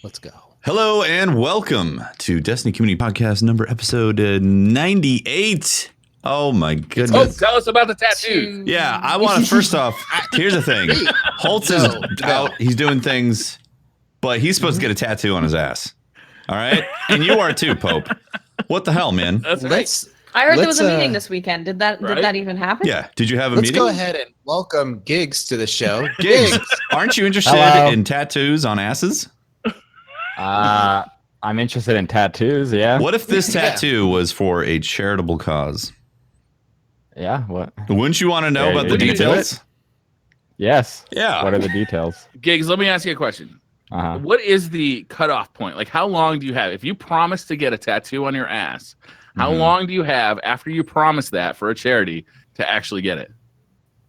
Let's go. Hello and welcome to Destiny Community Podcast episode 98. Oh my goodness. Tell us about the tattoos. Yeah, I want to first off, here's the thing. Holtz is out, he's doing things, but he's supposed to get a tattoo on his ass. All right? And you are too, Pope. What the hell, man? That's right. I heard there was a meeting this weekend. Did that even happen? Yeah. Did you have a Let's meeting? go ahead and welcome Gigz to the show. Gigz, aren't you interested in tattoos on asses? I'm interested in tattoos, yeah. What if this tattoo was for a charitable cause? Yeah, what? Wouldn't you want to know about the details? Yes. Yeah. What are the details? Gigz, let me ask you a question. What is the cutoff point? Like, how long do you have? If you promise to get a tattoo on your ass, how long do you have after you promise that for a charity to actually get it?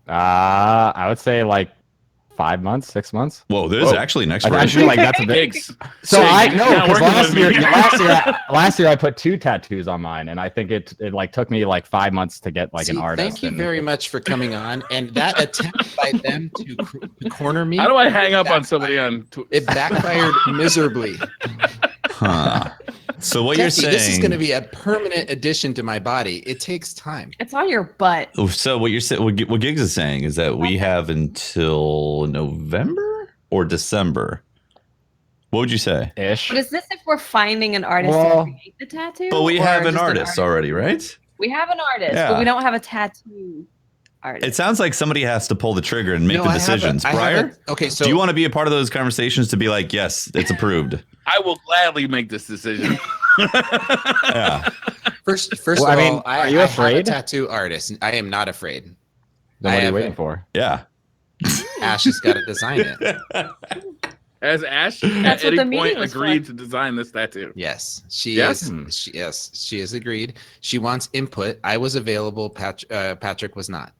I would say like 5 months, 6 months. Whoa, this is actually an I expiration. feel like that's a big. So I know because last year I put 2 tattoos on mine, and I think it like took me like 5 months to get like an artist. Thank you very much for coming on, and that attempt by them to corner me. How do I hang up on somebody on? It backfired miserably. Huh. So what you're saying? This is going to be a permanent addition to my body. It takes time. It's on your butt. So what you're saying? What Gigz is saying is that we have until November or December. What would you say? Ish. But is this if we're finding an artist to create the tattoo? But we or have an just artist already, right? We have an artist, but we don't have a tattoo artist. It sounds like somebody has to pull the trigger and make the decisions. Briar, okay, so do you want to be a part of those conversations to be like, yes, it's approved? I will gladly make this decision. Yeah. First of all, are you afraid? I have a tattoo artist. I am not afraid. Then what are you waiting for? Yeah. Ash has got to design it. Has Ash That's at what any the point meeting was agreed for. to design this tattoo? Yes, she Yes? is. She has agreed. She wants input. I was available. Patrick was not.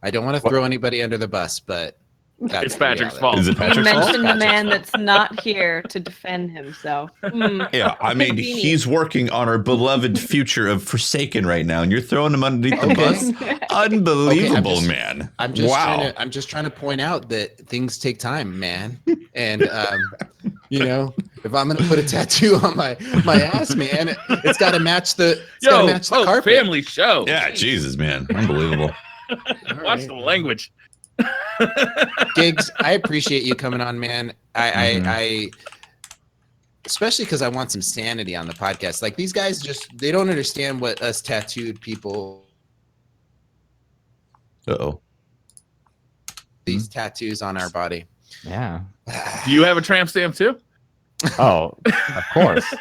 I don't want to throw anybody under the bus, but that's It's Patrick's reality. fault. Is it You Patrick's fault? mentioned the man that's not here to defend himself. Yeah, I mean, he's working on our beloved future of Forsaken right now, and you're throwing him underneath the bus. Unbelievable, man! I'm just trying to point out that things take time, man. And if I'm gonna put a tattoo on my ass, man, it's got to match the carpet. Family show. Yeah, Jesus, man, unbelievable. Watch the language. Gigz, I appreciate you coming on, man. I especially because I want some sanity on the podcast. Like these guys they don't understand what us tattooed people. These tattoos on our body. Yeah. Do you have a tramp stamp too? Oh, of course.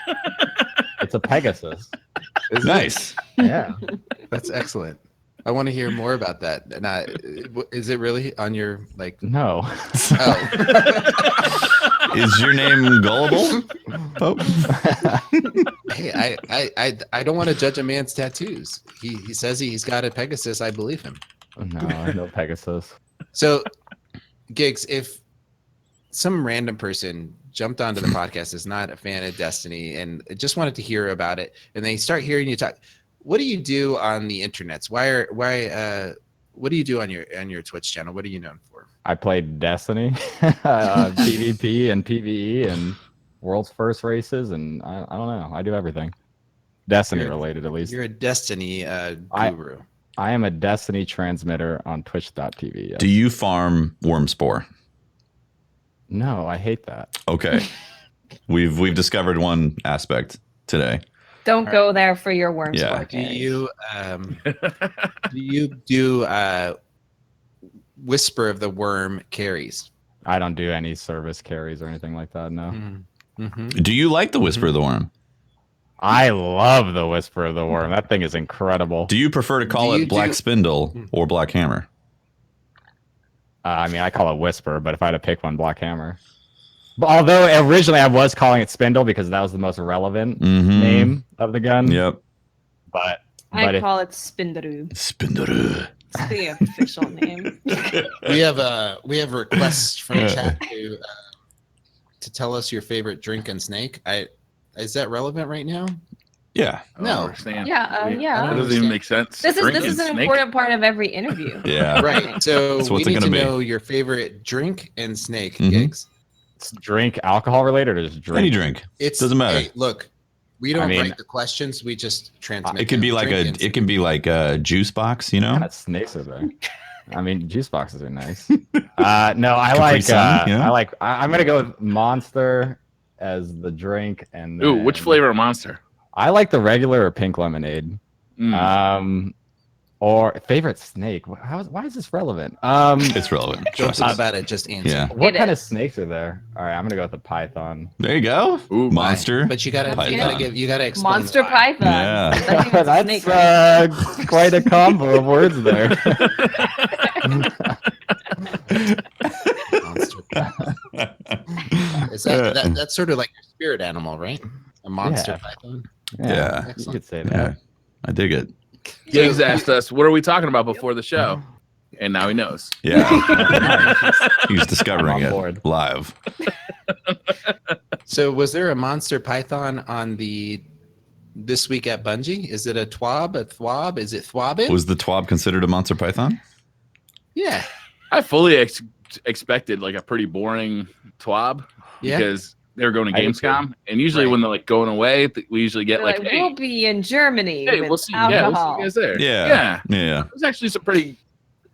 It's a Pegasus. Nice. Yeah. That's excellent. I want to hear more about that. Is it really on your No. Oh. Is your name Gullible, Pope? Hey, I don't want to judge a man's tattoos. He says he's got a Pegasus. I believe him. No Pegasus. So, Gigz, if some random person jumped onto the podcast, is not a fan of Destiny, and just wanted to hear about it, and they start hearing you talk, what do you do on the internets? What do you do on your Twitch channel? What are you known for? I played Destiny, PvP and PvE and world's first races, and I don't know. I do everything. Destiny related, at least. You're a Destiny guru. I am a Destiny transmitter on twitch.tv. Yes. Do you farm worm spore? No, I hate that. Okay. We've discovered one aspect today. Don't go there for your worm sport. Do you do Whisper of the Worm carries? I don't do any service carries or anything like that. No. Mm-hmm. Do you like the Whisper of the Worm? I love the Whisper of the Worm. That thing is incredible. Do you prefer to call it Black Spindle or Black Hammer? I call it Whisper, but if I had to pick one, Black Hammer. But although originally I was calling it Spindle because that was the most relevant name of the gun. Yep. But I call it Spindaroo. Spindaroo. It's the official name. We have requests from chat to tell us your favorite drink and snake. Is that relevant right now? Yeah. No. Yeah. That doesn't even make sense. This is an important part of every interview. Yeah. Right. So we what's it need to gonna be? know your favorite drink and snake, Gigz. it's drink alcohol related or just drink? Any drink. It doesn't matter. Hey, look, we don't write the questions. We just transmit. It can be like a juice box, you know. What kind of snakes are there? I mean, juice boxes are nice. No, I like. I'm gonna go with Monster as the drink, and ooh, which flavor of Monster? I like the regular or pink lemonade. Or favorite snake. Why is this relevant? It's relevant. Don't talk about it. Just answer. Yeah. What kind of snakes are there? All right, I'm gonna go with the python. There you go. Ooh, Monster. But you gotta explain Monster why. python. Yeah. That's quite a combo of words there. Monster python. Is that's sort of like your spirit animal, right? A monster python. Yeah. You could say that. Yeah. I dig it. Gigz asked us, "What are we talking about before the show?" And now he knows. Yeah. He's discovering it live. So, was there a monster python on this week at Bungie? Is it a twab, a thwab? Is it thwabbing? Was the twab considered a monster python? Yeah. I fully expected like a pretty boring twab because they were going to Gamescom, and usually when they're like going away, we usually get like, hey, we'll be in Germany. Hey, with we'll see. alcohol. Yeah, we'll see you guys there. Yeah. There's actually some pretty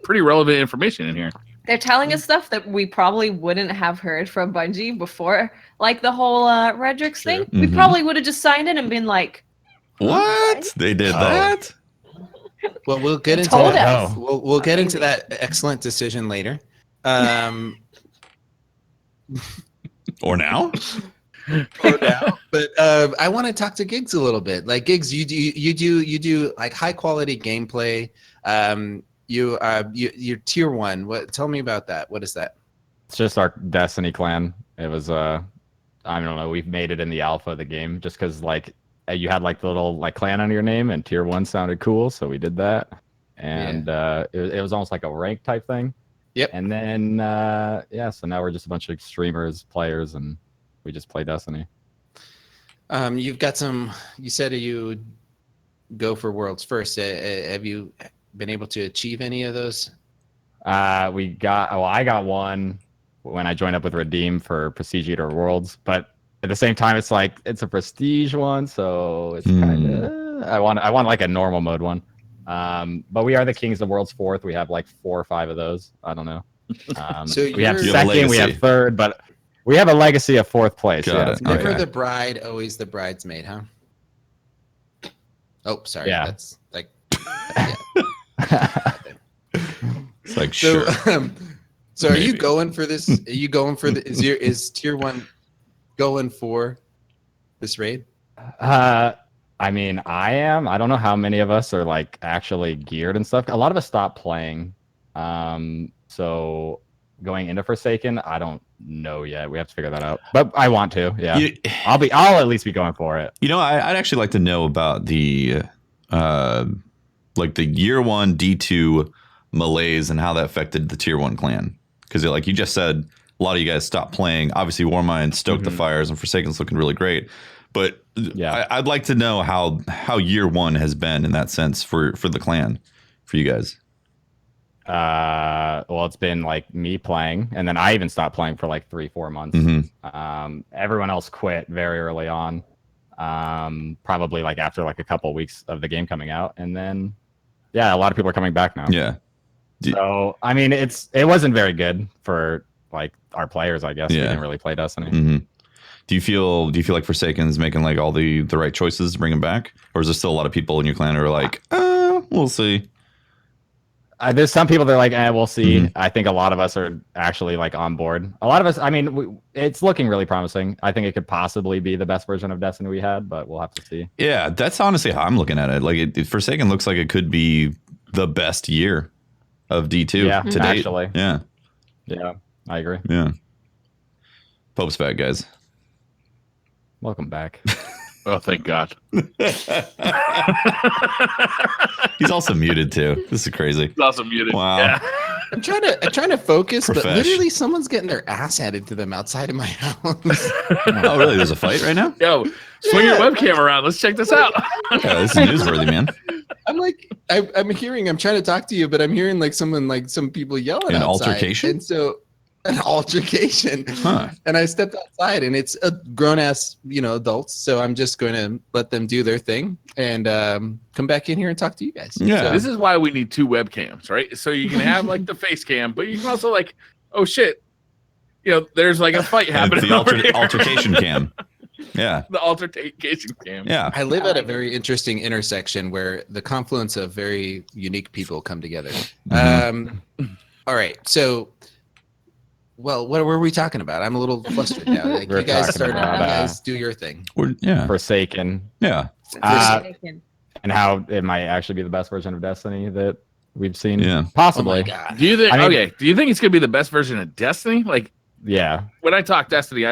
relevant information in here. They're telling us stuff that we probably wouldn't have heard from Bungie before, like the whole Redrix thing. We probably would have just signed in and been like, "What? They did that?" Well, we'll get into that. We'll get into that excellent decision later. Or now? But I want to talk to Gigz a little bit. Like Gigz, you do like high quality gameplay. You're tier 1. Tell me about that. What is that? It's just our Destiny clan. It was I don't know. We've made it in the alpha of the game just because like you had like the little like clan under your name and tier 1 sounded cool, so we did that. And it was almost like a rank type thing. Yep. And then so now we're just a bunch of streamers, players, and we just play Destiny. You've got some. You said you go for worlds first. Have you been able to achieve any of those? I got one when I joined up with Redeem for Prestige Eater Worlds, but at the same time, it's like it's a prestige one, so it's kind of I want like a normal mode one. But we are the Kings of Worlds 4th. We have like 4 or 5 of those. I don't know. So we have second, we have third, but we have a legacy of 4th place. Never the bride, always the bridesmaid, huh? Oh, sorry. Yeah. That's like. It's like sure. So are you going for this? Are you going for the? Is tier 1 going for this raid? I mean, I am. I don't know how many of us are like actually geared and stuff. A lot of us stopped playing. So going into Forsaken, I don't know yet. We have to figure that out. But I want to. Yeah, I'll at least be going for it. You know, I'd actually like to know about the like the year 1 D2 malaise and how that affected the tier 1 clan. Because like you just said, a lot of you guys stopped playing. Obviously, Warmind stoked the fires, and Forsaken's looking really great. But I'd like to know how year 1 has been in that sense for the clan, for you guys. Well, it's been like me playing, and then I even stopped playing for like 3-4 months. Everyone else quit very early on, probably like after like a couple of weeks of the game coming out, and then a lot of people are coming back now. Yeah. So I mean, it wasn't very good for like our players, I guess. We didn't really play Destiny. Do you feel like Forsaken's making like all the right choices to bring him back, or is there still a lot of people in your clan who are like, we'll see? There's some people that are like, we'll see. I think a lot of us are actually like on board. A lot of us, I mean, it's looking really promising. I think it could possibly be the best version of Destiny we had, but we'll have to see. Yeah, that's honestly how I'm looking at it. Like, Forsaken looks like it could be the best year of D2 to date. Actually. Yeah, I agree. Yeah. Pope's back, guys. Welcome back. Oh, thank God. He's also muted too. This is crazy. He's also muted. Wow. Yeah. I'm trying to focus, but literally someone's getting their ass handed to them outside of my house. Oh, really? There's a fight right now? Yo, swing your webcam around. Let's check this out. Yeah, this is newsworthy, man. I'm like, I'm trying to talk to you, but I'm hearing like some people yelling An outside. altercation? And so, an altercation, and I stepped outside, and it's a grown-ass, adults. So I'm just going to let them do their thing and come back in here and talk to you guys. Yeah. So this is why we need 2 webcams, right? So you can have like the face cam, but you can also like, oh shit, there's like a fight happening. The altercation cam. Yeah. The altercation cam. Yeah. I live at a very interesting intersection where the confluence of very unique people come together. All right. So, what were we talking about? I'm a little flustered now. Like, you guys do your thing. Forsaken. Yeah. And how it might actually be the best version of Destiny that we've seen. Yeah. Possibly. Oh my God. Do you think? Do you think it's gonna be the best version of Destiny? Like, yeah. When I talk Destiny,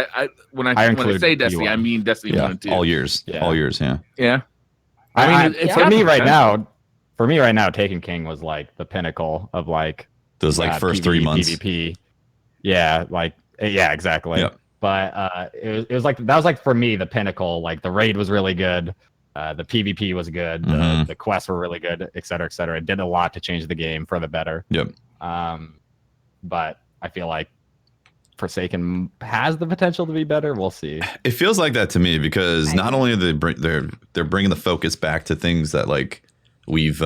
when I say Destiny, D1. I mean Destiny 1 and 2. All years. Yeah. All years. Yeah. Yeah. I mean, for me right now, Taken King was like the pinnacle of like those first 3 months. PvP. Yeah, exactly. Yep. But it was like that was like for me the pinnacle. Like the raid was really good, the PvP was good, the quests were really good, et cetera, et cetera. It did a lot to change the game for the better. Yep. But I feel like Forsaken has the potential to be better. We'll see. It feels like that to me because not only are they're bringing the focus back to things that like we've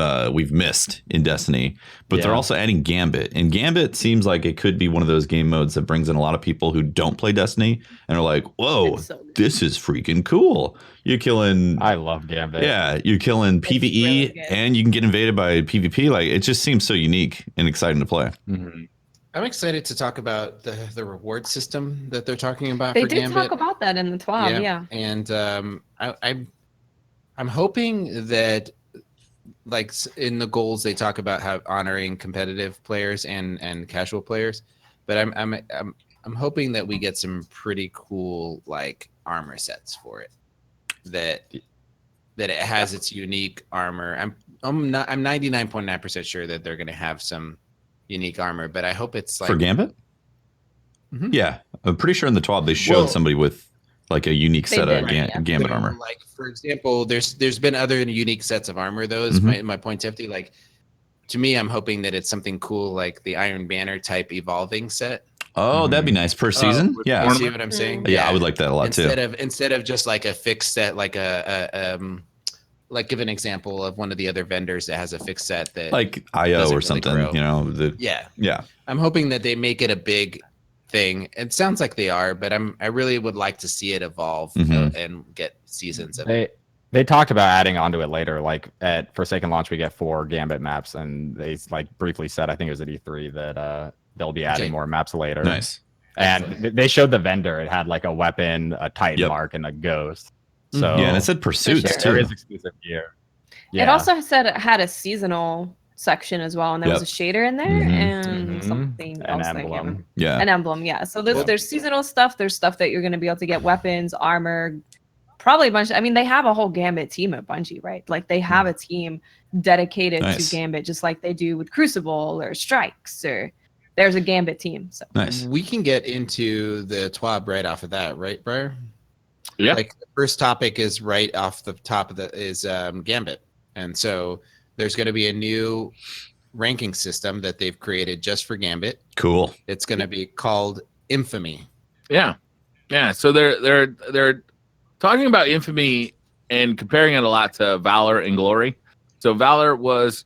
missed in Destiny, but they're also adding Gambit. And Gambit seems like it could be one of those game modes that brings in a lot of people who don't play Destiny and are like, "Whoa, this is freaking cool." You're killing. I love Gambit. Yeah, you're killing PvE really and you can get invaded by PvP. Like it just seems so unique and exciting to play. Mm-hmm. I'm excited to talk about the reward system that they're talking about. They for did Gambit. talk about that in the TWAB, yeah. And I'm hoping that, like in the goals, they talk about how honoring competitive players and casual players, but I'm hoping that we get some pretty cool like armor sets for it. That it has its unique armor. I'm 99.9% sure that they're going to have some unique armor, but I hope it's like for Gambit. Yeah, I'm pretty sure in the TWAB they showed somebody with like a unique set of Gambit armor. Like for example, there's been other unique sets of armor. Those my point, Tiffany. Like to me, I'm hoping that it's something cool like the Iron Banner type evolving set. Oh, that'd be nice per season. Yeah, you see what I'm saying? Yeah, I would like that a lot too. Instead of just like a fixed set, like like give an example of one of the other vendors that has a fixed set that like IO or something, grow. Yeah. I'm hoping that they make it a big thing. It sounds like they are, but I really would like to see it evolve and get seasons of it. They talked about adding onto it later. Like at Forsaken launch, we get 4 Gambit maps, and they like briefly said, I think it was at E3, that they'll be adding more maps later. Nice. And they showed the vendor. It had like a weapon, a Titan mark, and a ghost. So and it said pursuits too. There is exclusive gear. It also said it had a seasonal section as well, and there was a shader in there and something else. An emblem. An emblem, yeah. So there's seasonal stuff. There's stuff that you're going to be able to get weapons, armor, probably a bunch. I mean, they have a whole Gambit team at Bungie, right? Like they have a team dedicated to Gambit, just like they do with Crucible or Strikes, or there's a Gambit team. So nice. We can get into the TWAB right off of that, right, Briar? Yeah. Like the first topic is right off the top of is Gambit, and so there's going to be a new ranking system that they've created just for Gambit. Cool. It's going to be called Infamy. Yeah. So they're talking about Infamy and comparing it a lot to Valor and Glory. So Valor was,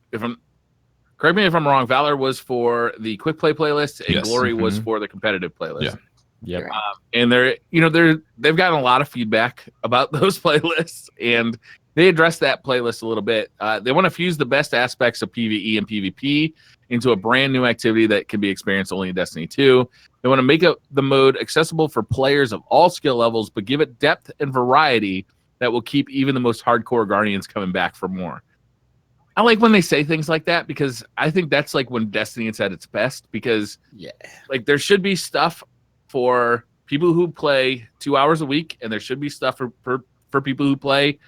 correct me if I'm wrong, Valor was for the quick play playlist, and Glory was for the competitive playlist. Yeah. Yep. And they've gotten a lot of feedback about those playlists, and they addressed that playlist a little bit. They want to fuse the best aspects of PvE and PvP into a brand new activity that can be experienced only in Destiny 2. They want to make the mode accessible for players of all skill levels, but give it depth and variety that will keep even the most hardcore Guardians coming back for more. I like when they say things like that, because I think that's like when Destiny is at its best, because like there should be stuff for people who play 2 hours a week, and there should be stuff for people who play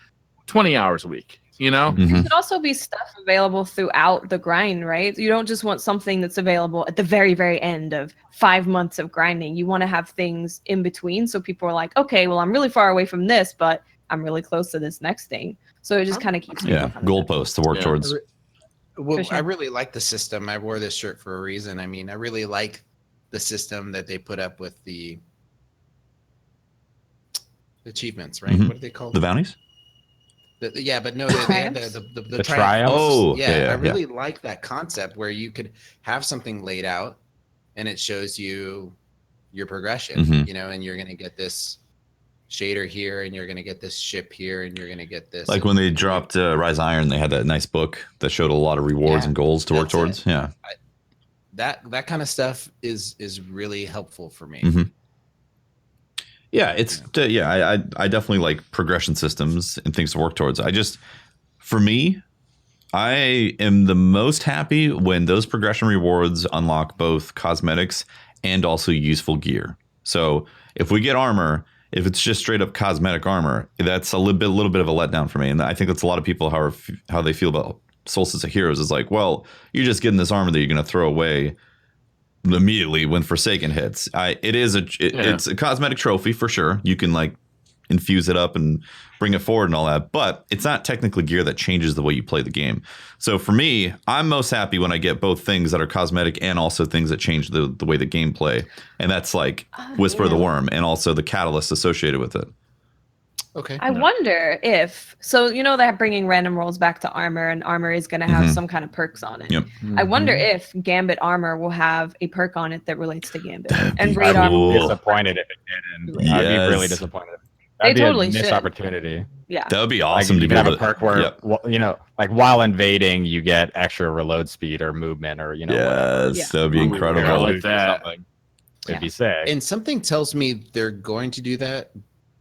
20 hours a week, There should also be stuff available throughout the grind, right? You don't just want something that's available at the very, very end of 5 months of grinding. You want to have things in between, so people are like, okay, well, I'm really far away from this, but I'm really close to this next thing. So it just kind of keeps goalposts to work towards. Well, I really like the system. I wore this shirt for a reason. I mean, I really like the system that they put up with the achievements, right? What do they call the bounties? Yeah, but no, they had the triumphs. Oh, yeah. I really like that concept where you could have something laid out and it shows you your progression, you know, and you're going to get this shader here and you're going to get this ship here and you're going to get this. Like when they dropped Rise Iron, they had that nice book that showed a lot of rewards and goals to work towards. Yeah. That kind of stuff is really helpful for me. Yeah, it's I definitely like progression systems and things to work towards. For me, I am the most happy when those progression rewards unlock both cosmetics and also useful gear. So if we get armor, if it's just straight up cosmetic armor, that's a little bit of a letdown for me. And I think that's a lot of people how they feel about Solstice of Heroes is like, well, you're just getting this armor that you're going to throw away immediately when Forsaken hits. It's a cosmetic trophy for sure. You can like infuse it up and bring it forward and all that, but it's not technically gear that changes the way you play the game. So for me, I'm most happy when I get both things that are cosmetic and also things that change the way the game play. And that's like Whisper of the Worm and also the catalyst associated with it. Okay. I wonder if, so you know that bringing random rolls back to armor, and armor is going to have some kind of perks on it. Yep. I wonder if Gambit armor will have a perk on it that relates to Gambit. And Raid I'd armor. be disappointed if it didn't. I'd be really disappointed. That'd be totally a missed should. Opportunity. Yeah. That would be awesome like, to you be have able a perk where, you know, like while invading, you get extra reload speed or movement or, you know, whatever. Yes, that would be incredible. I like that. It'd be sick. And something tells me they're going to do that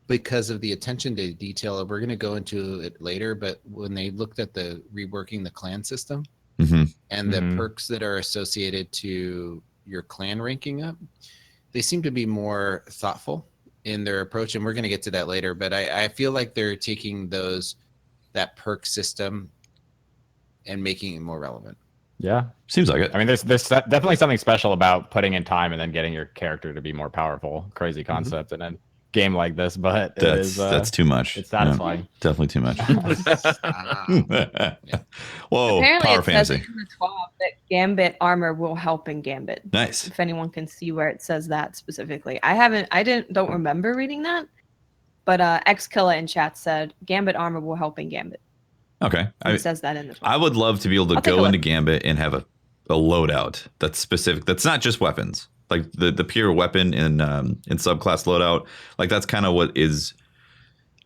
because of the attention to detail. We're going to go into it later, but when they looked at the reworking the clan system and the perks that are associated to your clan ranking up, they seem to be more thoughtful in their approach, and we're going to get to that later. But I feel like they're taking that perk system and making it more relevant. Yeah, seems like it. I mean, there's definitely something special about putting in time and then getting your character to be more powerful. Crazy concept in a game like this, but that's too much. It's satisfying. Yeah, definitely too much. Whoa, apparently power it says fantasy. in the TWAB that Gambit armor will help in Gambit. Nice. If anyone can see where it says that specifically. Don't remember reading that, but Xkilla in chat said Gambit armor will help in Gambit. Okay. It says that in the TWAB. I would love to be able to go into Gambit and have a loadout that's specific. That's not just weapons. Like the pure weapon in subclass loadout. Like that's kind of what is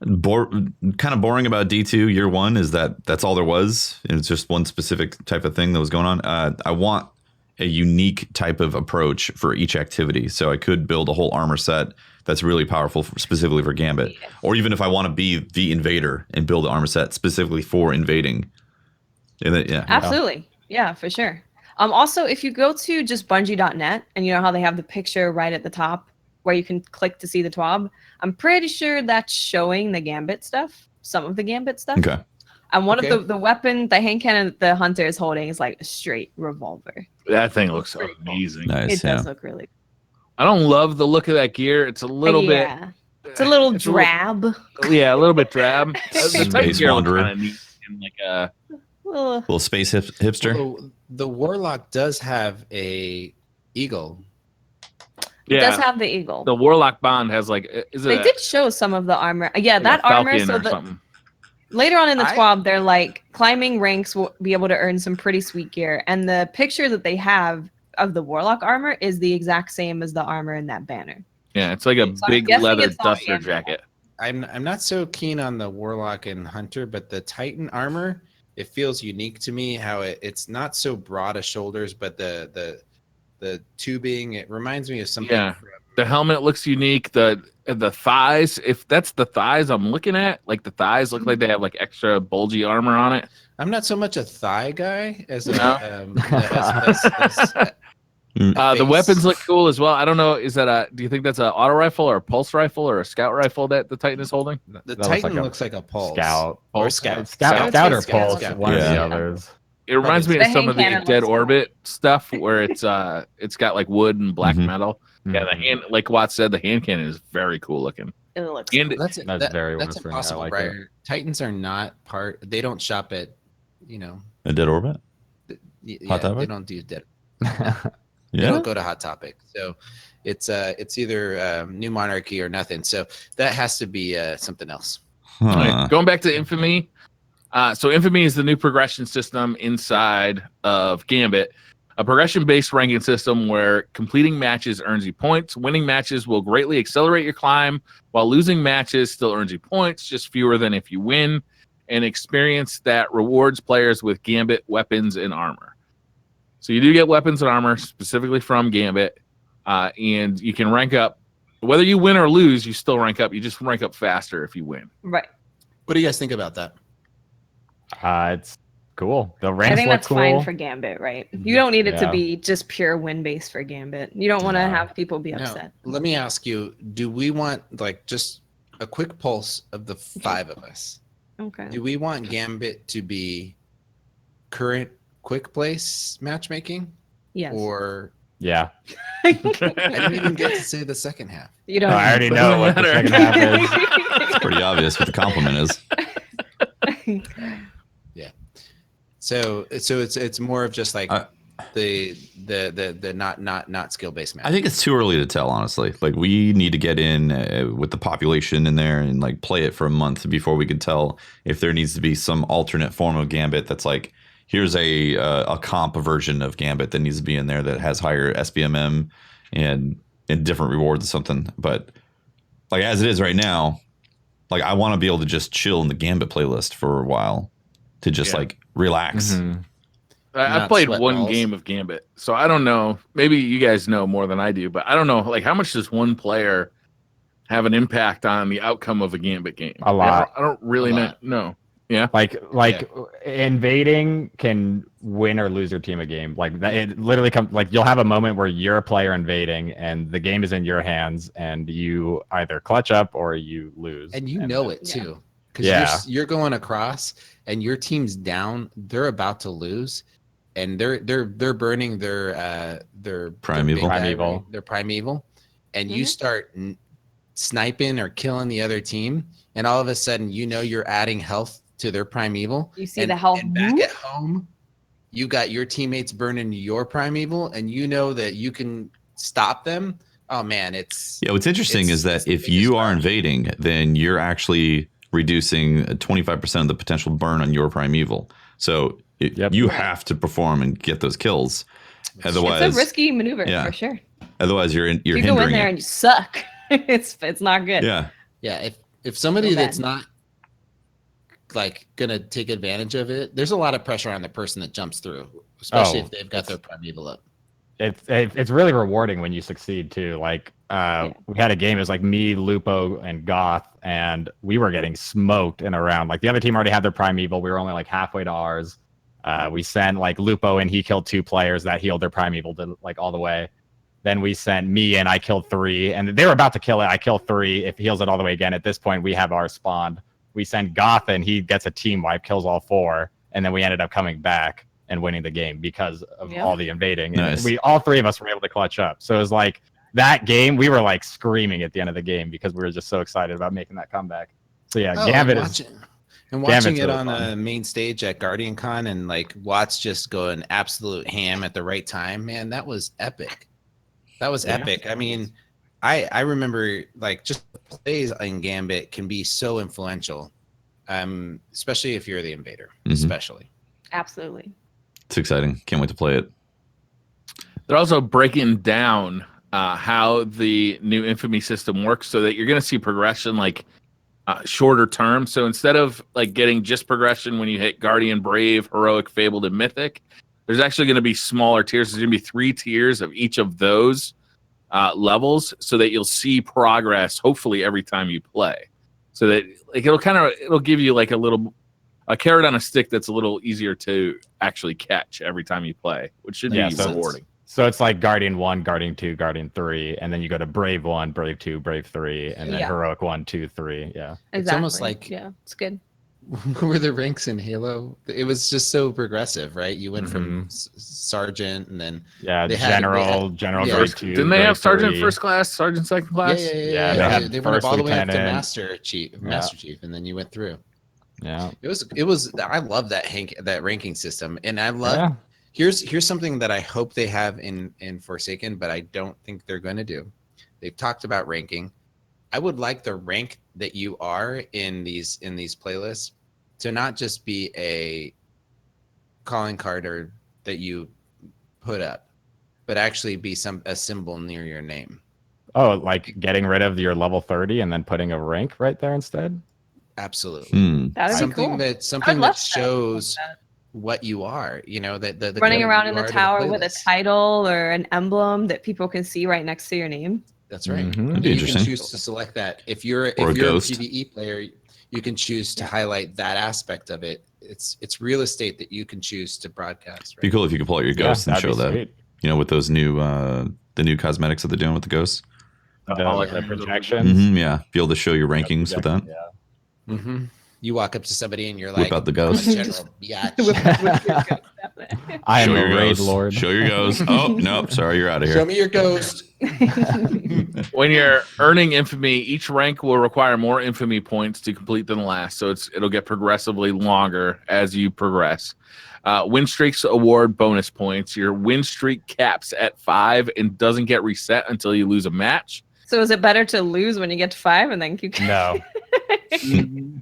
kind of boring about D2 year one is that's all there was. And it's just one specific type of thing that was going on. I want a unique type of approach for each activity. So I could build a whole armor set that's really powerful specifically for Gambit. Or even if I want to be the invader and build an armor set specifically for invading. And Absolutely. Yeah, for sure. Also, if you go to just bungie.net and you know how they have the picture right at the top where you can click to see the TWAB, I'm pretty sure that's showing the Gambit stuff, some of the Gambit stuff. Okay. And one of the weapon, the hand cannon the hunter is holding is like a straight revolver. That thing looks amazing. Nice, it does look really cool. I don't love the look of that gear. It's a little bit. It's a little drab. A little bit drab. Space Wanderer. Kind of neat and like a little space hipster. Oh, the Warlock does have a eagle. It does have the eagle. The Warlock Bond has like. They did show some of the armor. Yeah, like that armor. So later on in the TWAB, they're like climbing ranks will be able to earn some pretty sweet gear, and the picture that they have of the Warlock armor is the exact same as the armor in that banner. Yeah, it's like a big leather duster jacket. I'm not so keen on the Warlock and Hunter, but the Titan armor, it feels unique to me how it's not so broad of shoulders, but the tubing, it reminds me of something. Yeah, the helmet looks unique. The thighs, if that's the thighs I'm looking at, like the thighs look like they have like extra bulgy armor on it. I'm not so much a thigh guy as a the weapons look cool as well. I don't know. Is that do you think that's an auto rifle or a pulse rifle or a scout rifle that the Titan is holding? The Titan looks like a pulse. Scout Or scout or pulse. One of the others. It reminds me of some of the Dead Orbit stuff where it's got like wood and black metal. Yeah, the hand, like Watt said, the hand cannon is very cool looking. It looks cool. That's very impossible, like right? Titans are not part. They don't shop at, a Dead Orbit. Yeah, they don't do Dead. They don't go to Hot Topic. So it's either New Monarchy or nothing. So that has to be something else. Right. Going back to Infamy. So Infamy is the new progression system inside of Gambit. A progression-based ranking system where completing matches earns you points. Winning matches will greatly accelerate your climb, while losing matches still earns you points, just fewer than if you win. An experience that rewards players with Gambit weapons and armor. So you do get weapons and armor specifically from Gambit, and you can rank up. Whether you win or lose, you still rank up. You just rank up faster if you win. Right. What do you guys think about that? It's cool. The ranks I think look that's cool. fine for Gambit, right? You don't need it to be just pure win base for Gambit. You don't want to have people be upset. Now, let me ask you, do we want like just a quick pulse of the 5 of us? Okay. Do we want Gambit to be current quick place matchmaking? Yes. Or Yeah. I didn't even get to say the second half. You don't. I already know what the second half is. It's pretty obvious what the compliment is. Yeah. So it's more of just like the not skill based match. I think it's too early to tell, honestly. Like we need to get in with the population in there and like play it for a month before we can tell if there needs to be some alternate form of Gambit that's like, here's a comp version of Gambit that needs to be in there that has higher SBMM and different rewards or something. But like as it is right now, like I want to be able to just chill in the Gambit playlist for a while to just like relax. Mm-hmm. I played one game of Gambit, so I don't know. Maybe you guys know more than I do, but I don't know. Like, how much does one player have an impact on the outcome of a Gambit game? A lot. I don't really know. Yeah. Like invading can win or lose your team a game. Like that, it literally comes like you'll have a moment where you're a player invading and the game is in your hands and you either clutch up or you lose. And you know it too. Because you're going across and your team's down, they're about to lose. And they're burning their primeval. Their primeval. And you start sniping or killing the other team, and all of a sudden you're adding health to their primeval. You see the health and back at home, you got your teammates burning your primeval, and you know that you can stop them. Oh man, what's interesting is that if you are invading, then you're actually reducing 25% of the potential burn on your primeval. So you have to perform and get those kills. Otherwise, it's a risky maneuver for sure. Otherwise, you're you hindering go in there and you suck. It's not good. Yeah. If somebody that's not like gonna take advantage of it, there's a lot of pressure on the person that jumps through, especially if they've got their primeval up. It's really rewarding when you succeed too. Like we had a game, it was like me, Lupo, and Goth, and we were getting smoked in a round. Like the other team already had their primeval. We were only like halfway to ours. We sent like Lupo and he killed 2 players that healed their primeval to like all the way. Then we sent me and I killed 3, and they were about to kill it. I killed 3. If he heals it all the way again, at this point we have our spawned. We send Goth and he gets a team wipe, kills all 4, and then we ended up coming back and winning the game because of all the invading. Nice. And all 3 of us were able to clutch up. So it was like that game, we were like screaming at the end of the game because we were just so excited about making that comeback. So yeah, Gambit is. And watching it on the main stage at Guardian Con and like Watts just going absolute ham at the right time, man, that was epic. That was epic. I mean, I remember like just plays in Gambit can be so influential, especially if you're the invader, especially. Absolutely. It's exciting. Can't wait to play it. They're also breaking down how the new Infamy system works so that you're going to see progression like shorter term. So instead of like getting just progression when you hit Guardian, Brave, Heroic, Fabled, and Mythic, there's actually going to be smaller tiers. There's going to be 3 tiers of each of those levels so that you'll see progress hopefully every time you play. So that like it'll give you like a carrot on a stick that's a little easier to actually catch every time you play, which should be rewarding. So it's like Guardian 1, Guardian 2, Guardian 3, and then you go to Brave 1, Brave 2, Brave 3, and then Heroic 1, 2, 3. Yeah. Exactly. It's almost like it's good. What were the ranks in Halo? It was just so progressive, right? You went from sergeant and then general grade 2. Didn't they have sergeant first class, sergeant second class? Yeah. They went all the way up to master chief, and then you went through. Yeah. It was. I love that ranking system, and I love Here's something that I hope they have in Forsaken, but I don't think they're going to do. They've talked about ranking. I would like the rank that you are in these playlists to not just be a calling card or that you put up, but actually be a symbol near your name. Oh, like getting rid of your level 30 and then putting a rank right there instead? Absolutely. That'd something be cool. something that shows what you are, you know, that the running around in the to tower with a title or an emblem that people can see right next to your name. That's right. That'd be interesting. You can choose to select that. If you're a PvE player, you can choose to highlight that aspect of it. It's real estate that you can choose to broadcast. Right? Be cool if you could pull out your ghosts and show that. Sweet. You know, with those new the new cosmetics that they're doing with the ghosts. The projections. Yeah, be able to show your rankings with that. Yeah. You walk up to somebody and you're like, whip out the ghost. General I am a raid lord. Show your ghost. Oh, nope. Sorry, you're out of here. Show me your ghost. When you're earning infamy, each rank will require more infamy points to complete than the last. So it'll get progressively longer as you progress. Win streaks award bonus points. Your win streak caps at 5 and doesn't get reset until you lose a match. So is it better to lose when you get to 5 and then keep? No,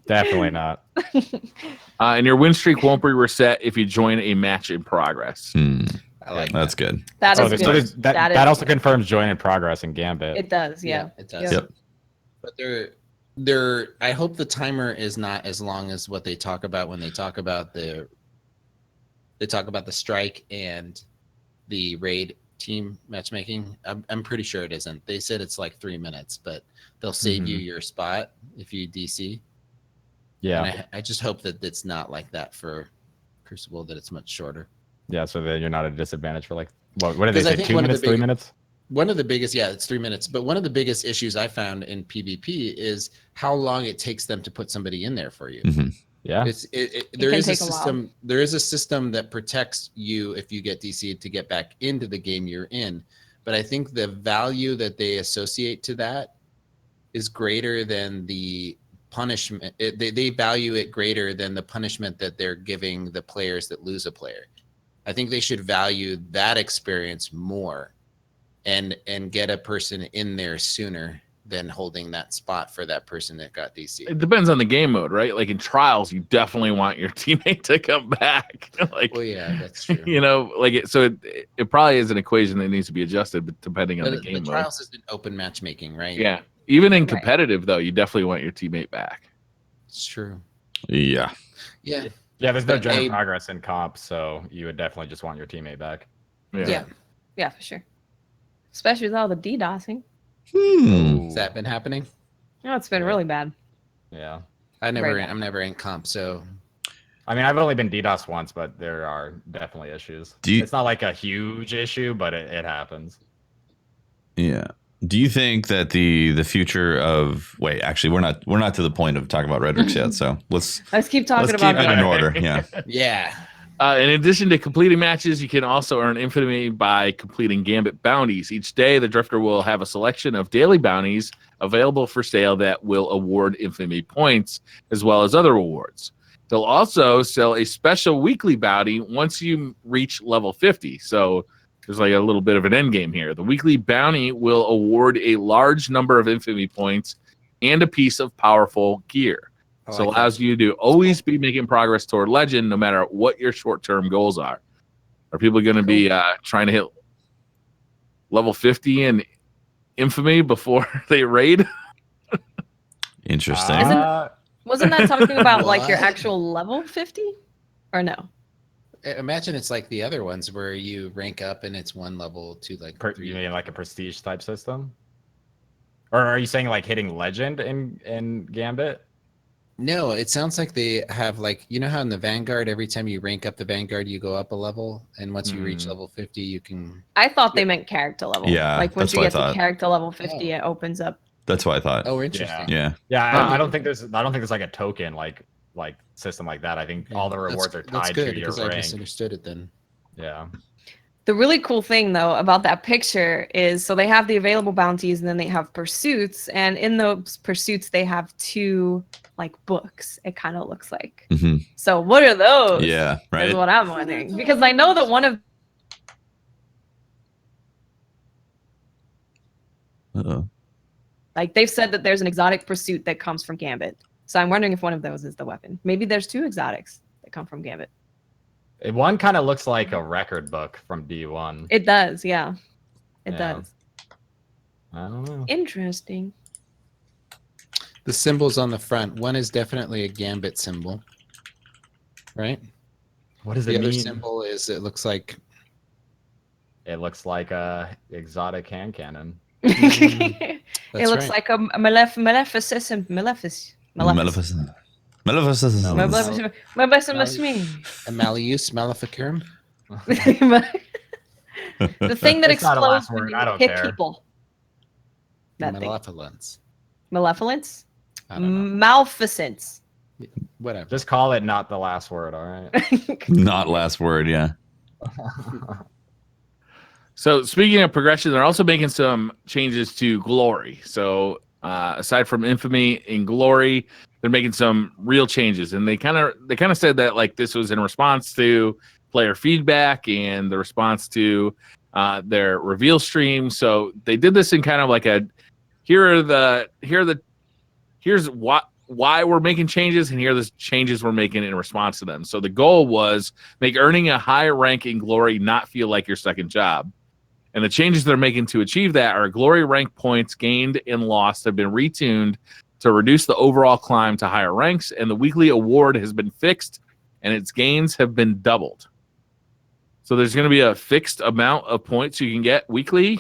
definitely not. And your win streak won't be reset if you join a match in progress. I like That's good. That is good. That also confirms join in progress in Gambit. It does, yeah. It does. Yep. But they're I hope the timer is not as long as what they talk about when they talk about the strike and the raid team matchmaking. I'm pretty sure it isn't. They said it's like 3 minutes, but they'll save you your spot if you DC. Yeah. And I just hope that it's not like that for Crucible, that it's much shorter. Yeah, so then you're not at a disadvantage for like what did they say? 2 minutes, 3 minutes? One of the biggest, it's 3 minutes. But one of the biggest issues I found in PvP is how long it takes them to put somebody in there for you. Yeah. There is a system. There is a system that protects you if you get DC'd to get back into the game you're in. But I think the value that they associate to that is greater than the punishment. They value it greater than the punishment that they're giving the players that lose a player. I think they should value that experience more and get a person in there sooner than holding that spot for that person that got DC. It depends on the game mode, right? Like in trials, you definitely want your teammate to come back. Like, well, yeah, that's true. You know, like it probably is an equation that needs to be adjusted, but depending on the game mode. Trials is an open matchmaking, right? Yeah. Even in competitive, though, you definitely want your teammate back. It's true. Yeah. Yeah. Yeah, there's no general progress in comp, so you would definitely just want your teammate back. Yeah, for sure. Especially with all the DDoSing. Has that been happening? No, it's been really bad. Yeah. I'm never in comp, so. I mean, I've only been DDoS once, but there are definitely issues. It's not like a huge issue, but it happens. Yeah. Do you think that the future of actually we're not to the point of talking about Redrix yet, so let's keep talking keep about it in order. Yeah. Yeah. In addition to completing matches, you can also earn infamy by completing Gambit bounties. Each day, the Drifter will have a selection of daily bounties available for sale that will award infamy points, as well as other rewards. They'll also sell a special weekly bounty once you reach level 50. So there's like a little bit of an end game here. The weekly bounty will award a large number of infamy points and a piece of powerful gear. So it allows you to always be making progress toward legend, no matter what your short-term goals are. Are people going to be trying to hit level 50 in infamy before they raid? Interesting. Wasn't that talking about like your actual level 50? Or no? Imagine it's like the other ones where you rank up and it's 1 level to like 3. You mean like a prestige type system? Or are you saying like hitting legend in Gambit? No, it sounds like they have like, you know how in the Vanguard, every time you rank up the Vanguard, you go up a level, and once you reach level 50, you can. I thought they meant character level. Yeah, like once you get to character level 50, it opens up. That's what I thought. Oh, interesting. Yeah. I don't think there's like a token like system like that. I think all the rewards are tied to your rank. I misunderstood it then. Yeah. The really cool thing, though, about that picture is so they have the available bounties and then they have pursuits. And in those pursuits, they have 2 like books, it kind of looks like. Mm-hmm. So what are those? Yeah, right. Is what I'm wondering. Because I know that one of like they've said that there's an exotic pursuit that comes from Gambit. So I'm wondering if one of those is the weapon. Maybe there's 2 exotics that come from Gambit. One kind of looks like a record book from D1. It does, yeah. It does. I don't know. Interesting. The symbols on the front. One is definitely a Gambit symbol, right? What does The it other mean? symbol is it looks like It looks like a exotic hand cannon. It that's looks right. like a Maleficent. Maleficent. Maleficent. A Malleus Maleficarum. The thing that It's not a last explodes when word. you I don't hit care. people. That thing. Malevolence. Malevolence? I don't know. Maleficence. Whatever. Just call it not the last word, all right? Not last word, yeah. So speaking of progression, they're also making some changes to Glory. So aside from Infamy in Glory, they're making some real changes, and they kind of said that like this was in response to player feedback and the response to their reveal stream. So they did this in kind of like a here's why we're making changes, and here are the changes we're making in response to them. So the goal was make earning a higher rank in Glory not feel like your second job. And the changes they're making to achieve that are Glory rank points gained and lost have been retuned to reduce the overall climb to higher ranks, and the weekly award has been fixed, and its gains have been doubled. So there's going to be a fixed amount of points you can get weekly.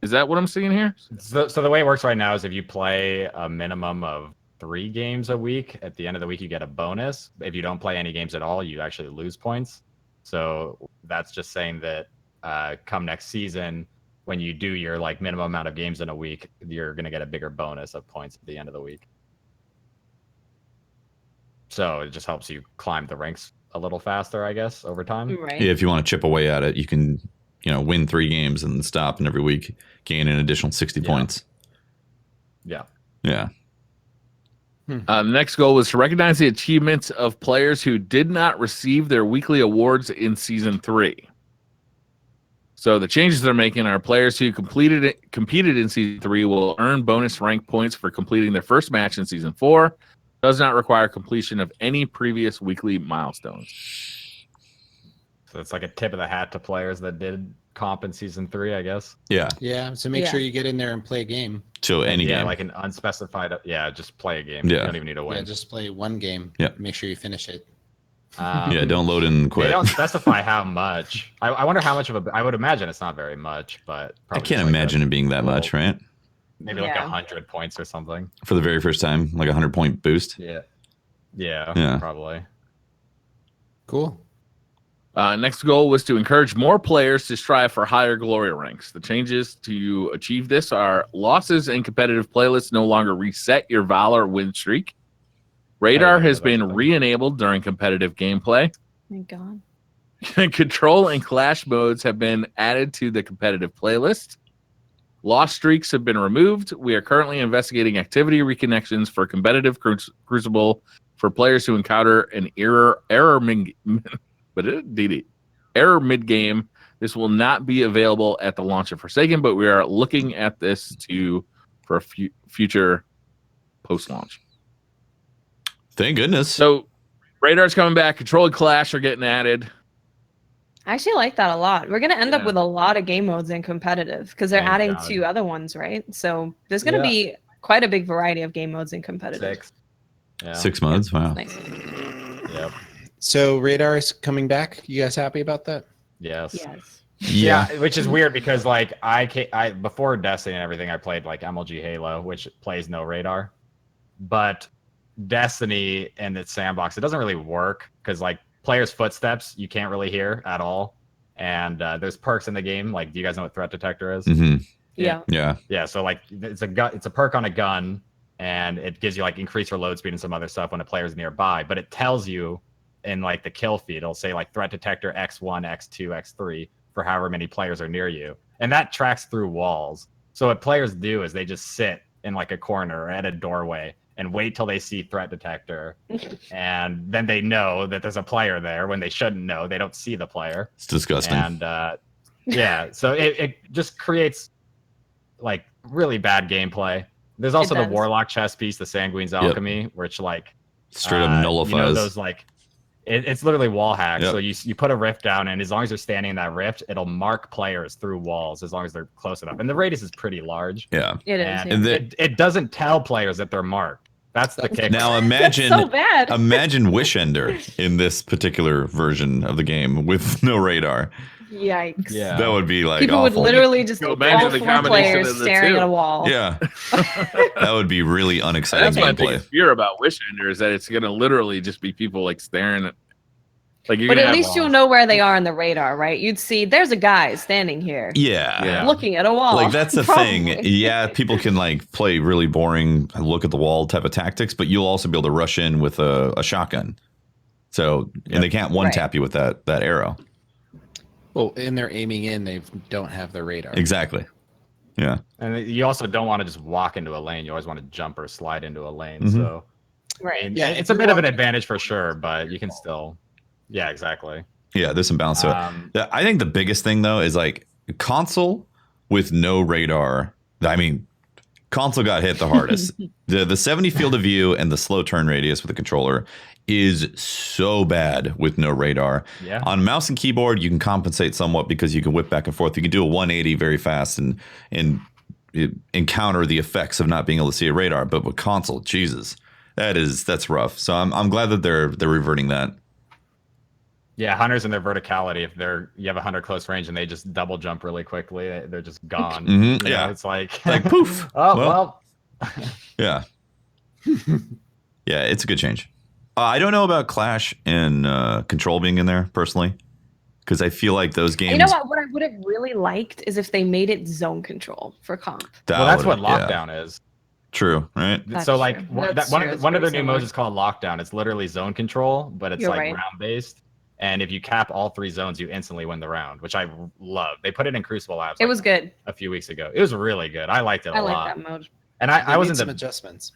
Is that what I'm seeing here? So the way it works right now is if you play a minimum of 3 games a week, at the end of the week you get a bonus. If you don't play any games at all, you actually lose points. So that's just saying that come next season, when you do your like minimum amount of games in a week, you're going to get a bigger bonus of points at the end of the week. So it just helps you climb the ranks a little faster, I guess, over time. Right. Yeah, if you want to chip away at it, you can, win 3 games and stop, and every week gain an additional 60 points. Yeah. Yeah. The next goal was to recognize the achievements of players who did not receive their weekly awards in Season 3. So the changes they're making are players who competed in Season 3 will earn bonus rank points for completing their first match in Season 4. Does not require completion of any previous weekly milestones. So it's like a tip of the hat to players that did comp in Season 3, I guess. Yeah. Yeah. So make sure you get in there and play a game. So any game. Like an unspecified. Yeah, just play a game. Yeah. You don't even need to win. Yeah, just play one game. Yeah. Make sure you finish it. Yeah, don't load and quit. They don't specify how much. I wonder how much of a. I would imagine it's not very much, but I probably can't just like imagine it being that much, right? maybe like 100 points or something. For the very first time, like 100-point boost. Yeah, probably. Cool. Next goal was to encourage more players to strive for higher glory ranks. The changes to achieve this are losses in competitive playlists no longer reset your Valor win streak. Radar has been re-enabled during competitive gameplay. Thank God. Control and clash modes have been added to the competitive playlist. Lost streaks have been removed. We are currently investigating activity reconnections for competitive Crucible for players who encounter an error mid-game. This will not be available at the launch of Forsaken, but we are looking at this for a future post-launch. Thank goodness. So Radar's coming back. Control and Clash are getting added. I actually like that a lot. We're going to end up with a lot of game modes in competitive because they're adding 2 other ones, right? So there's going to be quite a big variety of game modes in competitive. 6 modes. Wow. Nice. Yep. So Radar is coming back. You guys happy about that? Yes. Yeah. Which is weird because like I before Destiny and everything, I played like MLG Halo, which plays no radar, but Destiny and its sandbox, it doesn't really work because like players' footsteps you can't really hear at all, and there's perks in the game. Like, do you guys know what threat detector is? Mm-hmm. Yeah. So like it's a perk on a gun, and it gives you like increase your load speed and some other stuff when a player's nearby. But it tells you in like the kill feed, it'll say like threat detector X1, X2, X3 for however many players are near you. And that tracks through walls. So what players do is they just sit in like a corner or at a doorway and wait till they see threat detector. And then they know that there's a player there when they shouldn't know. They don't see the player. It's disgusting. And yeah, so it just creates like really bad gameplay. There's also the Warlock chess piece, the Sanguine's Alchemy, which like straight up nullifies. You know, those like it's literally wall hack. So you put a rift down, and as long as you're standing in that rift, it'll mark players through walls as long as they're close enough. And the radius is pretty large. Yeah, it is. And it doesn't tell players that they're marked. That's the kicker. Now imagine, so bad. Imagine Wishender in this particular version of the game with no radar. Yikes! Yeah, that would be like people awful. would literally just go all four players staring at a wall. Yeah, that would be really unexciting That's my gameplay. biggest fear about Wishender is that it's going to literally just be people like staring at. Like but at least you'll know where they are on the radar, right? You'd see there's a guy standing here. Yeah. Looking at a wall. Like that's the thing. Yeah, people can like play really boring look at the wall type of tactics, but you'll also be able to rush in with a shotgun. So and they can't one tap you with that arrow. Well, and they're aiming in, they don't have the radar. Exactly. Yeah. And you also don't want to just walk into a lane. You always want to jump or slide into a lane. So yeah, it's a bit of an advantage for sure, but you can still. Yeah, exactly. Yeah, there's some balance to it. I think the biggest thing though is like console with no radar. I mean, console got hit the hardest. the 70 field of view and the slow turn radius with the controller is so bad with no radar. Yeah. On mouse and keyboard, you can compensate somewhat because you can whip back and forth. You can do a 180 very fast and encounter the effects of not being able to see a radar. But with console, Jesus, that's rough. So I'm glad that they're reverting that. Yeah, hunters and their verticality. If you have a hunter close range and they just double jump really quickly, they're just gone. Mm-hmm. Yeah, it's like poof. Oh well. Yeah. Yeah, it's a good change. I don't know about Clash and Control being in there personally, because I feel like those games. You know what? What I would have really liked is if they made it zone control for comp. That's what Lockdown is. True, right? That's so like one of their new modes is called Lockdown. It's literally zone control, but it's round based. And if you cap all 3 zones, you instantly win the round, which I love. They put it in Crucible Labs. It was good a few weeks ago. It was really good. I liked it a lot. I like that mode. And I wasn't some adjustments.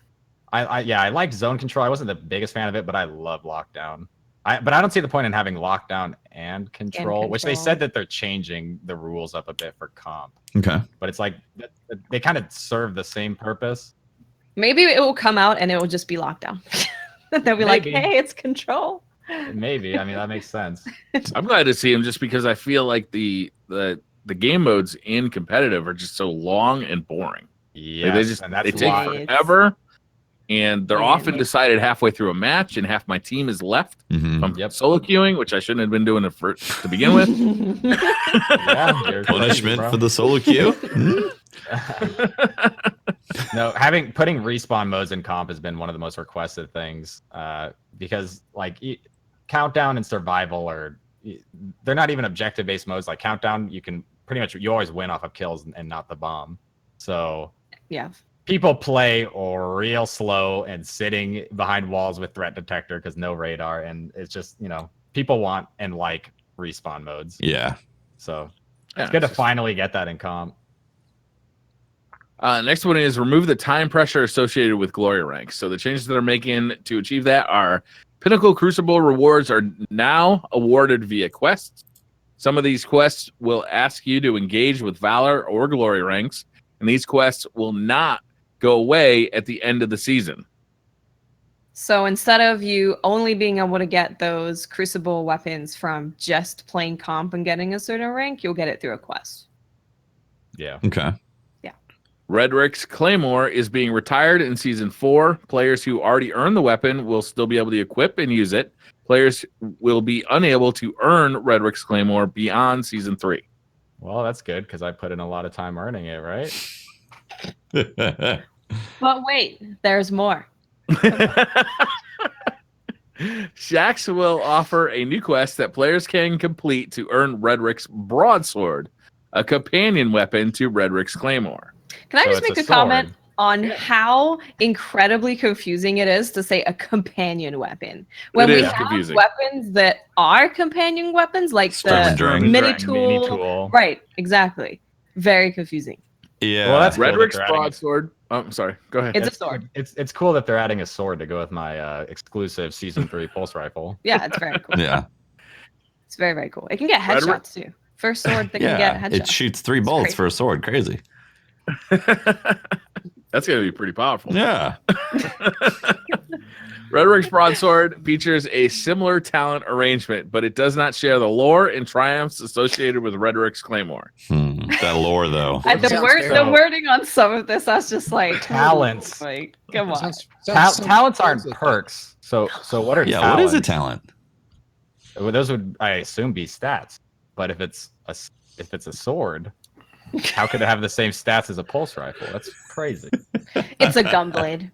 I liked zone control. I wasn't the biggest fan of it, but I love Lockdown. But I don't see the point in having Lockdown and control, which they said that they're changing the rules up a bit for comp. Okay. But it's like they kind of serve the same purpose. Maybe it will come out and it will just be Lockdown. They'll be like, hey, it's control. Maybe. I mean, that makes sense. I'm glad to see him just because I feel like the game modes in competitive are just so long and boring. Yeah, they take forever, and they're often decided halfway through a match, and half my team is left from solo queuing, which I shouldn't have been doing it to begin with. Punishment for the solo queue. No, putting respawn modes in comp has been one of the most requested things because like countdown and survival they're not even objective based modes. Like countdown, you always win off of kills and not the bomb. So yeah, people play real slow and sitting behind walls with threat detector because no radar, and it's just people want and like respawn modes. Yeah, so it's good to finally get that in comp. Next one is remove the time pressure associated with glory ranks. So the changes that they're making to achieve that are Pinnacle Crucible rewards are now awarded via quests. Some of these quests will ask you to engage with Valor or glory ranks, and these quests will not go away at the end of the season. So instead of you only being able to get those Crucible weapons from just playing comp and getting a certain rank, you'll get it through a quest. Yeah. Okay. Redrix Claymore is being retired in Season 4. Players who already earned the weapon will still be able to equip and use it. Players will be unable to earn Redrix Claymore beyond Season 3. Well, that's good because I put in a lot of time earning it, right? But wait, there's more. Shaxx will offer a new quest that players can complete to earn Redrix Broadsword, a companion weapon to Redrix Claymore. Can I just make a comment? on how incredibly confusing it is to say a companion weapon when we have confusing. weapons that are companion weapons, like the mini tool. Right, exactly. Very confusing. Yeah. Well, that's cool Redrix that broadsword. Oh, I'm sorry. Go ahead. It's a sword. It's cool that they're adding a sword to go with my exclusive season 3 pulse rifle. Yeah, it's very cool. Yeah. It's very, very cool. It can get headshots too. First sword that can get headshots. It shoots 3 bolts for a sword. Crazy. That's gonna be pretty powerful. Yeah. Redrix broadsword features a similar talent arrangement, but it does not share the lore and triumphs associated with Redrix Claymore. That lore, though. The wording on some of this, I was just like talents. Like, come on. Talents aren't perks. So what are talents? What is a talent? Well, those would, I assume, be stats. But if it's a sword, how could it have the same stats as a pulse rifle? That's crazy. It's a gunblade.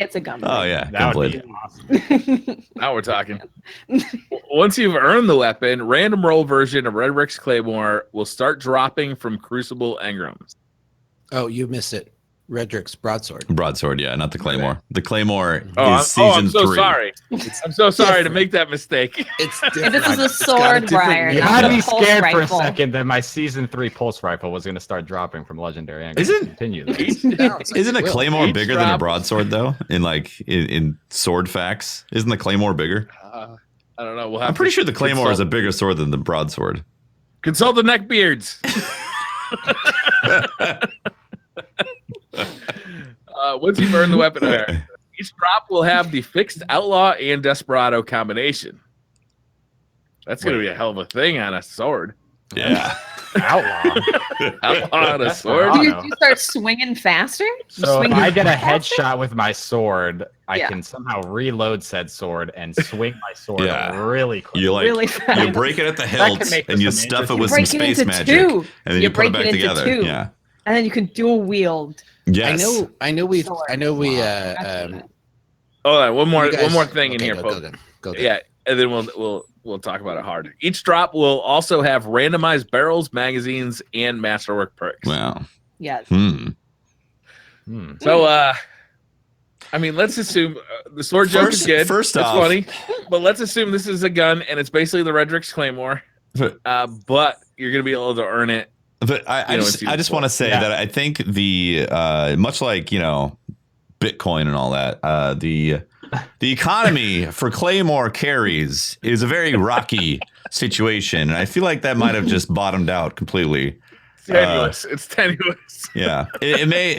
It's a gunblade. Oh yeah, That would gunblade. be awesome. Now we're talking. Once you've earned the weapon, random roll version of Redrix Claymore will start dropping from Crucible engrams. Oh, you missed it. Redrix broadsword. Broadsword, yeah, not the Claymore. The Claymore I'm is season so 3. sorry. I'm so sorry to make that mistake. It's different. This is a sword, Briar. You not had a me pulse scared for a rifle. second that my season 3 pulse rifle was going to start dropping from legendary engrams. Isn't a Claymore bigger than a broadsword though? In sword facts, isn't the Claymore bigger? I don't know. I'm pretty sure the Claymore is a bigger sword than the broadsword. Consult the neckbeards. Once you've earned the weapon, each drop will have the fixed outlaw and desperado combination. That's going to be a hell of a thing on a sword. Yeah. Outlaw. Outlaw on a sword. Do you start swinging faster? So if I get a faster? headshot with my sword, I can somehow reload said sword and swing my sword really quick. Really fast. You break it at the hilt and you stuff it with some space magic, and then you put it back together. Yeah. And then you can dual wield. Yes. I know we Oh, one more thing in here, folks. Go yeah, and then we'll talk about it hard. Each drop will also have randomized barrels, magazines, and masterwork perks. Wow. Yes. So, I mean, let's assume the sword joke is good. First That's off, funny, but let's assume this is a gun and it's basically the Redrix Claymore. But you're gonna be able to earn it. But I just want to say that I think the much like Bitcoin and all that, the economy for Claymore carries is a very rocky situation, and I feel like that might have just bottomed out completely. Tenuous. It's tenuous. Yeah, it may.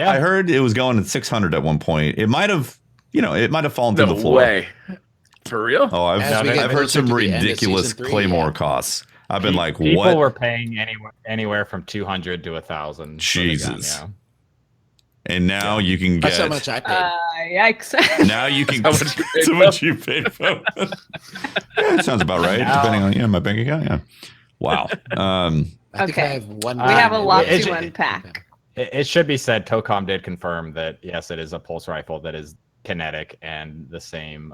I heard it was going at 600 at one point. It might have, fallen through the floor. No way. For real? Oh, I've heard some ridiculous Claymore costs. I've been like, what? People were paying anywhere from 200 to 1,000. Jesus. And now you can get. That's how much I paid. Yikes. Now you can. That's how much you paid for. That sounds about right, depending on my bank account. Yeah. Wow. I think I have one. We have a lot to unpack. It should be said, Tocom did confirm that yes, it is a pulse rifle that is kinetic and the same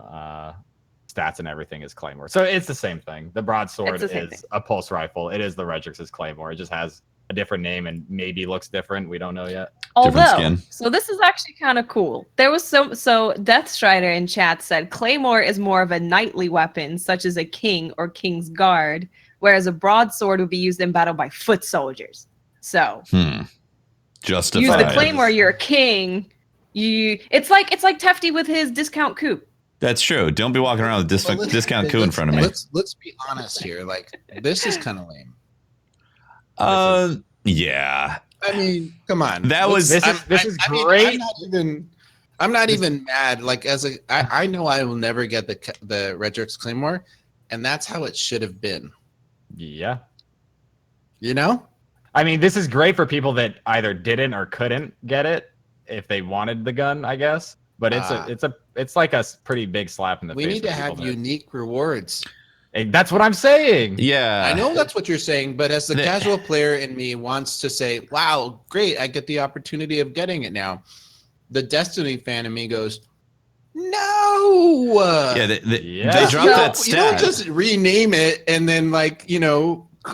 stats and everything as Claymore. So it's the same thing. The broadsword is a pulse rifle. It is the Redrix's Claymore. It just has a different name and maybe looks different. We don't know yet. Although, so this is actually kind of cool. There was so Death Strider in chat said Claymore is more of a knightly weapon, such as a king or king's guard, whereas a broadsword would be used in battle by foot soldiers. So justified. Use the Claymore, you're a king. It's like Tefty with his discount coupe. That's true. Don't be walking around with discount coup in front of me. Let's be honest here. Like, this is kind of lame. Yeah. I mean, come on. This is great. I'm not even mad. Like, I know I will never get the Redrix Claymore, and that's how it should have been. Yeah. I mean, this is great for people that either didn't or couldn't get it if they wanted the gun, I guess. But it's like a pretty big slap in the face. We need to have unique rewards. That's what I'm saying. Yeah. I know that's what you're saying, but as the casual player in me wants to say, wow, great, I get the opportunity of getting it now. The Destiny fan in me goes, no. Yeah, they dropped that stat. You don't just rename it and then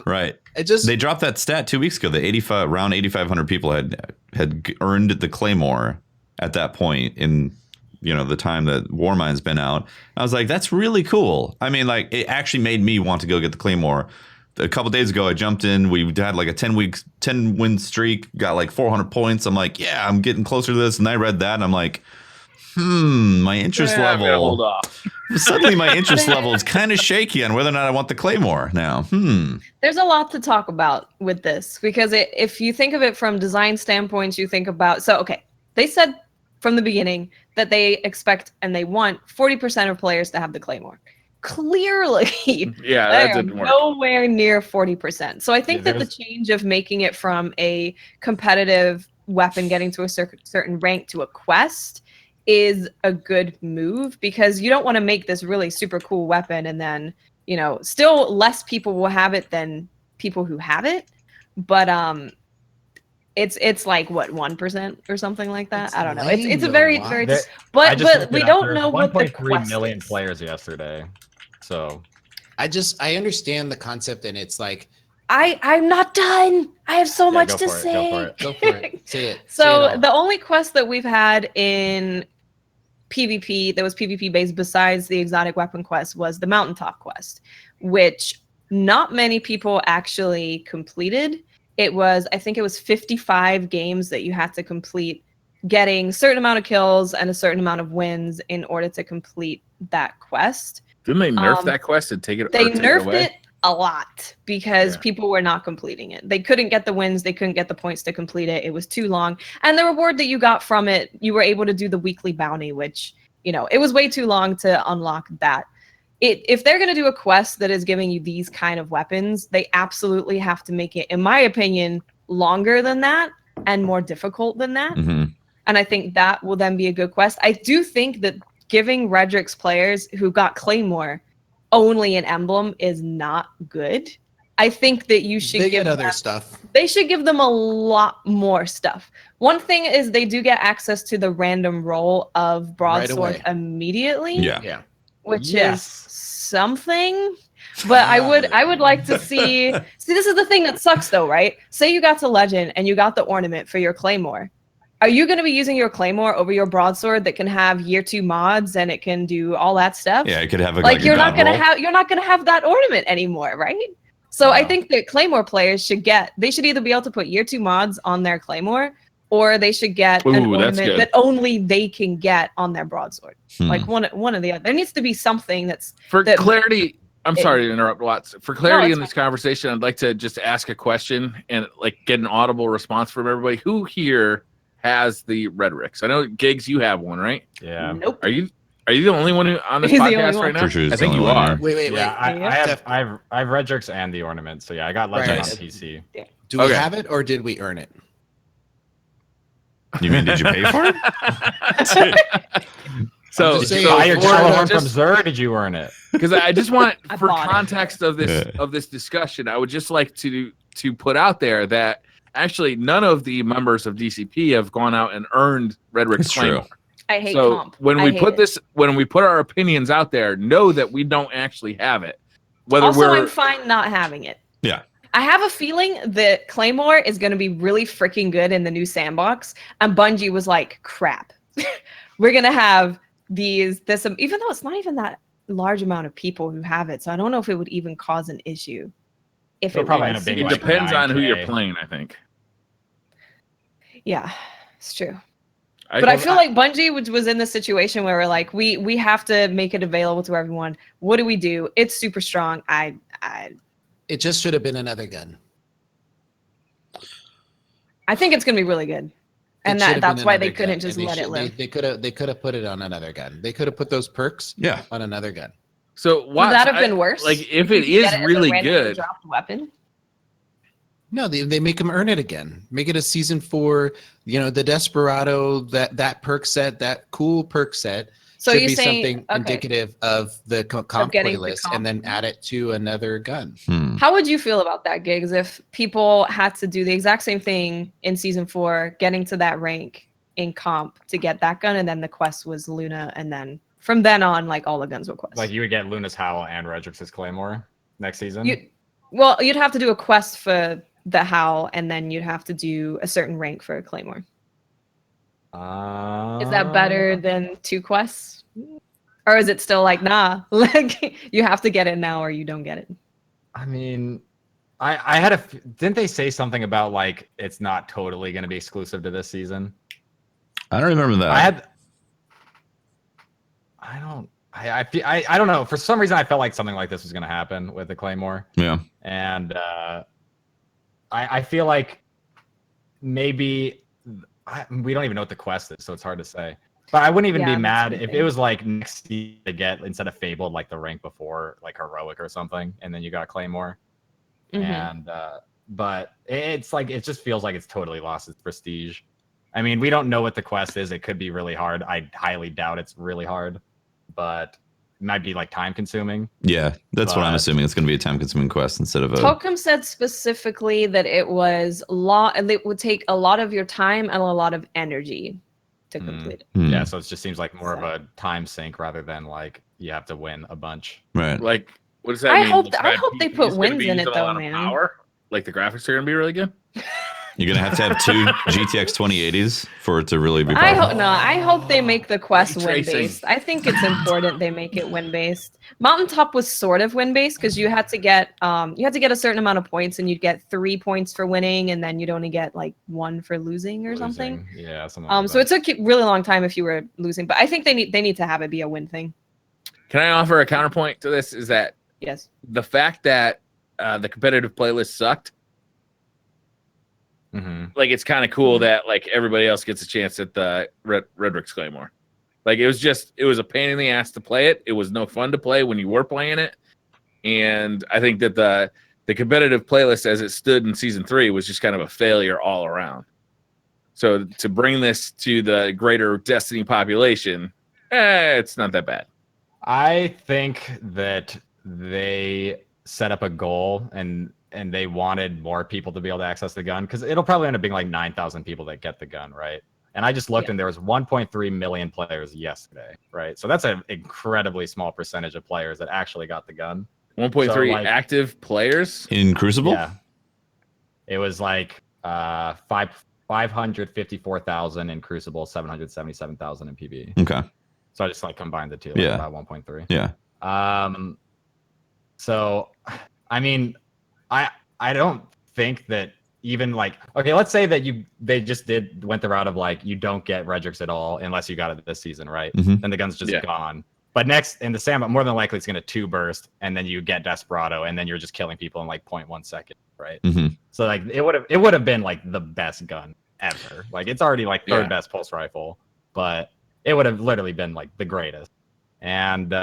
Right. It they dropped that stat 2 weeks ago. The around 8,500 people had earned the Claymore at that point in the time that Warmind's been out. I was like, that's really cool. I mean, like, it actually made me want to go get the Claymore. A couple days ago, I jumped in. We had like a 10 win streak, got like 400 points. I'm like, yeah, I'm getting closer to this. And I read that and I'm like, my interest level. Hold off. Suddenly my interest level is kind of shaky on whether or not I want the Claymore now. There's a lot to talk about with this because if you think of it from design standpoints, you think about, they said from the beginning that they expect and they want 40% of players to have the Claymore. Clearly, that didn't work. Nowhere near 40%. So I think that the change of making it from a competitive weapon getting to a certain rank to a quest is a good move because you don't want to make this really super cool weapon and then, still less people will have it than people who have it. But it's like what 1% or something like that. I don't know. It's a very but we don't know what the 1.3 million players yesterday. So I understand the concept, and it's like I'm not done. I have so much to say. Go for it. Say it. So the only quest that we've had in PvP that was PvP based besides the exotic weapon quest was the Mountaintop Quest, which not many people actually completed. I think it was 55 games that you had to complete, getting a certain amount of kills and a certain amount of wins in order to complete that quest. Didn't they nerf that quest and take it? They nerfed it a lot because people were not completing it. They couldn't get the wins. They couldn't get the points to complete it. It was too long. And the reward that you got from it, you were able to do the weekly bounty, which, it was way too long to unlock that. If they're going to do a quest that is giving you these kind of weapons, they absolutely have to make it, in my opinion, longer than that and more difficult than that. Mm-hmm. And I think that will then be a good quest. I do think that giving Redrix players who got Claymore only an emblem is not good. I think that you should give other stuff. They should give them a lot more stuff. One thing is they do get access to the random roll of broadsword immediately. Yeah. Which is something. But I would like to see this is the thing that sucks though, right? Say you got to legend and you got the ornament for your Claymore. Are you going to be using your Claymore over your broadsword that can have year 2 mods and it can do all that stuff? Yeah, it could have you're not going to have that ornament anymore, right? So I think that Claymore players should either be able to put year 2 mods on their Claymore, or they should get an ornament that only they can get on their broadsword. Like one or the other. There needs to be something clarity. I'm sorry to interrupt, Watts. For clarity in this conversation, I'd like to just ask a question and get an audible response from everybody. Who here has the Redrix? I know Gigz, you have one, right? Yeah. Nope. Are you the only one on this podcast right now? Sure, I think you are. Wait. Yeah, I have Redrix and the ornament. So yeah, I got Legend on PC. Do we have it or did we earn it? You mean, did you pay for it? So did you buy your Gjallarhorn from Xur? Did you earn it? Because I just want, for context of this discussion, I would just like to put out there that actually none of the members of DCP have gone out and earned Redrix Claymore. I hate comp. When we put our opinions out there, know that we don't actually have it. I'm fine not having it. Yeah. I have a feeling that Claymore is going to be really freaking good in the new sandbox. And Bungie was like, crap. We're going to have even though it's not even that large amount of people who have it. So I don't know if it would even cause an issue. It depends on who you're playing, I think. Yeah, it's true. I feel like Bungie was in the situation where we're like, we have to make it available to everyone. What do we do? It's super strong. It just should have been another gun. I think it's gonna be really good, and that's why they couldn't just let it live. They could have put it on another gun. They could have put those perks on another gun. So would that have been worse? Like if it is really good, dropped weapon. No, they make them earn it again. Make it a season 4. The Desperado, that perk set, that cool perk set. So should you're be saying, something indicative of the comp playlist, and then add it to another gun. How would you feel about that, Gigz, if people had to do the exact same thing in season 4, getting to that rank in comp to get that gun, and then the quest was Luna, and then from then on, all the guns were quests? Like you would get Luna's Howl and Redrix's Claymore next season? Well, you'd have to do a quest for the Howl, and then you'd have to do a certain rank for a Claymore. Is that better than 2 quests? Or is it still like, nah, like you have to get it now or you don't get it? I mean, I had didn't they say something about like it's not totally going to be exclusive to this season? I don't remember that. I don't know. For some reason, I felt like something like this was going to happen with the Claymore. Yeah. And I feel like maybe we don't even know what the quest is, so it's hard to say. But I wouldn't even be mad if it was like next season to get, instead of Fabled, like the rank before, like Heroic or something, and then you got Claymore. And but it's like, it just feels like it's totally lost its prestige. I mean, we don't know what the quest is. It could be really hard. I highly doubt it's really hard, but it might be like time consuming. Yeah, that's what I'm assuming. It's going to be a time consuming quest instead of a. Tokum said specifically that it was and it would take a lot of your time and a lot of energy to complete it. Yeah, so it just seems like more of a time sink rather than like you have to win a bunch. Right. Like, what does that mean? I hope they put wins in it though, man. Power? Like the graphics are going to be really good? You're going to have 2 GTX 2080s for it to really be powerful. I hope they make the quest win-based. I think it's important they make it win-based. Mountaintop was sort of win-based because you had to get a certain amount of points, and you'd get 3 points for winning, and then you'd only get like 1 for losing or something. Yeah, something like so it took a really long time if you were losing. But I think they need to have it be a win thing. Can I offer a counterpoint to this? Is that yes, the fact that the competitive playlist sucked. Like, it's kind of cool that like everybody else gets a chance at the Redrix Claymore. Like, it was a pain in the ass to play it. It was no fun to play when you were playing it. And I think that the competitive playlist as it stood in season 3 was just kind of a failure all around. So to bring this to the greater Destiny population, it's not that bad. I think that they set up a goal and they wanted more people to be able to access the gun, because it'll probably end up being like 9,000 people that get the gun, right? And I just looked and there was 1.3 million players yesterday, right? So that's an incredibly small percentage of players that actually got the gun. 1.3 active players in Crucible? Yeah. It was like 554,000 in Crucible, 777,000 in PvE. Okay. So I just like combined the two, like about 1.3. Yeah. So I mean, I don't think that even like, okay, let's say that they just went the route of like, you don't get Redrix at all unless you got it this season, right? Then the gun's just gone. But next in the sandbox, more than likely it's going to 2 burst, and then you get Desperado, and then you're just killing people in like 0.1 second, right? So like it would have been like the best gun ever. Like, it's already like third best pulse rifle, but it would have literally been like the greatest. And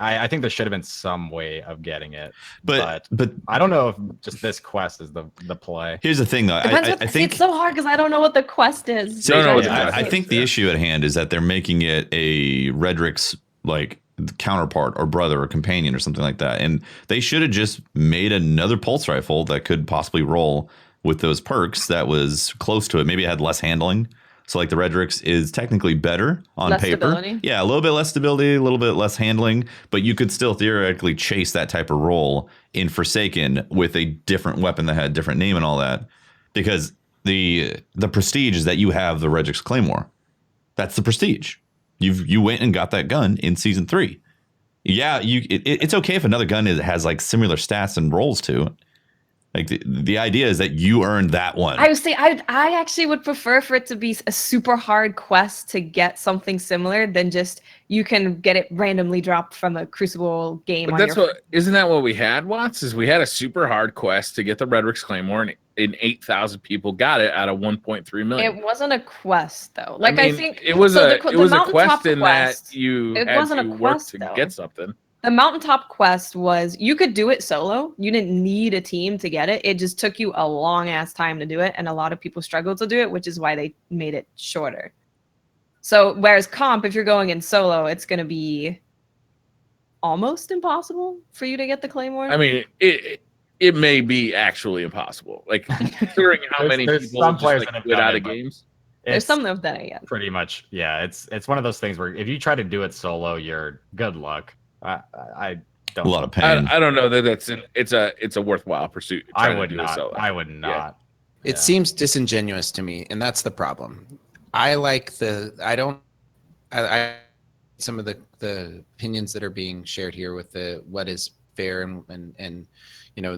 I think there should have been some way of getting it, but I don't know if just this quest is the play. Here's the thing, though. I think it's so hard because I don't know what the quest is. I think the issue at hand is that they're making it a Redrix like counterpart or brother or companion or something like that, and they should have just made another pulse rifle that could possibly roll with those perks that was close to it. Maybe it had less handling. So like the Redrix is technically better on paper. Stability. Yeah, a little bit less stability, a little bit less handling, but you could still theoretically chase that type of roll in Forsaken with a different weapon that had a different name and all that. Because the prestige is that you have the Redrix Claymore. That's the prestige. You went and got that gun in season 3. Yeah, it's okay if another gun has like similar stats and rolls to it. Like the idea is that you earned that one. I would say I actually would prefer for it to be a super hard quest to get something similar than just you can get it randomly dropped from a Crucible game. But isn't that what we had, Watts? Is we had a super hard quest to get the Redrix Claymore, and 8,000 people got it out of 1.3 million. It wasn't a quest though. Like, I think it was a quest in that you had to work to get something. The Mountaintop Quest was, you could do it solo. You didn't need a team to get it. It just took you a long ass time to do it. And a lot of people struggled to do it, which is why they made it shorter. So whereas comp, if you're going in solo, it's going to be almost impossible for you to get the Claymore. I mean, it may be actually impossible. Like, considering how many people some players just, like, quit out of games. There's some of that, yeah. Pretty much, yeah. It's one of those things where if you try to do it solo, you're good luck. a lot of pain. I don't know that it's a worthwhile pursuit. I would not. I would not. It seems disingenuous to me, and that's the problem. I like I some of the opinions that are being shared here with the what is fair and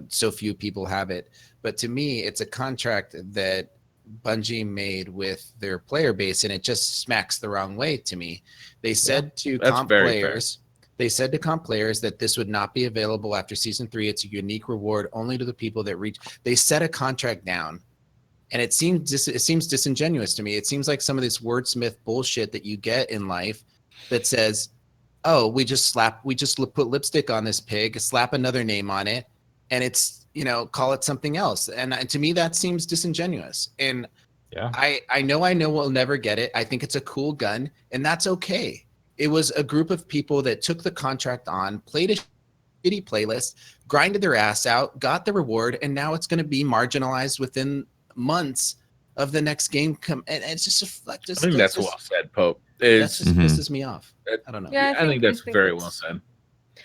so few people have it. But to me, it's a contract that Bungie made with their player base, and it just smacks the wrong way to me. They said to comp players. They said to comp players that this would not be available after season 3. It's a unique reward only to the people that reach. They set a contract down, and it seems disingenuous to me. It seems like some of this wordsmith bullshit that you get in life that says, "Oh, we just put lipstick on this pig, slap another name on it, and it's call it something else." And to me, that seems disingenuous. And I know we'll never get it. I think it's a cool gun, and that's okay. It was a group of people that took the contract on, played a shitty playlist, grinded their ass out, got the reward, and now it's going to be marginalized within months of the next game. And it's just I think that's well said, Pope. That just pisses me off. I don't know. Yeah, I think that's very well said.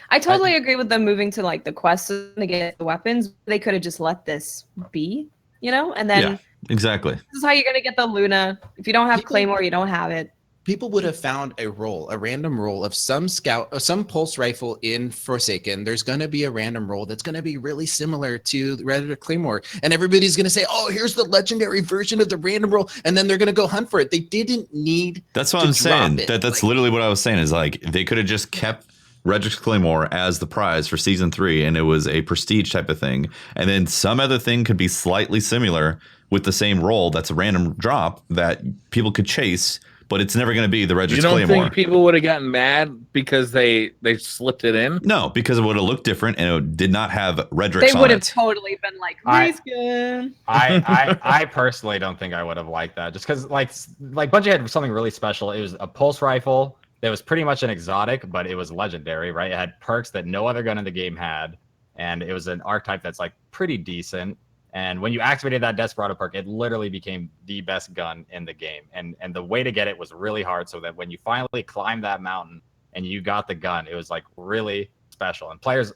I totally agree with them moving to like the quest to get the weapons. They could have just let this be, and then exactly. This is how you're gonna get the Luna. If you don't have Claymore, you don't have it. People would have found a random roll of some scout or some pulse rifle in Forsaken. There's going to be a random roll that's going to be really similar to Redrix Claymore. And everybody's going to say, "Oh, here's the legendary version of the random roll." And then they're going to go hunt for it. They didn't need That's what I'm saying. That's literally what I was saying is like they could have just kept Redrix Claymore as the prize for season 3, and it was a prestige type of thing. And then some other thing could be slightly similar with the same roll that's a random drop that people could chase. But it's never going to be the Redrix Claymore. You don't think people would have gotten mad because they slipped it in? No, because it would have looked different and it did not have Redrix on it. They would have totally been like, reskin. I personally don't think I would have liked that. Just because like Bungie had something really special. It was a pulse rifle that was pretty much an exotic, but it was legendary, right? It had perks that no other gun in the game had. And it was an archetype that's like pretty decent. And when you activated that Desperado perk, it literally became the best gun in the game. And the way to get it was really hard, so that when you finally climbed that mountain and you got the gun, it was like really special. And players,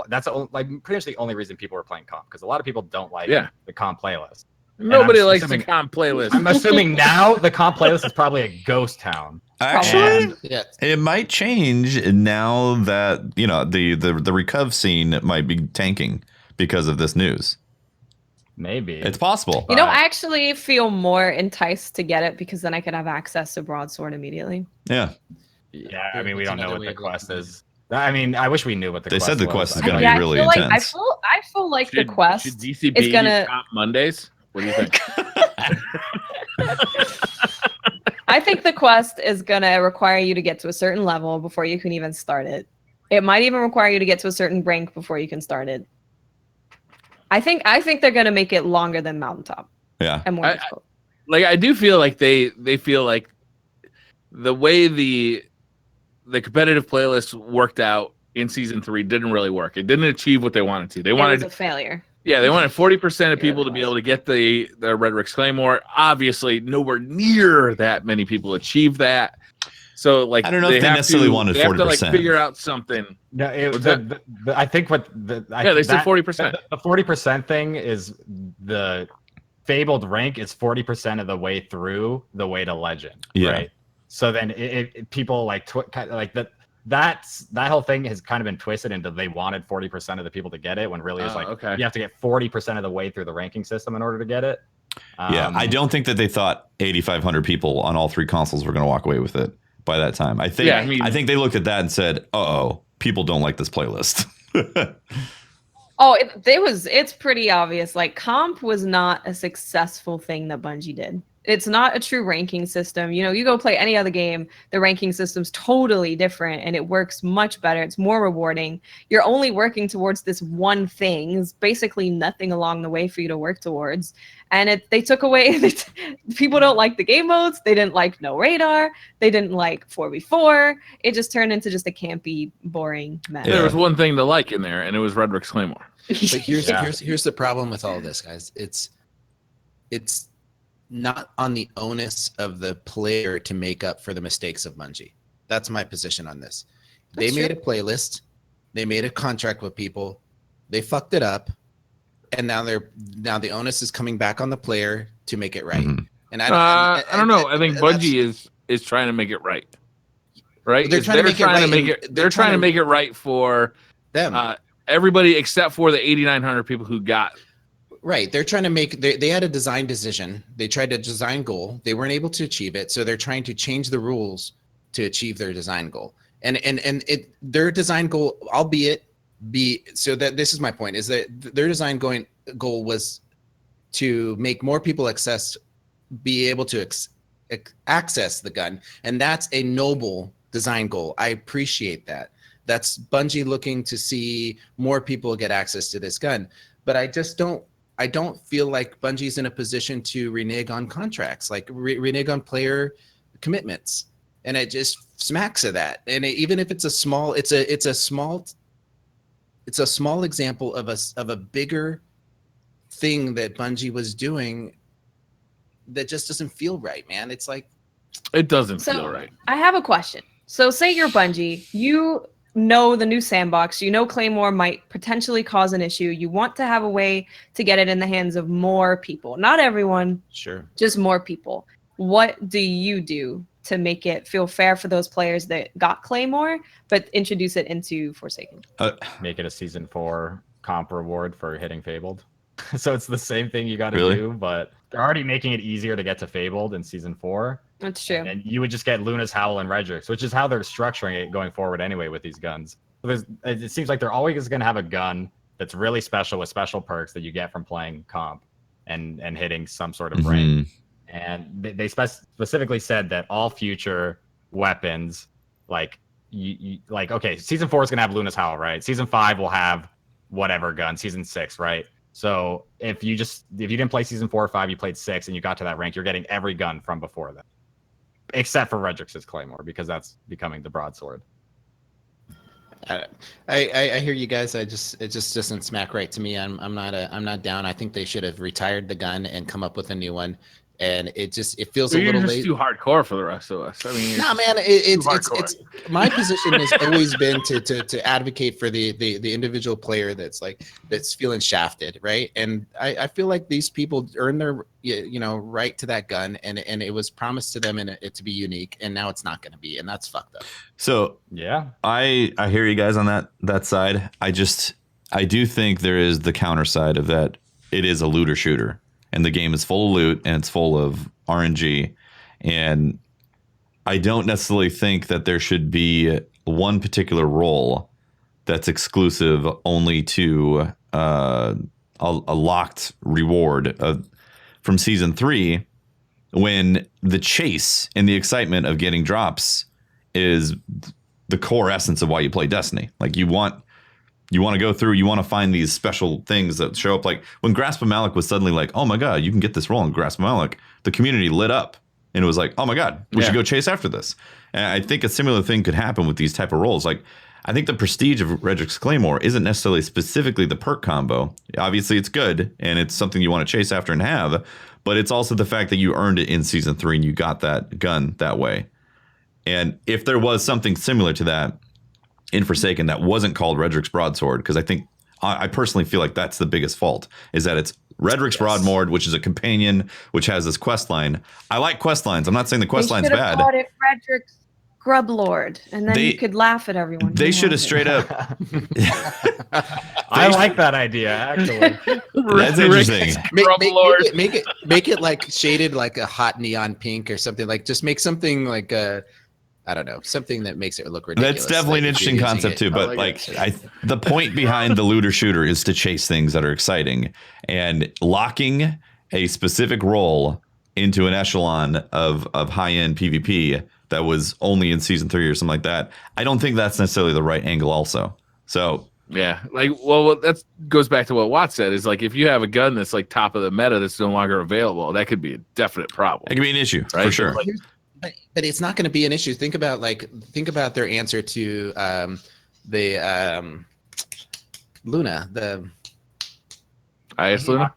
that's like pretty much the only reason people were playing comp, because a lot of people don't like the comp playlist. Nobody likes the comp playlist. I'm assuming now the comp playlist is probably a ghost town. Actually, it might change now that the Recuv scene might be tanking because of this news. Maybe. It's possible. I actually feel more enticed to get it because then I could have access to Broadsword immediately. Yeah. Yeah, I mean, we don't know what the quest is. I mean, I wish we knew what the quest was. They said the quest is going to be really intense. I feel like the quest should DCP is going to... Comp Mondays? What do you think? I think the quest is going to require you to get to a certain level before you can even start it. It might even require you to get to a certain rank before you can start it. I think they're gonna make it longer than Mountaintop. Yeah, and more difficult. I do feel like they feel like the way the competitive playlist worked out in season 3 didn't really work. It didn't achieve what they wanted to. It was a failure. Yeah, they wanted 40% of people to be able to get the Redrix Claymore. Obviously, nowhere near that many people achieved that. So, like, I don't know if they necessarily wanted 40%. They have to like figure out something. No, I think they said 40%. The 40% thing is the fabled rank is 40% of the way through the way to legend, right? So then people like that whole thing has kind of been twisted into they wanted 40% of the people to get it when really it's like you have to get 40% of the way through the ranking system in order to get it. I don't think that they thought 8,500 people on all 3 consoles were going to walk away with it by that time. I think they looked at that and said, "Uh-oh, people don't like this playlist." It's pretty obvious. Like, comp was not a successful thing that Bungie did. It's not a true ranking system. You go play any other game, the ranking system's totally different and it works much better. It's more rewarding. You're only working towards this one thing. There's basically nothing along the way for you to work towards. And they took away, people don't like the game modes. They didn't like no radar. They didn't like 4v4. It just turned into just a campy, boring mess. There was one thing to like in there, and it was Redrix Claymore. But here's the problem with all this, guys. It's not on the onus of the player to make up for the mistakes of Bungie. That's my position on this. They made a playlist. They made a contract with people. They fucked it up, and now the onus is coming back on the player to make it right. Mhm. And I don't know. I think Bungie is trying to make it right. Right? They're trying to make it right. They're trying to make it right for them. Everybody except for the 8,900 people who got. Right. They're trying to make. They had a design decision. They tried to design goal. They weren't able to achieve it, so they're trying to change the rules to achieve their design goal. And their design goal, albeit so that this is my point, is that their design goal was to make more people be able to access the gun, and that's a noble design goal. I appreciate that. That's Bungie looking to see more people get access to this gun, but I don't feel like Bungie's in a position to renege on contracts, like renege on player commitments, and it just smacks of that. And even if it's a small example of a bigger thing that Bungie was doing that just doesn't feel right, man. It's like it doesn't feel right. I have a question. So say you're Bungie, you know the new sandbox, you know Claymore might potentially cause an issue. You want to have a way to get it in the hands of more people. Not everyone, sure, just more people. What do you do to make it feel fair for those players that got Claymore, but introduce it into Forsaken? Make it a season 4 comp reward for hitting Fabled. So it's the same thing you got to do, but they're already making it easier to get to Fabled in season 4. That's true. And you would just get Luna's Howl and Redrix, which is how they're structuring it going forward anyway with these guns. So it seems like they're always going to have a gun that's really special with special perks that you get from playing comp and hitting some sort of rank. And they specifically said that all future weapons, like okay, season 4 is going to have Luna's Howl, right? Season 5 will have whatever gun. Season 6, right? So if you didn't play season 4 or 5, you played 6 and you got to that rank, you're getting every gun from before that, except for Redrix's Claymore, because that's becoming the broadsword. I hear you guys. It just doesn't smack right to me. I'm not down. I think they should have retired the gun and come up with a new one. And it feels a little late. Too hardcore for the rest of us. I mean, no, man. It's my position has always been to advocate for the individual player that's feeling shafted, right? And I feel like these people earn their right to that gun, and it was promised to them and it to be unique, and now it's not going to be, and that's fucked up. So yeah, I hear you guys on that side. I do think there is the counter side of that. It is a looter shooter. And the game is full of loot and it's full of RNG. And I don't necessarily think that there should be one particular role that's exclusive only to a locked reward from season 3, when the chase and the excitement of getting drops is the core essence of why you play Destiny. Like you want to go through, you want to find these special things that show up. Like when Grasp of Malak was suddenly like, oh my God, you can get this role in Grasp of Malak, the community lit up and it was like, oh my God, we should go chase after this. And I think a similar thing could happen with these type of roles. Like I think the prestige of Redrix Claymore isn't necessarily specifically the perk combo. Obviously it's good and it's something you want to chase after and have, but it's also the fact that you earned it in season 3 and you got that gun that way. And if there was something similar to that in Forsaken that wasn't called Redrix Broadsword, because I personally feel like that's the biggest fault, is that it's Redrix Broadsword, which is a companion, which has this quest line. I like quest lines. I'm not saying the quest line's bad. They should have called it Redrix Scrublord, and then you could laugh at everyone. They should have straight up. I like that idea, actually. That's interesting. Make it like shaded like a hot neon pink or something. Like just make something like a, I don't know, something that makes it look ridiculous. That's definitely an interesting concept too. But the point behind the looter shooter is to chase things that are exciting, and locking a specific role into an echelon of high-end PvP that was only in season 3 or something like that. I don't think that's necessarily the right angle also. So yeah, that goes back to what Watt said, is like if you have a gun that's like top of the meta that's no longer available, that could be a definite problem. It could be an issue, right? For sure. But it's not going to be an issue. Think about their answer to the Luna, the IS Luna,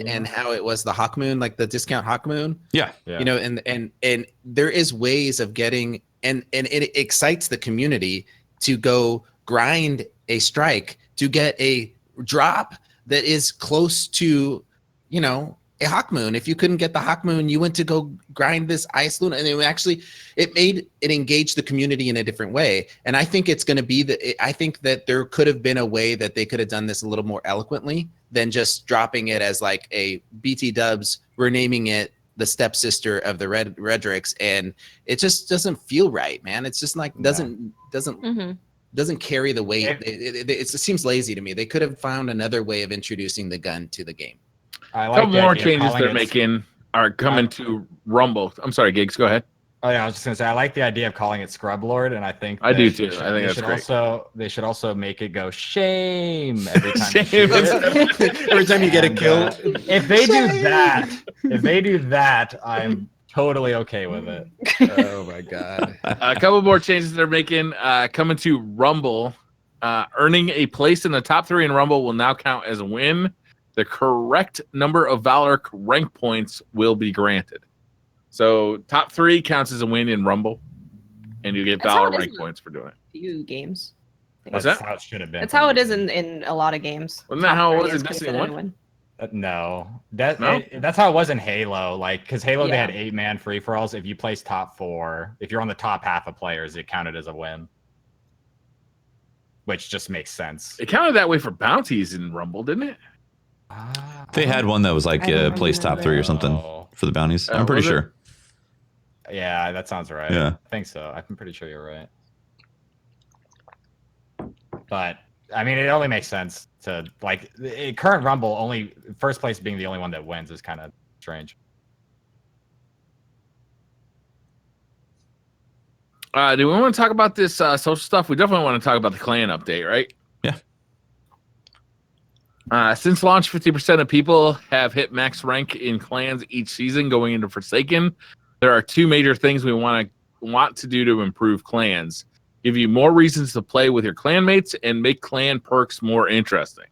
and how it was the Hawk Moon, like the discount Hawk Moon. Yeah. And there is ways of getting, and it excites the community to go grind a strike to get a drop that is close to, you know, a Hawk Moon. If you couldn't get the Hawk Moon, you went to go grind this Ice Luna, and it made it engage the community in a different way. And I think it's going to be I think that there could have been a way that they could have done this a little more eloquently than just dropping it as like a BT Dubs. We're naming it the stepsister of the Redrix, and it just doesn't feel right, man. It's just like doesn't carry the weight. It seems lazy to me. They could have found another way of introducing the gun to the game. A couple more changes they're making are coming to Rumble. I'm sorry, Gigz, go ahead. Oh yeah, I was just gonna say I like the idea of calling it Scrublord, and I think I do too. I think that's great. They should also make it go shame every time. Shame. Every time you get a kill. If they do that, I'm totally okay with it. Oh my god. A couple more changes they're making coming to Rumble. Earning a place in the top 3 in Rumble will now count as a win. The correct number of Valor rank points will be granted. So top 3 counts as a win in Rumble, and you get Valor rank points for doing it. Few games. What's that? How it should have been. That's how it is in a lot of games. Wasn't that how it was in Destiny 1? No, that's how it was in Halo. Like, because Halo they had 8-man free for alls. If you place top 4, if you're on the top half of players, it counted as a win, which just makes sense. It counted that way for bounties in Rumble, didn't it? They had one that was like place top 3 or something for the bounties. I'm pretty sure. Yeah, that sounds right. Yeah, I think so. I'm pretty sure you're right. But I mean, it only makes sense to like current Rumble. Only first place being the only one that wins is kind of strange. Do we want to talk about this social stuff? We definitely want to talk about the clan update, right? Yeah. Since launch, 50% of people have hit max rank in clans each season going into Forsaken. There are 2 major things we want to do to improve clans. Give you more reasons to play with your clanmates and make clan perks more interesting.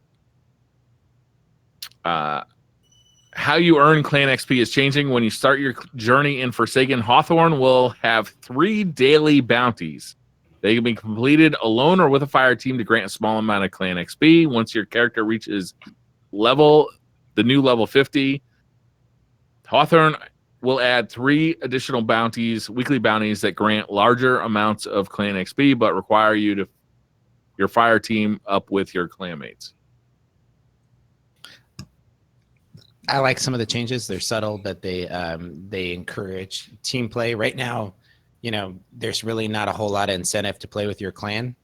How you earn clan XP is changing. When you start your journey in Forsaken, Hawthorne will have 3 daily bounties. They can be completed alone or with a fire team to grant a small amount of clan XP. Once your character reaches the new level 50, Hawthorne will add 3 additional bounties, weekly bounties that grant larger amounts of clan XP, but require your fire team up with your clanmates. I like some of the changes. They're subtle, but they encourage team play. Right now, you know, there's really not a whole lot of incentive to play with your clan.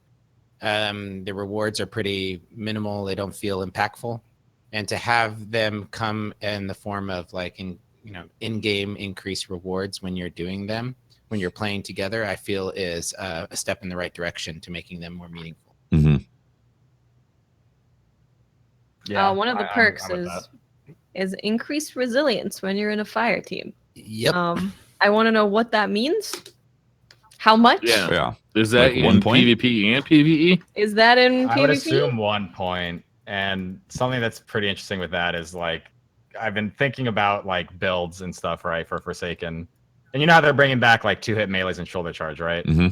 The rewards are pretty minimal. They don't feel impactful. And to have them come in the form of like in-game increased rewards when you're doing them, when you're playing together, I feel is a step in the right direction to making them more meaningful. Mm-hmm. Yeah, one of the perks is increased resilience when you're in a fire team. Yep. I want to know what that means. How much? Yeah. Is that like 1 point? PvP and PvE? Is that in PvP? I would assume 1 point. And something that's pretty interesting with that is like, I've been thinking about like builds and stuff, right, for Forsaken. And you know how they're bringing back like 2-hit melees and shoulder charge, right? Mm-hmm.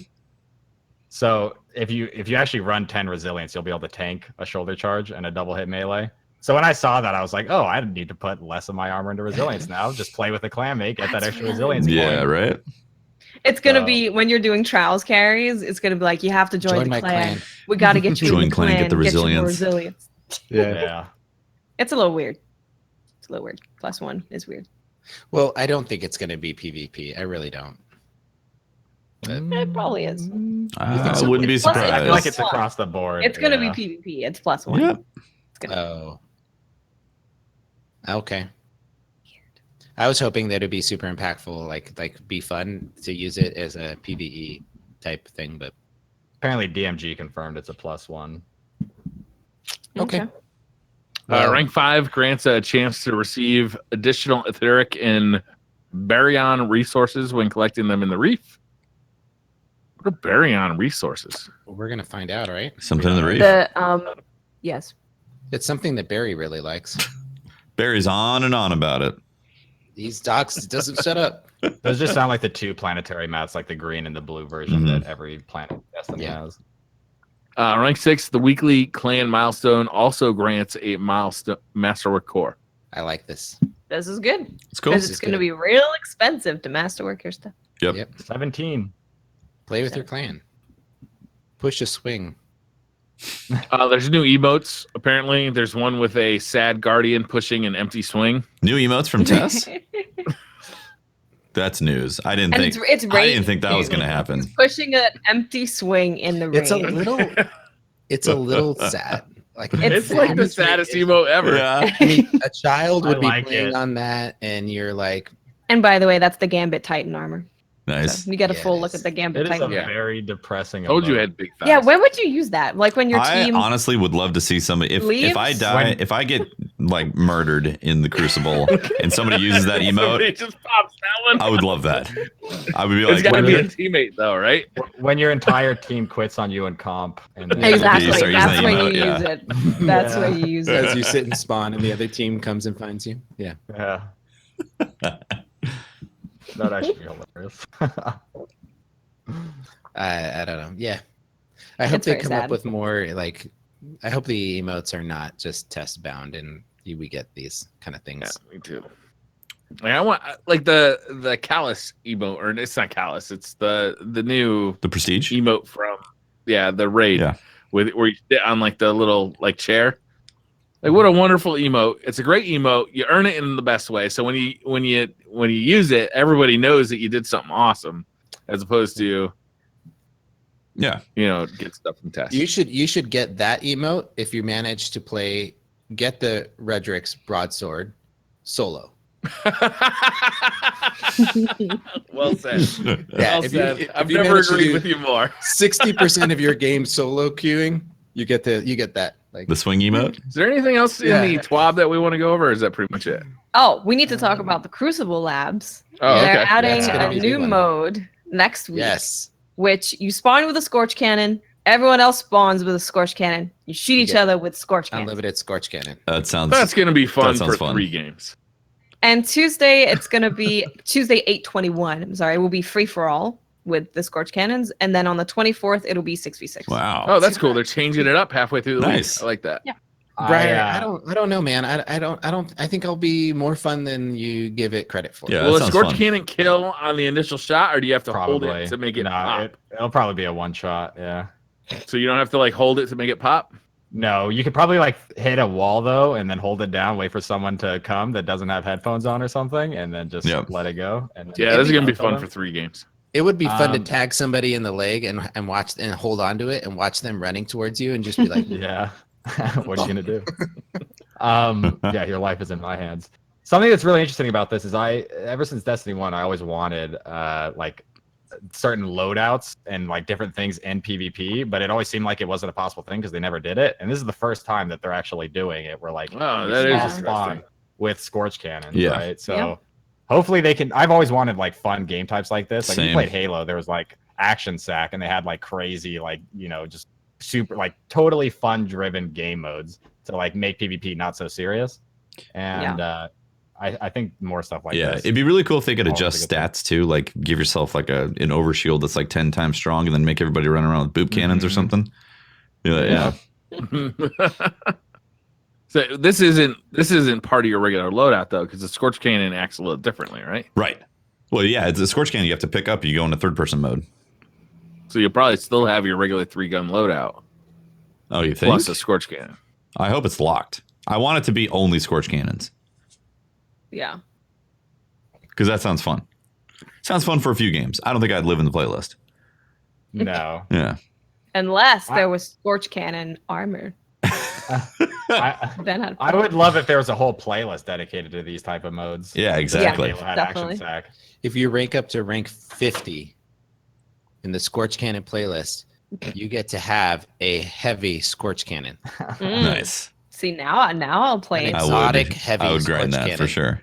So if you actually run 10 resilience, you'll be able to tank a shoulder charge and a double hit melee. So when I saw that, I was like, oh, I need to put less of my armor into resilience now. Just play with the clanmate, get that extra resilience. Yeah, right. It's going to be, when you're doing trials carries, it's going to be like, you have to join the clan. We got to get you in the clan, get the resilience. Yeah. It's a little weird. It's a little weird. +1 is weird. Well, I don't think it's going to be PvP. I really don't. It probably is. I wouldn't be surprised. I feel like it's across the board. It's going to be PvP. It's +1. Yep. Oh. Okay. I was hoping that it'd be super impactful, like be fun to use it as a PvE type thing, but apparently DMG confirmed it's a +1. Okay. Rank 5 grants a chance to receive additional etheric and baryon resources when collecting them in the reef. What are baryon resources? Well, we're gonna find out, right? Something in the reef. Yes. It's something that Barry really likes. Barry's on and on about it. These docs doesn't shut up. Those just sound like the 2 planetary mats, like the green and the blue version that every planet Destiny has. Rank 6, the weekly clan milestone also grants a milestone masterwork core. I like this. This is good. It's cool. Because it's going to be real expensive to masterwork your stuff. Yep. 17. Play with your clan. Push a swing. There's new emotes. Apparently, there's one with a sad guardian pushing an empty swing. New emotes from Tess? That's news. I didn't think that was going to happen. He's pushing an empty swing in the rain. It's a little sad. Like It's like the saddest emote ever. Yeah. A child would be like playing it. on that, and you're like, And by the way, that's the Gambit Titan armor. Nice. So you get a Yeah, full it look is. at the Gambit It is a Titan. very depressing. Told you emote. it had big thighs. Yeah, when would you use that? Like when your I team honestly would love to see somebody if I leaves? die, if I get like murdered in the Crucible and somebody uses that Somebody emote, just pops that one. I would love that. I would be It's like, got to be a "When- teammate, though, right? When your entire team quits on you in comp. And then Exactly. You start using That's that when emote, you yeah. use it. That's Yeah. when you use as it. you sit and spawn, and the other team comes and finds you. Yeah. Yeah. That'd actually be hilarious. I don't know. Yeah. I hope It's they very come sad. up with more like. I hope the emotes are not just test bound, and we get these kind of Yeah, things. me too. Like I want like the Callus emote, or it's not Callus. It's the new the prestige? emote from the raid. Yeah. With where you sit on like the little like chair. Like what a wonderful emote! It's a great emote. You earn it in the best way. So when you use it, everybody knows that you did something awesome, as opposed to Yeah. get stuff from tests. You should get that emote if you manage to get the Redrix broadsword solo. Well said. Yeah, Well if you- said. if I've you never manage to agreed do- with you more. 60% of your game solo queuing, you get that. Like The swing emote? Is there anything else in the TWAB that we want to go over, or is that pretty much it? Oh, we need to talk about the Crucible Labs. Oh, They're okay. adding That's gonna a be a new big one. mode next week, yes. which you spawn with a Scorch Cannon. Everyone else spawns with a Scorch Cannon. You shoot each get other with Scorch Cannons. Unlimited Scorch Cannon. That sounds That's going to be fun That sounds for fun. 3 games. And Tuesday, it's going to be Tuesday 8/21. I'm sorry, it will be free for all with the Scorch Cannons, and then on the 24th, it'll be 6v6. wow. Oh, that's cool. They're changing it up halfway through the Nice. week. I like that. Yeah. Brian, I don't know, man. I think I'll be more fun than you give it credit for. Yeah. Will that a sounds Scorch fun. Cannon kill on the initial shot, or do you have to hold Probably it to make it no, pop? it'll probably be a one shot. Yeah. So you don't have to like hold it to make it pop? No, you could probably like hit a wall though, and then hold it down, wait for someone to come that doesn't have headphones on or something, and then just let it go. And Yeah, this is going to be Tell fun them. for 3 games. It would be fun to Um, tag somebody in the leg and watch and hold on to it and watch them running towards you and just be like, Yeah. What are you gonna do? Yeah, your life is in my hands. Something that's really interesting about this is ever since Destiny 1, I always wanted like certain loadouts and like different things in PvP, but it always seemed like it wasn't a possible thing because they never did it. And this is the first time that they're actually doing it. We're like, Oh, you that is spawn interesting. with Scorch Cannons, Yeah. right? So Yeah. hopefully they can. I've always wanted like fun game types like this. Like Same. you played Halo, there was like Action Sack, and they had like crazy, like just super like totally fun driven game modes to like make PvP not so serious. And I think more stuff like yeah, this. it'd be really cool if they could Always a adjust good thing. stats too, like give yourself like an overshield that's like 10 times strong, and then make everybody run around with boop cannons or Mhm. something. Yeah, So this isn't part of your regular loadout though, because the Scorch Cannon acts a little differently, right? right. Well, yeah, it's a Scorch Cannon you have to pick up. You go into third-person mode. So you'll probably still have your regular 3-gun loadout Oh, you think? plus a Scorch Cannon. I hope it's locked. I want it to be only Scorch Cannons Yeah. because that sounds fun. Sounds fun for a few games. I don't think I'd live in the playlist. No. Yeah. Unless there was Scorch Cannon armor. Then I would love if there was a whole playlist dedicated to these type of modes. Yeah, exactly. Halo had Definitely. Action Sack. if you rank up to rank 50 in the Scorch Cannon playlist, you get to have a heavy Scorch Cannon. Mm. Nice. See now I'll play it. I Exotic, would, heavy I would grind Scorch that for Cannon. sure.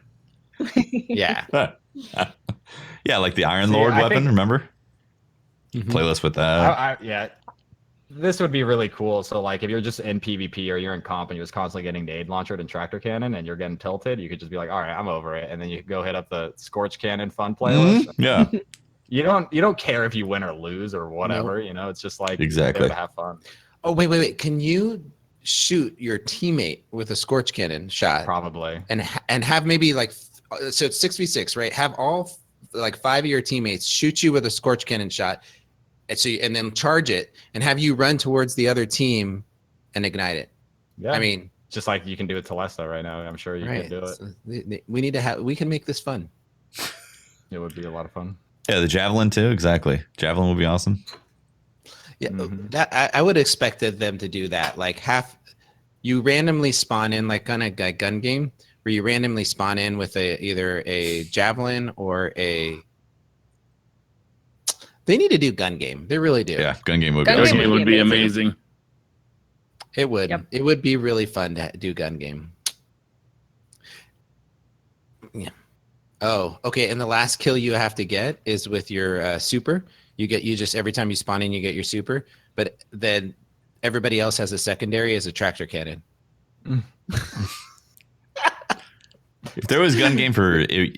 Yeah. Yeah, like the Iron See, Lord I weapon, think- remember? Mhm. Playlist with that. Yeah. This would be really cool. So, like, if you're just in PvP or you're in comp and you're just constantly getting nade launchered and tractor cannon and you're getting tilted, you could just be like, all right, I'm over it. And then you could go hit up the Scorch Cannon fun playlist. Mhm. Yeah, You don't care if you win or lose or whatever, it's just like Exactly. there to have fun. Oh, wait. Can you shoot your teammate with a Scorch Cannon shot? Probably. And have maybe like, so it's 6v6, right? Have all like 5 of your teammates shoot you with a Scorch Cannon shot, and then charge it, and have you run towards the other team and ignite it. Yeah. I mean, just like you can do it to Lesta right now. I'm sure you can do it. So we can make this fun. It would be a lot of fun. Yeah, the javelin too. Exactly. Javelin would be awesome. Yeah, that I would expect them to do that. Like you randomly spawn in like on a gun game where you randomly spawn in with either a javelin or a. They need to do gun game. They really do. Yeah, gun game would Gun be awesome. game would be amazing. It would. Yep. It would be really fun to do gun game. Yeah. Oh, okay. And the last kill you have to get is with your super. You just every time you spawn in, you get your super. But then everybody else has a secondary as a tractor cannon. If there was gun game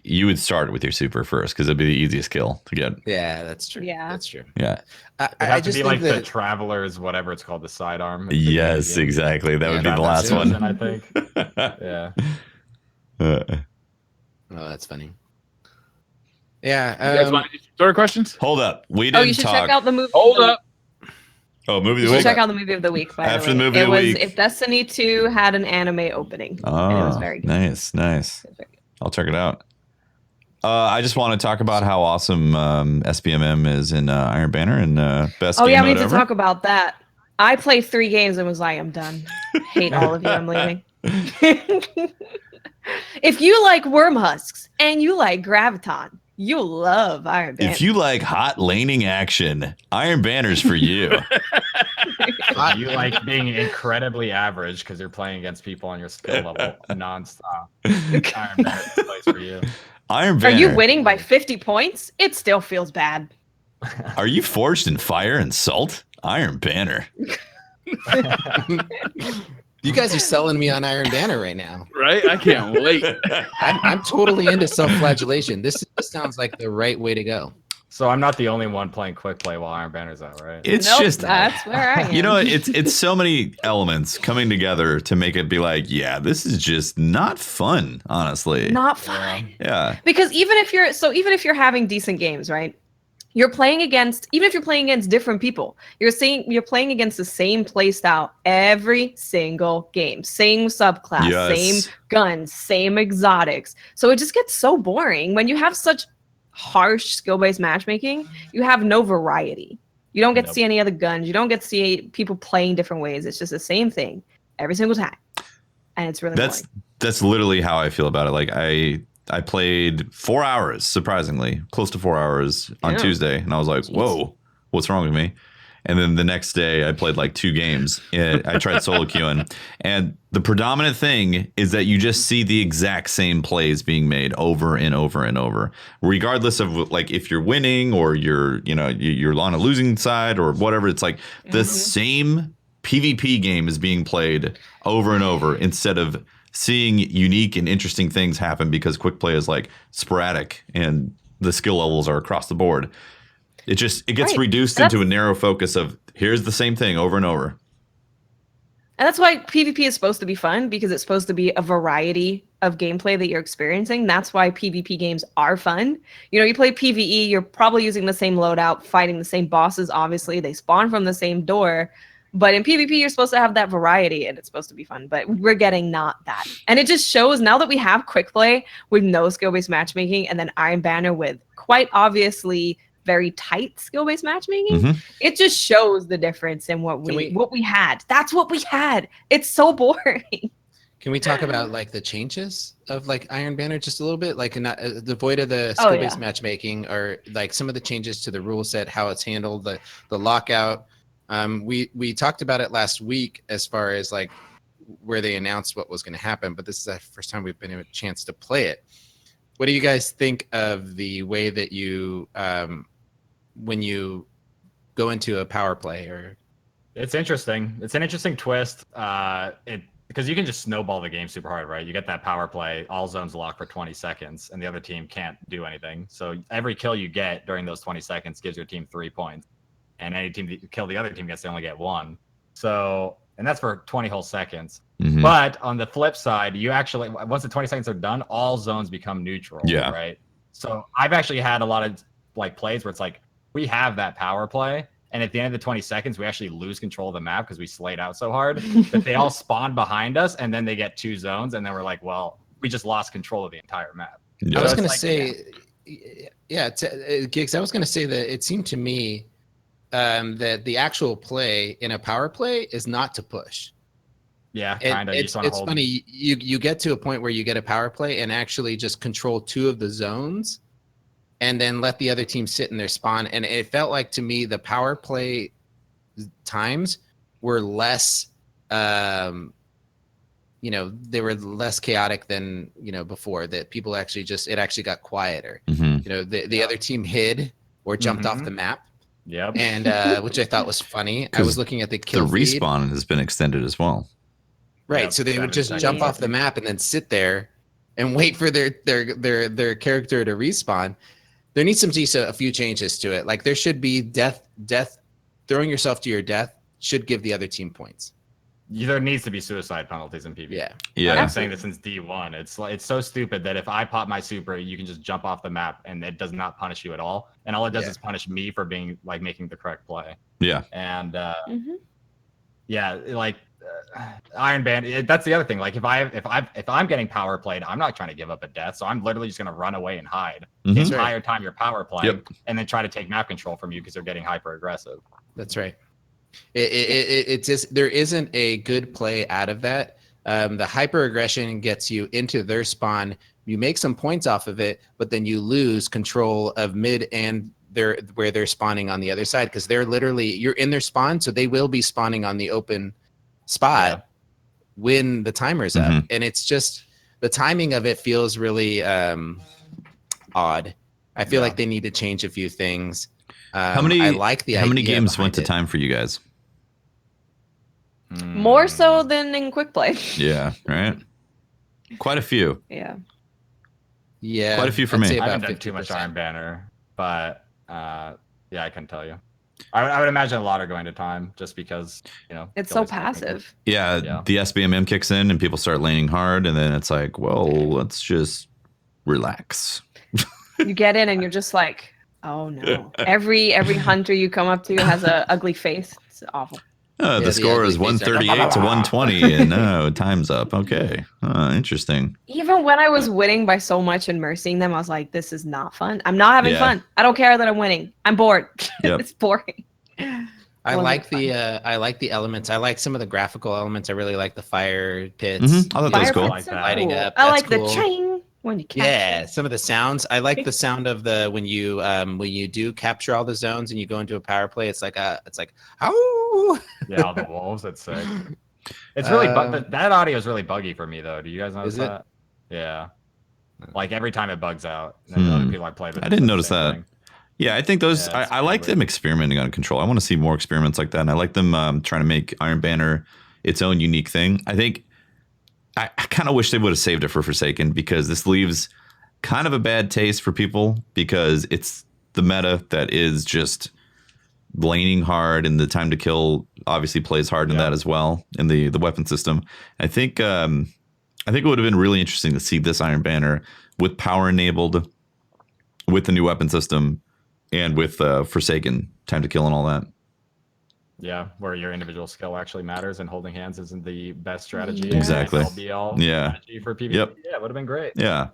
you would start with your super first because it'd be the easiest kill to get. Yeah, that's true. Yeah. That's true. Yeah. I just be think like that the Travelers, whatever it's called, the sidearm. Yes, exactly. That would be the last one. I think. Yeah. oh, that's funny. Yeah. You guys want to do story questions? Hold up. We didn't you should talk. check out the movie. Hold up. Oh, movie of You the should week. check out the movie of the week. By After the the way. movie of the week. If Destiny 2 had an anime opening. Oh, and it was very good. nice. It was very good. I'll check it out. I just want to talk about how awesome SBMM is in Iron Banner and best Oh game yeah, we mode need to ever. talk about that. I played 3 games and was like, I'm done. Hate all of you. I'm leaving. If you like worm husks and you like graviton, you'll love Iron Banner. If you like hot laning action, Iron Banner's for you. If you like being incredibly average because you're playing against people on your skill level nonstop, Iron Banner's the place for you. Iron Are Banner. you winning by 50 points? It still feels bad. Are you forged in fire and salt? Iron Banner. You guys are selling me on Iron Banner right now. Right? I can't wait. I'm totally into self-flagellation. This sounds like the right way to go. So I'm not the only one playing quick play while Iron Banner's out, right? It's Nope, just that's where I am. You know, it's so many elements coming together to make it be like, yeah, this is just not fun, honestly. Not fun. Yeah. Because even if you're having decent games, right? You're playing against, even if you're playing against different people, you're playing against the same play style every single game, same subclass, Yes. same guns, same exotics. So it just gets so boring when you have such harsh skill-based matchmaking. You have no variety. You don't get to see any other guns. You don't get to see people playing different ways. It's just the same thing every single time, and it's really boring. That's literally how I feel about it. Like I played 4 hours, surprisingly, close to 4 hours on Tuesday. And I was like, whoa, what's wrong with me? And then the next day I played like 2 games. And I tried solo queuing. And the predominant thing is that you just see the exact same plays being made over and over and over, regardless of like if you're winning or you're on a losing side or whatever. It's like the same PvP game is being played over and over instead of seeing unique and interesting things happen because quick play is like sporadic and the skill levels are across the board. It gets reduced into a narrow focus of here's the same thing over and over. And that's why PvP is supposed to be fun, because it's supposed to be a variety of gameplay that you're experiencing. That's why PvP games are fun. You know, you play PvE, you're probably using the same loadout, fighting the same bosses, obviously. They spawn from the same door. But in PvP, you're supposed to have that variety, and it's supposed to be fun. But we're getting not that. And it just shows now that we have quick play with no skill-based matchmaking, and then Iron Banner with quite obviously very tight skill-based matchmaking, it just shows the difference in what we had. That's what we had. It's so boring. Can we talk about like the changes of like Iron Banner just a little bit, like not devoid of the skill-based matchmaking, or like some of the changes to the rule set, how it's handled, the lockout. We talked about it last week as far as like where they announced what was going to happen, but this is the first time we've been a chance to play it. What do you guys think of the way that you when you go into a power play? Or it's interesting. It's an interesting twist. Because you can just snowball the game super hard, right? You get that power play, all zones lock for 20 seconds, and the other team can't do anything. So every kill you get during those 20 seconds gives your team 3 points. And any team that kill the other team gets to only get 1. So, and that's for 20 whole seconds. Mhm. But on the flip side, you actually, once the 20 seconds are done, all zones become neutral. Yeah. Right. So I've actually had a lot of like plays where it's like, we have that power play. And at the end of the 20 seconds, we actually lose control of the map because we slayed out so hard that they all spawn behind us. And then they get 2 zones. And then we're like, well, we just lost control of the entire map. Yeah. I was So going to it's say, Gigz, I was going to say that it seemed to me that the actual play in a power play is not to push. Yeah, kind of. It's funny. You get to a point where you get a power play and actually just control 2 of the zones and then let the other team sit in their spawn. And it felt like to me the power play times were less, they were less chaotic than, before, that people actually it actually got quieter. Mhm. The other team hid or jumped off the map. Yep. And which I thought was funny. I was looking at the kill feed. Respawn has been extended as well. Right, Yep, so they would 70 just seconds. jump off the map and then sit there and wait for their character to respawn. There needs to be a few changes to it. Like there should be death. Throwing yourself to your death should give the other team points. There needs to be suicide penalties in PvP. Yeah. Yeah. I've been saying this since D1. It's so stupid that if I pop my super, you can just jump off the map and it does not punish you at all. And all it does is punish me for being like making the correct play. Yeah. And Iron Band. That's the other thing. Like if I'm getting power played, I'm not trying to give up a death, so I'm literally just gonna run away and hide the Mhm. entire time you're power playing, Yep. and then try to take map control from you because they're getting hyper aggressive. That's right. It just there isn't a good play out of that. The hyper aggression gets you into their spawn. You make some points off of it, but then you lose control of mid and where they're spawning on the other side, because they're literally, you're in their spawn, so they will be spawning on the open spot when the timer's up. And it's just the timing of it feels really odd. I feel like they need to change a few things. How many games went to it. time for you guys? More so than in quick play. Yeah, right. Quite a few. Yeah. Yeah. Quite a few for I'd me. say I about haven't done too much 50%. Iron Banner, but I couldn't tell you. I would imagine a lot are going to time just because, It's so passive. Yeah, Yeah. the SBMM kicks in and people start laning hard, and then it's like, well, let's just relax. You get in and you're just like, oh no. Every hunter you come up to has a ugly face. It's awful. The the score is ugly face, 138 to 120, and time's up. Okay, interesting. Even when I was winning by so much and mercying them, I was like, this is not fun. I'm not having fun. I don't care that I'm winning. I'm bored. Yep. It's boring. I like the elements. I like some of the graphical elements. I really like the fire pits. I thought that was Fire cool. pits are Lighting cool. up, I that's like cool. the chain when you catch Yeah, it. some of the sounds. I like the sound of the when you do capture all the zones and you go into a power play. It's like oh. Yeah, all the wolves. That's sick. It's really that audio is really buggy for me though. Do you guys notice Is it? that? Yeah. Like every time it bugs out. And other people I play with. I didn't say the notice same that. thing. Yeah, I think those. Yeah, it's I like probably- them experimenting on control. I want to see more experiments like that, and I like them trying to make Iron Banner its own unique thing. I think I kind of wish they would have saved it for Forsaken, because this leaves kind of a bad taste for people, because it's the meta that is just laning hard, and the time to kill obviously plays hard in that as well, in the weapon system. I think it would have been really interesting to see this Iron Banner with power enabled, with the new weapon system, and with Forsaken time to kill and all that. Yeah, where your individual skill actually matters and holding hands isn't the best strategy. Yeah. Exactly. LBL Yeah. strategy for PvP. Yep. Yeah, it would have been great. Yeah.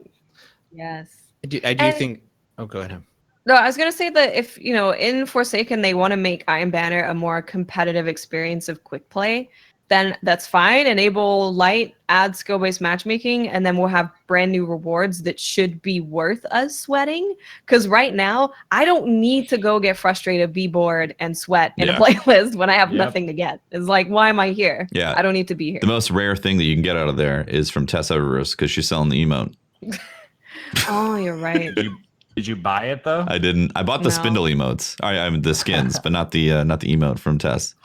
Yes. I do And- think. Oh, go ahead. No, I was gonna say that if in Forsaken they want to make Iron Banner a more competitive experience of quick play, then that's fine. Enable light, add skill-based matchmaking, and then we'll have brand new rewards that should be worth us sweating. Because right now, I don't need to go get frustrated, be bored, and sweat in a playlist when I have nothing to get. It's like, why am I here? Yeah. I don't need to be here. The most rare thing that you can get out of there is from Tess Everest, because she's selling the emote. Oh, you're right. Did you buy it though? I didn't. I bought the No. spindle emotes. I mean the skins, but not the emote from Tess.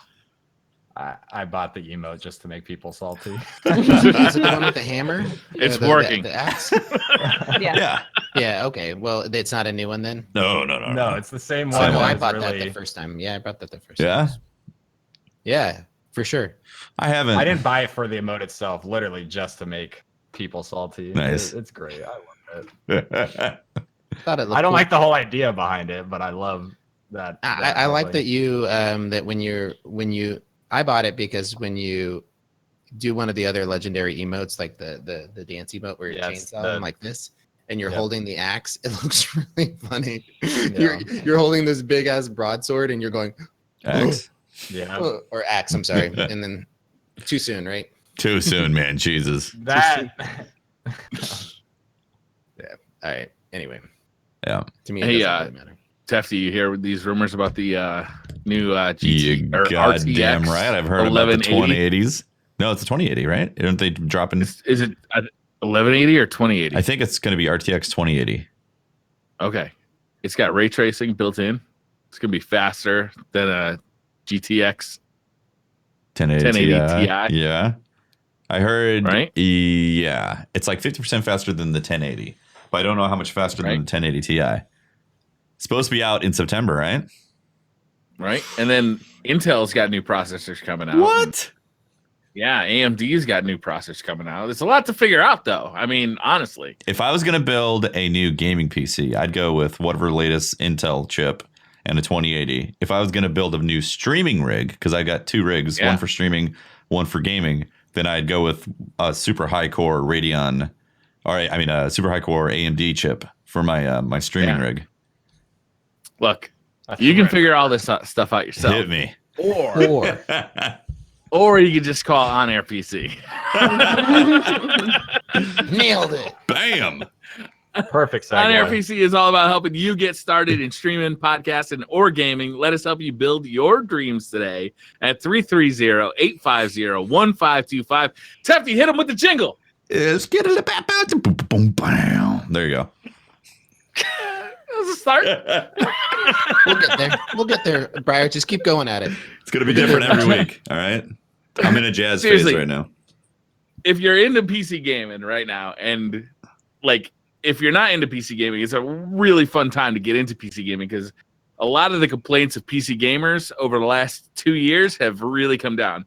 I bought the emote just to make people salty. Is it the one with the hammer? It's The working. axe? Yeah. Yeah. Yeah. Okay. Well, it's not a new one then. No. No, it's the same Oh, one. no, I It's bought really- that the first time. Yeah, I bought that the first Yeah. time. Yeah. For sure. I haven't. I didn't buy it for the emote itself, literally just to make people salty. Nice. It's great. I love it. Thought it it. I don't cool. like the whole idea behind it, but I love that. I like that you that when you I bought it because when you do one of the other legendary emotes, like the dance emote where you're chainsaw like this, and you're holding the axe, it looks really funny. Yeah. You're holding this big ass broadsword and you're going Axe. Yeah. Or axe, I'm sorry. And then too soon, right? Too soon, man. Jesus. That. Yeah. All right. Anyway. Yeah. To me, it doesn't really matter. Tefty, you hear these rumors about the new GT or goddamn RTX right. I've heard about the 2080s. No, it's a 2080, right? Aren't they dropping? Is it 1180 or 2080? I think it's going to be RTX 2080. Okay. It's got ray tracing built in. It's going to be faster than a GTX 1080 Ti. Yeah. I heard. Right? Yeah. It's like 50% faster than the 1080. But I don't know how much faster than the 1080 Ti. It's supposed to be out in September, right? Right. And then Intel's got new processors coming out. What? Yeah, AMD's got new processors coming out. There's a lot to figure out, though. I mean, honestly. If I was going to build a new gaming PC, I'd go with whatever latest Intel chip and a 2080. If I was going to build a new streaming rig, because I got 2 rigs, one for streaming, one for gaming, then I'd go with a super high core Radeon, a super high core AMD chip for my my streaming rig. Look, you can figure all this stuff out yourself. Hit me. Or you could just call On Air PC. Nailed it. Bam. Perfect segue. On Air PC is all about helping you get started in streaming, podcasting, or gaming. Let us help you build your dreams today at 330-850-1525. Tefty, hit him with the jingle. Let's get it. Boom, boom, bam. There you go. That's a start. We'll get there, Briar. Just keep going at it. It's going to be different every week. All right. I'm in a jazz phase right now. If you're into PC gaming right now, and like if you're not into PC gaming, it's a really fun time to get into PC gaming because a lot of the complaints of PC gamers over the last 2 years have really come down.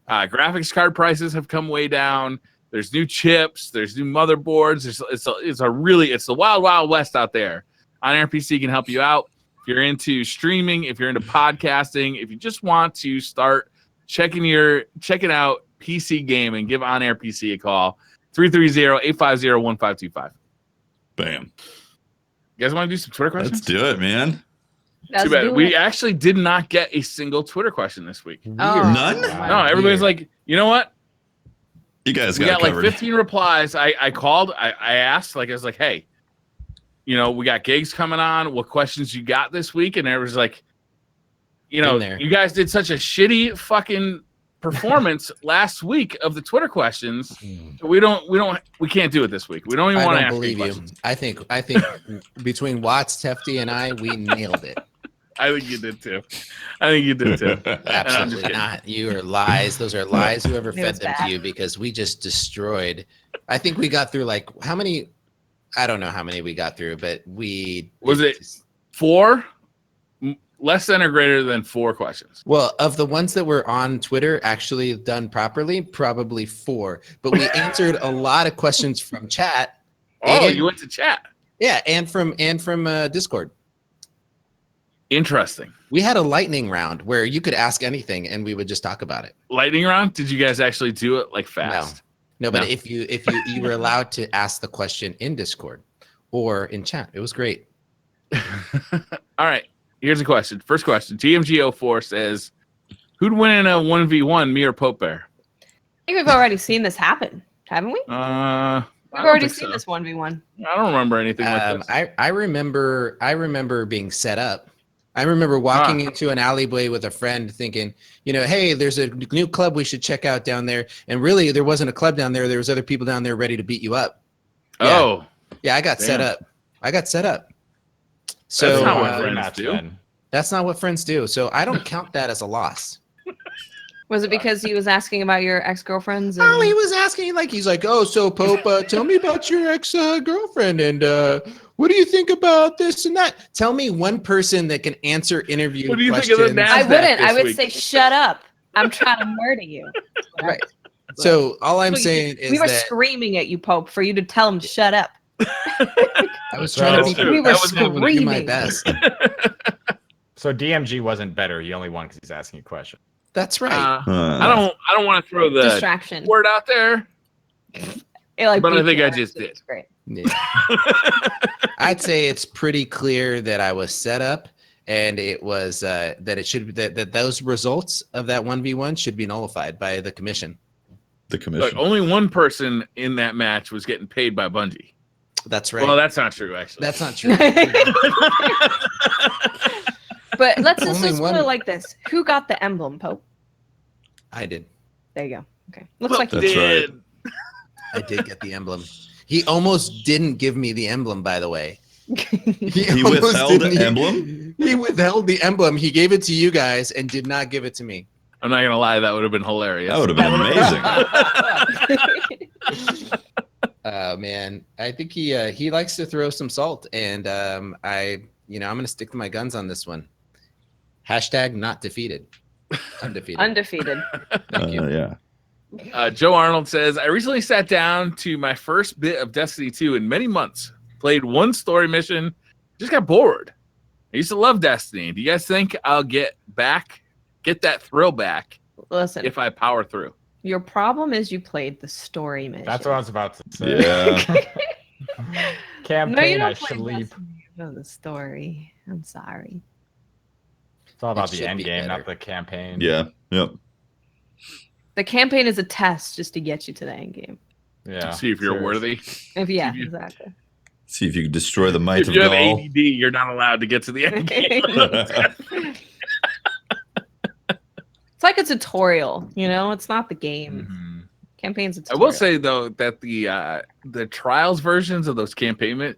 Graphics card prices have come way down. There's new chips. There's new motherboards. It's the wild, wild west out there. On Air PC can help you out. If you're into streaming, if you're into podcasting, if you just want to start checking out PC gaming, give On Air PC a call. 330-850-1525. Bam. You guys want to do some Twitter questions? Let's do it, man. Too bad. We actually did not get a single Twitter question this week. None? No, everybody's like, you know what? You guys got covered. like 15 replies. I called. I asked, I was like, hey, we got Gigz coming on. What questions you got this week? And there was like, you guys did such a shitty fucking performance last week of the Twitter questions. We can't do it this week. We don't even want to ask you questions. I think between Watts, Tefty, and I, we nailed it. I think you did too. Absolutely not. You are lies. Those are lies. Whoever fed them to you, because we just destroyed. I think we got through like how many? I don't know how many we got through, but was it 4? Less than or greater than 4 questions? Well, of the ones that were on Twitter actually done properly, probably 4. But we answered a lot of questions from chat. Oh, you went to chat? Yeah, and from Discord. Interesting. We had a lightning round where you could ask anything and we would just talk about it. Lightning round? Did you guys actually do it like fast? No, but if you were allowed to ask the question in Discord or in chat, it was great. All right. Here's a question. First question. TMG04 says, who'd win in a 1v1, me or Pope Bear? I think we've already seen this happen, haven't we? We've already seen this 1v1. I don't remember anything like this. I remember being set up. I remember walking into an alleyway with a friend thinking, hey, there's a new club we should check out down there. And really, there wasn't a club down there. There was other people down there ready to beat you up. Yeah. Oh. Yeah, I got set up. So that's not what friends do. That's not what friends do. So I don't count that as a loss. Was it because he was asking about your ex-girlfriends? Oh, he was asking he's like, oh, so Pope, tell me about your ex-girlfriend and what do you think about this and that? Tell me one person that can answer interview questions. Think of the I wouldn't. I would say shut up. I'm trying to murder you. Right. So all I'm So saying is we were that screaming at you, Pope, for you to tell him to shut up. I was trying to be. We were I was able to do my screaming. best. So DMG wasn't better. He only won because he's asking a question. That's right. I don't want to throw the Distraction. word out there, It, like, but I beat think you I up. just It did. was great. Yeah. I'd say it's pretty clear that I was set up, and it was that it should that those results of that 1v1 should be nullified by the commission. The commission. Look, only one person in that match was getting paid by Bungie. That's right. Well, that's not true, actually. That's not true. But let's just Only put one- it like this: who got the emblem, Pope? I did. There you go. Okay, looks like you That's did. right. I did get the emblem. He almost didn't give me the emblem, by the way. He almost withheld didn't. the emblem? He withheld the emblem. He gave it to you guys and did not give it to me. I'm not gonna lie, that would have been hilarious. That would have been amazing. Oh man, I think he likes to throw some salt, and I'm gonna stick to my guns on this one. Hashtag not defeated. Undefeated. Undefeated. Thank you. Yeah. Joe Arnold says, I recently sat down to my first bit of Destiny 2 in many months. Played one story mission, just got bored. I used to love Destiny. Do you guys think I'll get that thrill back Listen, if I power through? your problem is you played the story mission. That's what I was about to say. Yeah. Campaign, No, you I don't play sleep. Destiny. You know the story. I'm sorry. It's all about It the should end be game, better. not the campaign. Yeah. Yep. The campaign is a test just to get you to the end game. Yeah. See if you're seriously. worthy. Yeah, If you- exactly. See if you can destroy the might If of you have Gaul. ADD, you're not allowed to get to the end game. It's like a tutorial, it's not the game. Mhm. Campaign's a I tutorial. will say though that the trials versions of those campaign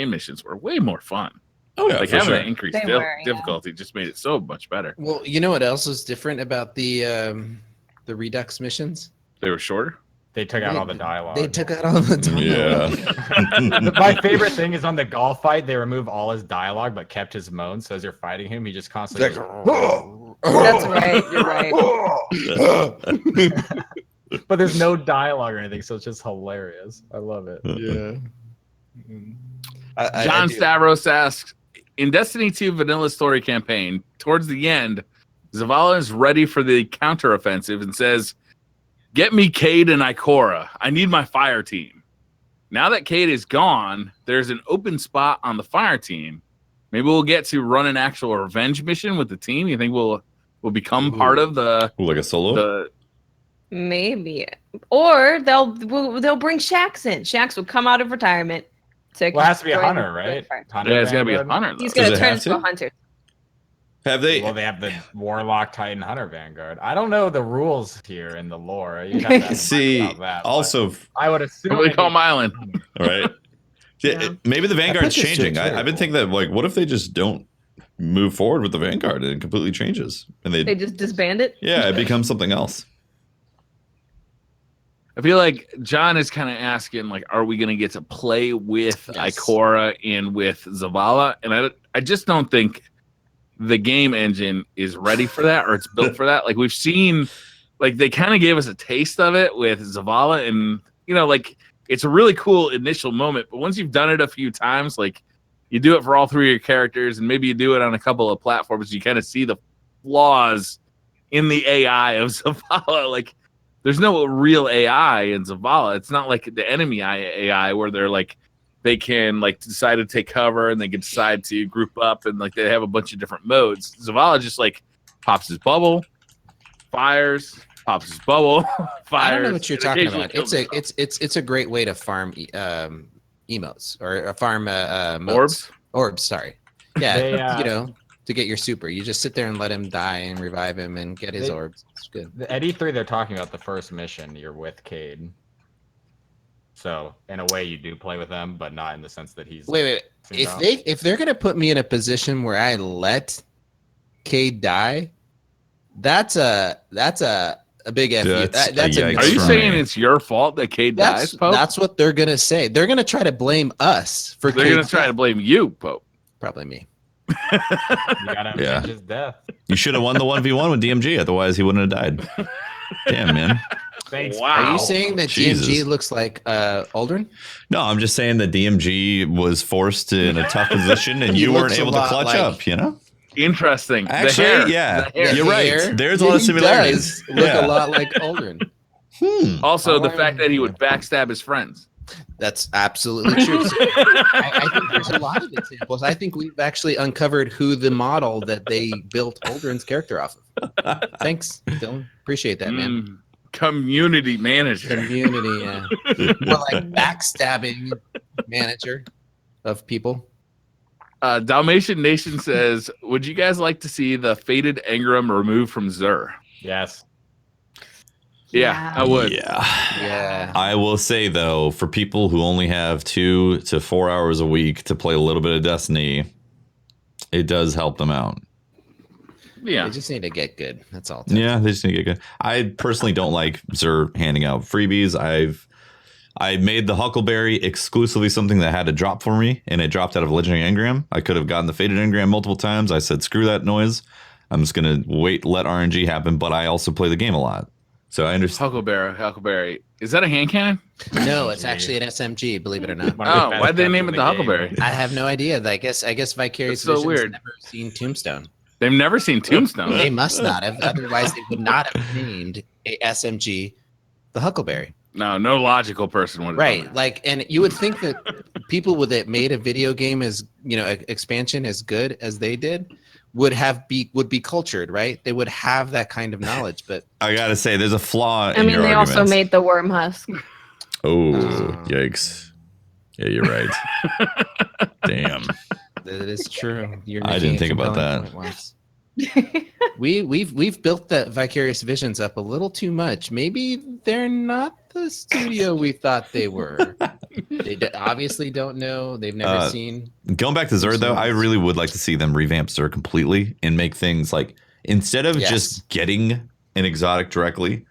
missions were way more fun. Oh yeah, Like for having sure. an increased They were, yeah. difficulty just made it so much better. Well, you know what else is different about the Redux missions? They were shorter. They took out all the dialogue. They took out all the dialogue. Yeah. My favorite thing is on the Gaul fight, they remove all his dialogue but kept his moans. So as you're fighting him, he just constantly That's right. You're right. But there's no dialogue or anything, so it's just hilarious. I love it. Yeah. John Stavros asks, in Destiny 2 vanilla story campaign, towards the end, Zavala is ready for the counteroffensive and says, get me Cade and Ikora. I need my fire team. Now that Cade is gone, there's an open spot on the fire team. Maybe we'll get to run an actual revenge mission with the team. You think we'll become part of the Like a solo? Maybe. Or they'll bring Shax in. Shax will come out of retirement. Well, it has to be a destroy hunter, the right? fire. Hunter Yeah, it's gotta be a Vanguard? hunter. He's Though. going Does to it turn have into to? a hunter. Have they? Well, they have the Warlock, Titan, Hunter Vanguard. I don't know the rules here in the lore. You'd have to ask See, about that, but also, I would assume. What do they call my island? right? Yeah. Maybe the Vanguard's this to changing. Twitter. I've been thinking that, like, what if they just don't move forward with the Vanguard and it completely changes? And They just disband it? yeah, it becomes something else. I feel like John is kind of asking, like, are we going to get to play with Yes. Ikora and with Zavala? And I just don't think the game engine is ready for that, or it's built for that. Like, we've seen, like, they kind of gave us a taste of it with Zavala, and, like, it's a really cool initial moment. But once you've done it a few times, like, you do it for all three of your characters, and maybe you do it on a couple of platforms, you kind of see the flaws in the AI of Zavala. Like, there's no real AI in Zavala. It's not like the enemy AI where they're like, they can like decide to take cover and they can decide to group up and like they have a bunch of different modes. Zavala just like pops his bubble, fires, pops his bubble, fires. I don't know what you're and talking occasionally about. kills himself. It's a great way to farm emotes or farm motes. Orbs? Orbs, sorry. Yeah, They, to get your super. You just sit there and let him die and revive him and get his They- orbs. It's good. The Eddie 3, they're talking about the first mission. You're with Cade. So in a way, you do play with them, but not in the sense that he's. Wait. If they're gonna put me in a position where I let Cade die, that's a big F. That's a That's a yikes Are you for saying me. it's your fault that Cade dies, Pope? that's what they're gonna say. They're gonna try to blame us for. They're Cade's going to try to death. blame you, Pope. Probably me. You gotta avenge his death. You should have won the 1v1 with DMG, otherwise he wouldn't have died. Damn, man. Thanks. Wow. Are you saying that Jesus. DMG looks like Aldrin? No, I'm just saying that DMG was forced in a tough position and He you weren't looks a able to lot clutch like- up, you know? Interesting. Actually, The hair. you're hair. right. There's a lot of similarities. He does look a lot like Aldrin. Also, the fact that he would backstab his friends. That's absolutely true. So, I think there's a lot of examples. I think we've actually uncovered who the model that they built Aldrin's character off of. Thanks, Dylan. Appreciate that, man. Community manager. Community, yeah. More like backstabbing manager of people. Dalmatian Nation says, would you guys like to see the faded engram removed from Xur? Yes. Yeah, I would. Yeah. I will say, though, for people who only have 2 to 4 hours a week to play a little bit of Destiny, it does help them out. Yeah. They just need to get good. That's all. Yeah, they just need to get good. I personally don't like Xur handing out freebies. I made the Huckleberry exclusively something that had to drop for me, and it dropped out of a legendary engram. I could have gotten the faded engram multiple times. I said, screw that noise. I'm just going to let RNG happen, but I also play the game a lot. So I understand. Huckleberry. Is that a hand cannon? No, it's actually an SMG, believe it or not. Oh, why'd they name it the Huckleberry? I have no idea. I guess Vicarious That's so Vision's weird. never seen Tombstone. They've never seen Tombstone. They must not have. Otherwise, they would not have named a SMG the Huckleberry. No logical person would have Right. done Like, and you would think that people that made a video game as, expansion as good as they did would be cultured, right? They would have that kind of knowledge, but I gotta say, there's a flaw I in mean, your they arguments. also made the worm husk. Oh, yikes! Yeah, you're right. Damn. that is true. I didn't think about that. We've built the Vicarious Visions up a little too much. Maybe they're not the studio we thought they were. They obviously don't know. They've never seen. Going back to Xur, though, I really would like to see them revamp Xur completely and make things like, instead of just getting an exotic directly,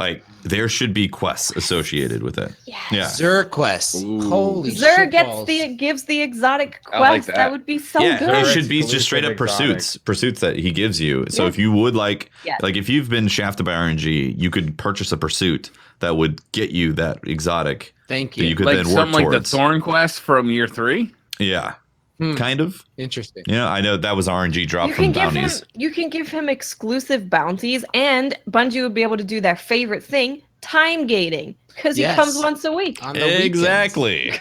like there should be quests associated with it. Yes. Yeah. Xur quests. Ooh. Holy Xur shit gives the exotic I like quest. That would be so Yeah, good. it should be Exclusive just straight up exotic. pursuits that he gives you. So Yeah. if you would like Yeah. if you've been shafted by RNG, you could purchase a pursuit that would get you that exotic. Thank That you. you could Like then work something like the towards. Thorn Quest from year 3. Yeah, Hmm. kind of. Interesting. Yeah, I know that was RNG drop from bounties. You can give him exclusive bounties, and Bungie would be able to do their favorite thing, time gating, because Yes. he comes once a week. On the weekends. Exactly.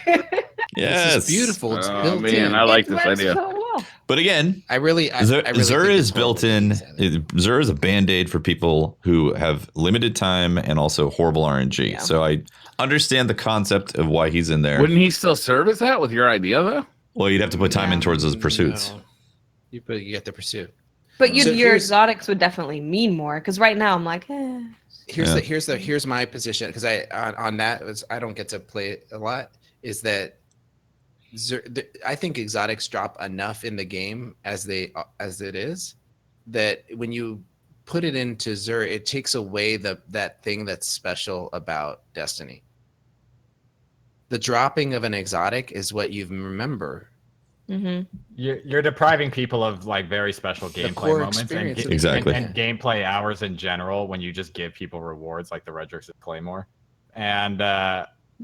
Yes. This is beautiful. It's Oh, built man, in. I like It this works idea. so well. But again, I really Xur think is it's built horrible in. that they said it. Xur is a band-aid for people who have limited time and also horrible RNG. Yeah. So I understand the concept of why he's in there. Wouldn't he still serve as that with your idea, though? Well, you'd have to put time in towards those pursuits. No. You get the pursuit. But So your here's- exotics would definitely mean more, because right now I'm like, Here's my position, because on that I don't get to play it a lot, is that I think exotics drop enough in the game as it is, that when you put it into Xur, it takes away that thing that's special about Destiny. The dropping of an exotic is what you remember. You're depriving people of like very special gameplay core moments experience of the Exactly. and gameplay hours in general when you just give people rewards like the Redrix and Claymore. And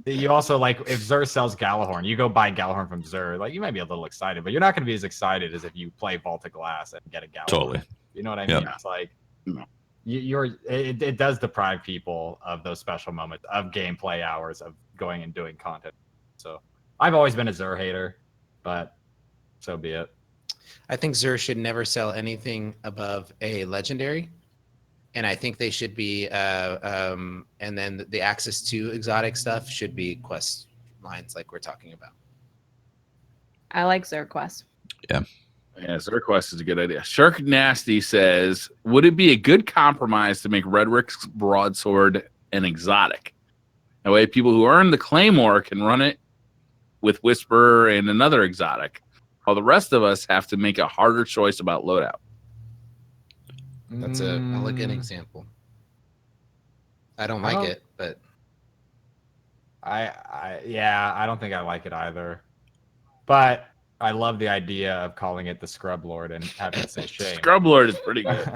you also, like, if Xur sells Galahorn, you go buy Galahorn from Xur, like you might be a little excited, but you're not going to be as excited as if you play Vault of Glass and get a Galahorn. Totally. You know what I Yep. mean? It's like No. it does deprive people of those special moments of gameplay hours of going and doing content. So I've always been a Xur hater, but so be it. I think Xur should never sell anything above a legendary, and I think they should be and then the access to exotic stuff should be quest lines like we're talking about. I like Xur quest. Yeah, Xur Quest is a good idea. Shirk Nasty says, would it be a good compromise to make Redrix broadsword an exotic? That way people who earn the Claymore can run it with Whisper and another exotic, while the rest of us have to make a harder choice about loadout. That's an elegant example. I don't like it, but I don't think I like it either. But I love the idea of calling it the Scrublord and having it say shame. Scrublord is pretty good.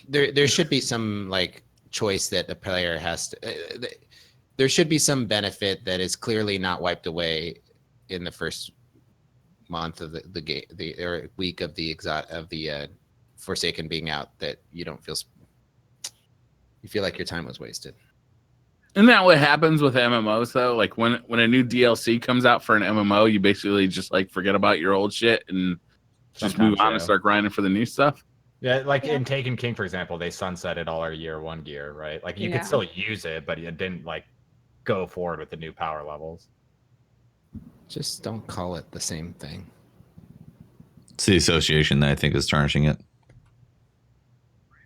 There should be some like choice that the player has to. There should be some benefit that is clearly not wiped away in the first month of the game, or week of the Forsaken being out, that you don't feel. You feel like your time was wasted. Isn't that what happens with MMOs though? Like when a new DLC comes out for an MMO, you basically just like forget about your old shit and just move on and start grinding for the new stuff. Yeah, like in Taken King, for example, they sunsetted all our year 1 gear, right? Like you could still use it, but it didn't like go forward with the new power levels. Just don't call it the same thing. It's the association that I think is tarnishing it.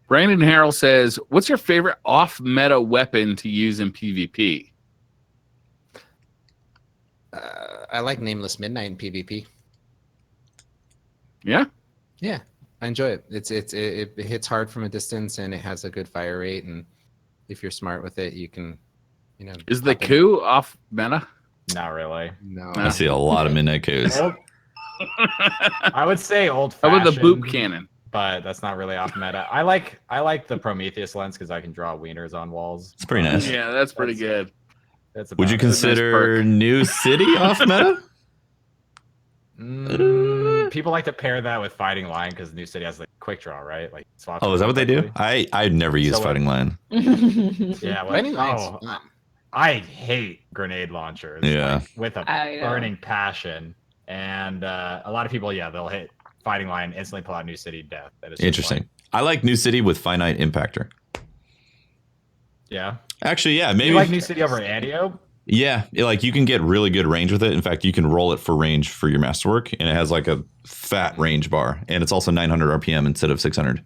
Brandon Harrell says, "What's your favorite off-meta weapon to use in PvP?" I like Nameless Midnight in PvP. Yeah, I enjoy it. It hits hard from a distance, and it has a good fire rate. And if you're smart with it, you can, Is the coup off meta? Not really. No, I see a lot of midnight coups. I would say old How fashioned. about the boop cannon? But that's not really off meta. I like the Prometheus lens because I can draw wieners on walls. It's pretty nice. Yeah, that's pretty good. That's Would you about it. consider New City off meta? People like to pair that with Fighting Line because New City has like quick draw, right? Like swaps. Oh, is that what they do? quickly. I've never used Fighting Line. Yeah, well, Fighting Line's fun. I hate grenade launchers. Yeah. like, with a burning passion, and a lot of people, they'll hit Fighting Line, instantly pull out New City, death. That is just Interesting. I like New City with finite impactor. Yeah. Actually, yeah, maybe. You like New City over Antio? Yeah, like you can get really good range with it. In fact, you can roll it for range for your masterwork, and it has like a fat range bar, and it's also 900 RPM instead of 600.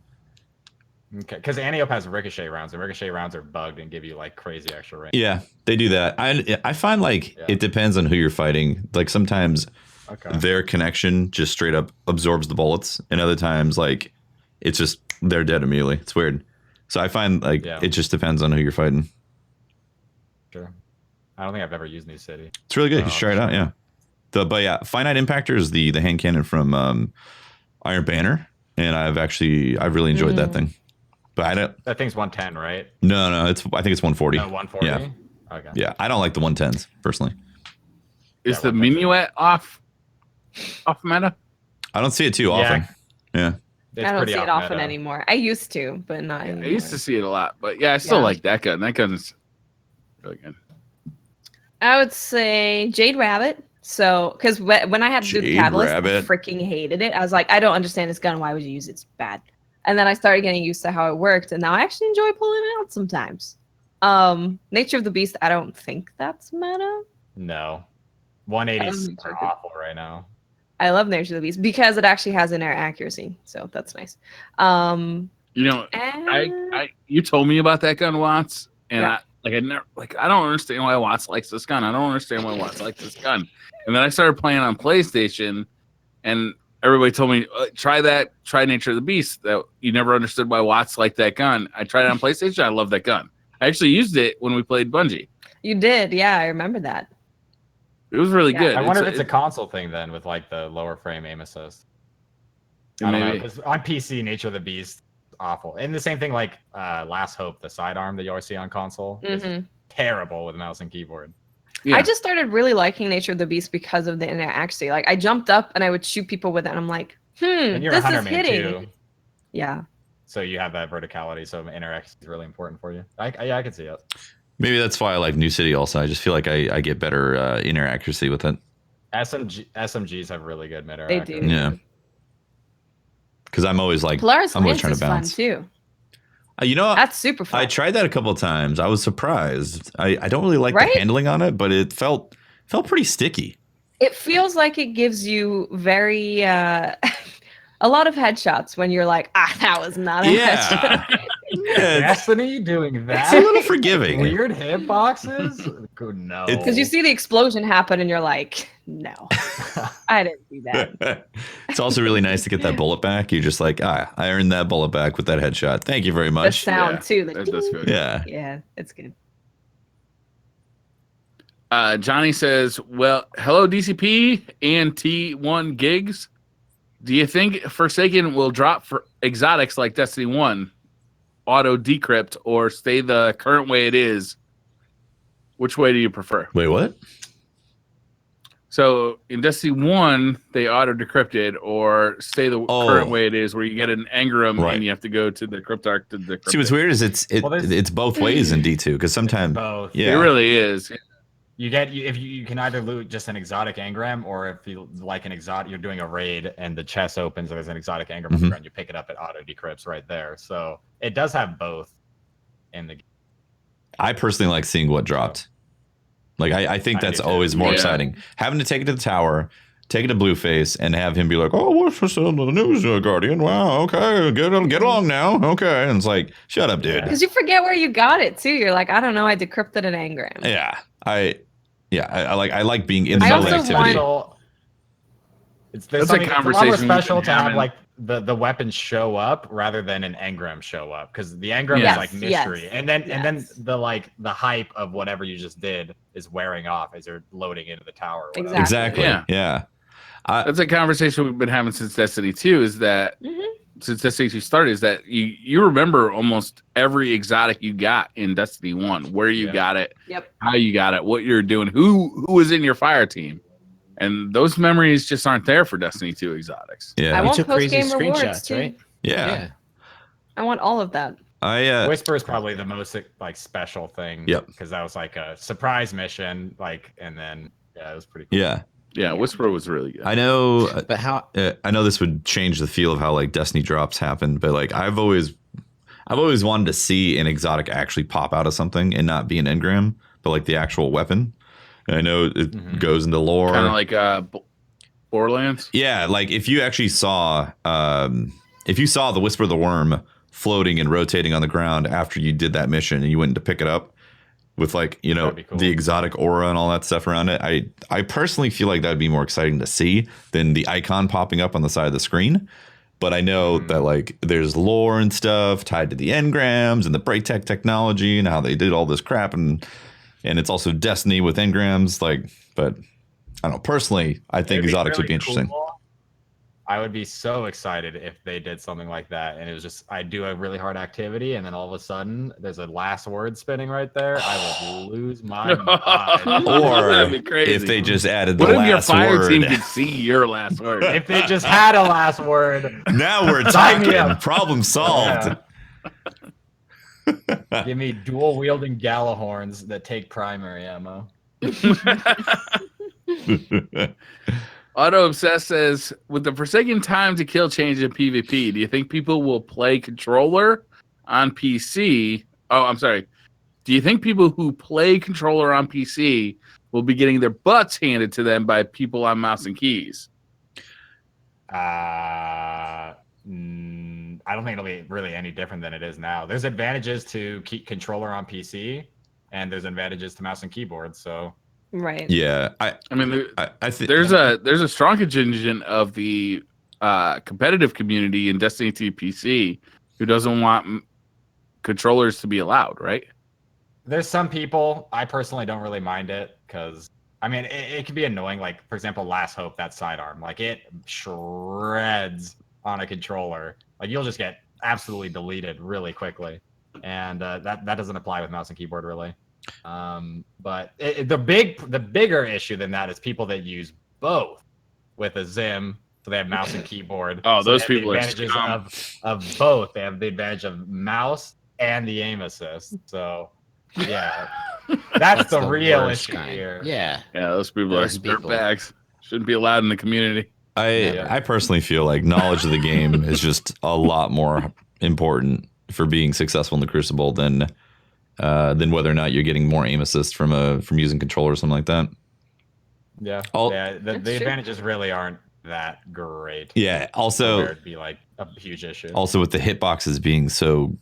Okay, because Antiope has ricochet rounds, and ricochet rounds are bugged and give you like crazy extra range. Yeah, they do that. I find like it depends on who you're fighting. Like sometimes their connection just straight up absorbs the bullets, and other times like it's just they're dead immediately. It's weird. So I find like it just depends on who you're fighting. Sure. I don't think I've ever used New City. It's really good. You should try it out. Yeah. But yeah, finite impactor is the hand cannon from Iron Banner, and I've really enjoyed that thing. But I don't. That thing's 110, right? No, I think it's 140. 140. Yeah. Okay. Yeah, I don't like the 110s personally. Is the minuet off meta? I don't see it too often. Yeah. It's I don't pretty see it off often meta. anymore. I used to, but not anymore. I used to see it a lot, but I still like that gun. That gun's really good. I would say Jade Rabbit. So, because when I had to do the Jade Catalyst, Rabbit. I freaking hated it. I was like, I don't understand this gun. Why would you use it? It's bad. And then I started getting used to how it worked, and now I actually enjoy pulling it out sometimes. Nature of the Beast, I don't think that's meta. No. 180s are awful right now. I love Nature of the Beast because it actually has inner accuracy, so that's nice. You told me about that gun, Watts, and I don't understand why Watts likes this gun. I don't understand why Watts likes this gun. And then I started playing on PlayStation, and everybody told me, try Nature of the Beast. That you never understood why Watts liked that gun. I tried it on PlayStation. I love that gun. I actually used it when we played Bungie. You did, yeah, I remember that. It was really good. I wonder if it's a console thing then with like the lower frame aim assist. I don't know, because on PC, Nature of the Beast, awful. And the same thing like Last Hope, the sidearm that you always see on console, is terrible with mouse and keyboard. Yeah. I just started really liking Nature of the Beast because of the inner accuracy. Like I jumped up and I would shoot people with it, and I'm like, and you're this a hunter is man hitting. Too. Yeah. So you have that verticality, so inner accuracy is really important for you. I can see it. Maybe that's why I like New City also. I just feel like I get better inner accuracy with it. SMGs have really good mid They accuracy. do. Yeah. Because I'm always like, Polaris I'm always Lance trying to is balance. fun too. That's super fun. I tried that a couple of times. I was surprised. I don't really like the handling on it, but it felt pretty sticky. It feels like it gives you very a lot of headshots when you're like, that was not a headshot. Destiny doing that? It's a little forgiving. Weird hitboxes? No. Because you see the explosion happen and you're like, no, I didn't do that. It's also really nice to get that bullet back. You're just like, I earned that bullet back with that headshot. Thank you very much. The sound too. That does feel good. Yeah. Yeah, it's good. Johnny says, well, hello, DCP and T1 Gigz. Do you think Forsaken will drop for exotics like Destiny 1, auto decrypt, or stay the current way it is? Which way do you prefer? Wait, what? So in Destiny 1, they auto decrypted, or stay the current way it is, where you get an engram and you have to go to the cryptarch to decrypt. See, what's weird is it's both ways in D2, because sometimes both. Yeah, it really is. You get if you can either loot just an exotic engram, or if you like an exotic, you're doing a raid and the chest opens, there's an exotic engram on the ground, you pick it up, it auto decrypts right there. So it does have both in the game. I personally like seeing what dropped. Like I think that's always more exciting. Having to take it to the tower, take it to Blueface, and have him be like, "Oh, what's for sale to the news, Guardian? Wow, okay, get along now, okay." And it's like, shut up, dude. Because you forget where you got it too. You're like, I don't know, I decrypted an engram. Yeah, I like being in the middle of activity. It's a conversation special to have like the weapons show up rather than an engram show up, because the engram is like mystery, and then the hype of whatever you just did is wearing off as you're loading into the tower. Exactly. Yeah. That's a conversation we've been having since Destiny 2. Is that since Destiny 2 started, is that you remember almost every exotic you got in Destiny 1, where you got it, how you got it, what you're doing, who was in your fire team. And those memories just aren't there for Destiny 2 exotics. Yeah, I want post-game rewards too. Right? Yeah. I want all of that. Whisper is probably the most like special thing. Yep. Because that was like a surprise mission, and then it was pretty cool. Yeah, Whisper was really good. I know, but how? I know this would change the feel of how like Destiny drops happen, but like I've always wanted to see an exotic actually pop out of something and not be an engram, but like the actual weapon. And I know it goes into lore, kind of like Borderlands. Yeah, like if you actually saw, the Whisper of the Worm floating and rotating on the ground after you did that mission, and you went to pick it up with like cool. The exotic aura and all that stuff around it. I personally feel like that'd be more exciting to see than the icon popping up on the side of the screen. But I know that like there's lore and stuff tied to the engrams and the Braytech technology and how they did all this crap, and it's also Destiny with engrams. Like, but I don't know. Personally, I think exotics would be interesting. Cool. I would be so excited if they did something like that, and it was just I do a really hard activity, and then all of a sudden there's a last word spinning right there. I would lose my mind. Or that'd be crazy. If they just added the what last if your fire word. team could see your last word? If they just had a last word. Now we're talking. Problem solved. Yeah. Give me dual wielding Galahorns that take primary ammo. Auto Obsessed says, with the Forsaken time to kill change in PvP, do you think people will play controller on PC? Oh, I'm sorry. Do you think people who play controller on PC will be getting their butts handed to them by people on mouse and keys? I don't think it'll be really any different than it is now. There's advantages to keep controller on PC, and there's advantages to mouse and keyboard. So, right. Yeah, I mean, I think there's a strong contingent of the competitive community in Destiny 2 PC who doesn't want controllers to be allowed, right? There's some people. I personally don't really mind it because I mean it can be annoying. Like for example, Last Hope, that sidearm, like it shreds on a controller. Like you'll just get absolutely deleted really quickly, and that doesn't apply with mouse and keyboard really. But the bigger issue than that is people that use both with a Zim, so they have mouse and keyboard. Oh, so those people the are advantages of both. They have the advantage of mouse and the aim assist. So yeah, that's the real issue here. Yeah, those people are dirtbags. Shouldn't be allowed in the community. I personally feel like knowledge of the game is just a lot more important for being successful in the Crucible than whether or not you're getting more aim assist from using controller or something like that. Yeah, the advantages really aren't that great. Yeah, also it'd be like a huge issue. Also with the hitboxes being so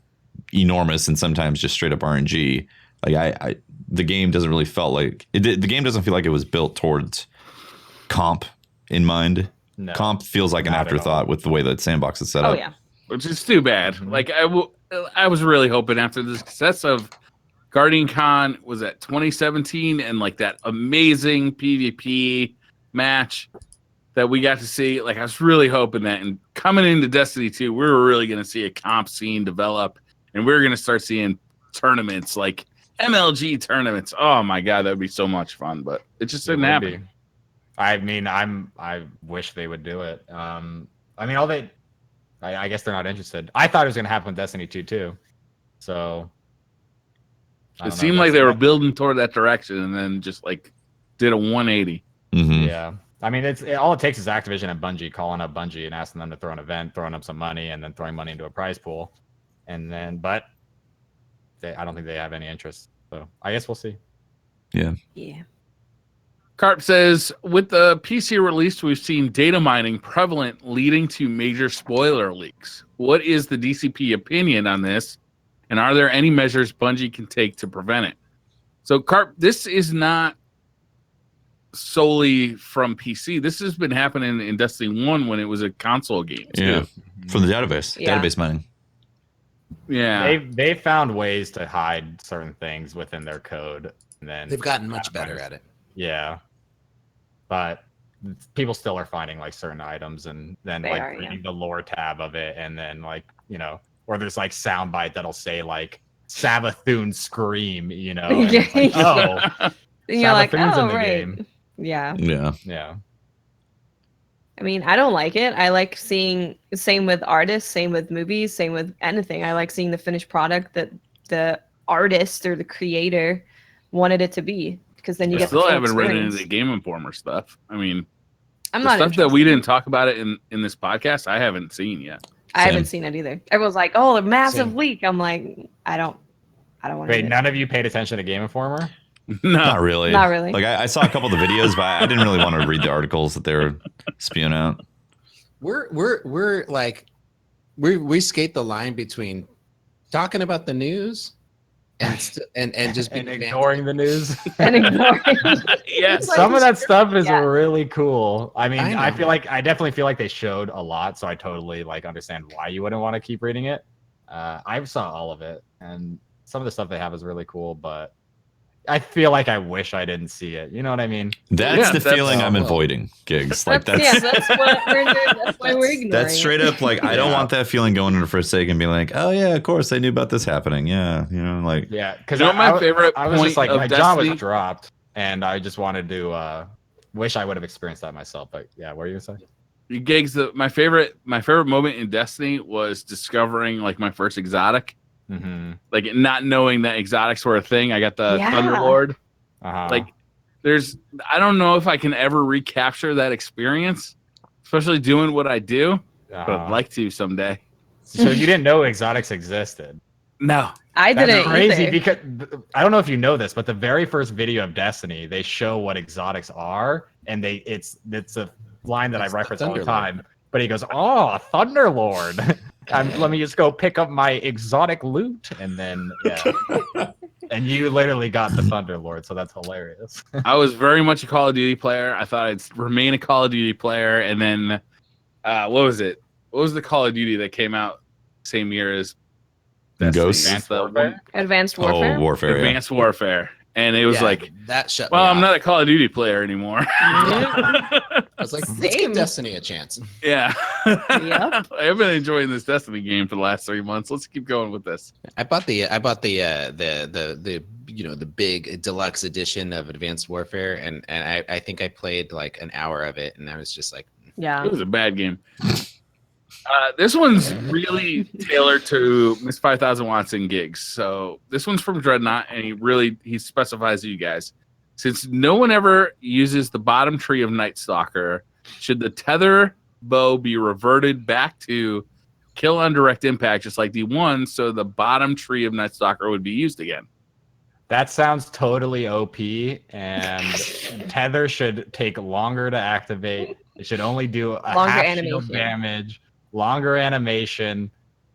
enormous and sometimes just straight up RNG, like the game doesn't really the game doesn't feel like it was built towards comp in mind. No, comp feels like an afterthought with the way that sandbox is set up. Oh yeah, which is too bad. Like I was really hoping after the success of Guardian Con was at 2017, and like that amazing PvP match that we got to see. Like, I was really hoping that, and coming into Destiny 2, we were really going to see a comp scene develop, and we were going to start seeing tournaments, like MLG tournaments. Oh my God, that would be so much fun, but it just didn't happen. I mean, I wish they would do it. I mean, I guess they're not interested. I thought it was going to happen with Destiny 2 too. So it seemed like they were building toward that direction, and then just like did a 180. Mm-hmm. Yeah. I mean, all it takes is Activision and Bungie calling up Bungie and asking them to throw an event, throwing up some money, and then throwing money into a prize pool. But I don't think they have any interest. So I guess we'll see. Yeah. Yeah. Carp says, with the PC release, we've seen data mining prevalent, leading to major spoiler leaks. What is the DCP opinion on this? And are there any measures Bungie can take to prevent it? So, Carp, this is not solely from PC. This has been happening in Destiny 1 when it was a console game too. Yeah, from the database mining. Yeah, they found ways to hide certain things within their code, and then they've gotten much better at it. Yeah, but people still are finding like certain items, and then reading the lore tab of it, and then or there's like soundbite that'll say like Savathun scream, and it's like, oh, and you're like, Savathun's in the right. game. Yeah. I mean, I don't like it. I like seeing, same with artists, same with movies, same with anything. I like seeing the finished product that the artist or the creator wanted it to be, because then you get still haven't read into the Game Informer stuff. I mean, I'm the not stuff that we didn't talk about it in this podcast. I haven't seen yet. I haven't seen it either. Everyone's like, "Oh, a massive leak." I'm like, I don't want to. Wait, none of you paid attention to Game Informer? No, not really. Not really. Like I saw a couple of the videos, but I didn't really want to read the articles that they were spewing out. We're like, we skate the line between talking about the news and just being ignoring the news and ignoring. Yeah, some of that stuff is really cool. I mean, I definitely feel like they showed a lot, so I totally like understand why you wouldn't want to keep reading it. I saw all of it, and some of the stuff they have is really cool, but I feel like I wish I didn't see it. You know what I mean? That's the feeling I'm avoiding, Gigz. Like that's what we're doing. That's why we're ignoring. That's straight up like I don't want that feeling going into first sake and being like, oh yeah, of course I knew about this happening. Yeah, like because my favorite. I was just like my jaw was Destiny dropped, and I just wanted to wish I would have experienced that myself. But yeah, what are you gonna say? Gigz, my favorite moment in Destiny was discovering like my first exotic. Mm-hmm. Like not knowing that exotics were a thing. I got the Thunderlord. Like I don't know if I can ever recapture that experience, especially doing what I do, but I'd like to someday. So you didn't know exotics existed? No, I didn't. That's crazy either. Because I don't know if you know this, but the very first video of Destiny, they show what exotics are, and it's a line that I reference all the time. But he goes, "Oh, a Thunderlord." Let me just go pick up my exotic loot, and then and you literally got the Thunderlord, so that's hilarious. I was very much a Call of Duty player. I thought I'd remain a Call of Duty player, and then what was it? What was the Call of Duty that came out same year as Ghosts? Advanced Warfare. Oh, Warfare. Advanced Warfare. And it was like that shut well, me I'm off. not a Call of Duty player anymore. I was like, let's give Destiny a chance. Yeah. Yep. I've been enjoying this Destiny game for the last 3 months. Let's keep going with this. I bought the big deluxe edition of Advanced Warfare, and I think I played like an hour of it, and I was just like, yeah, it was a bad game. This one's really tailored to Miss 5000 Watts and Gigz. So this one's from Dreadnought, and he specifies to you guys. Since no one ever uses the bottom tree of Night Stalker, should the tether bow be reverted back to kill on direct impact, just like D1, so the bottom tree of Night Stalker would be used again? That sounds totally OP, and tether should take longer to activate. It should only do a Longer half animation. shield damage, longer animation,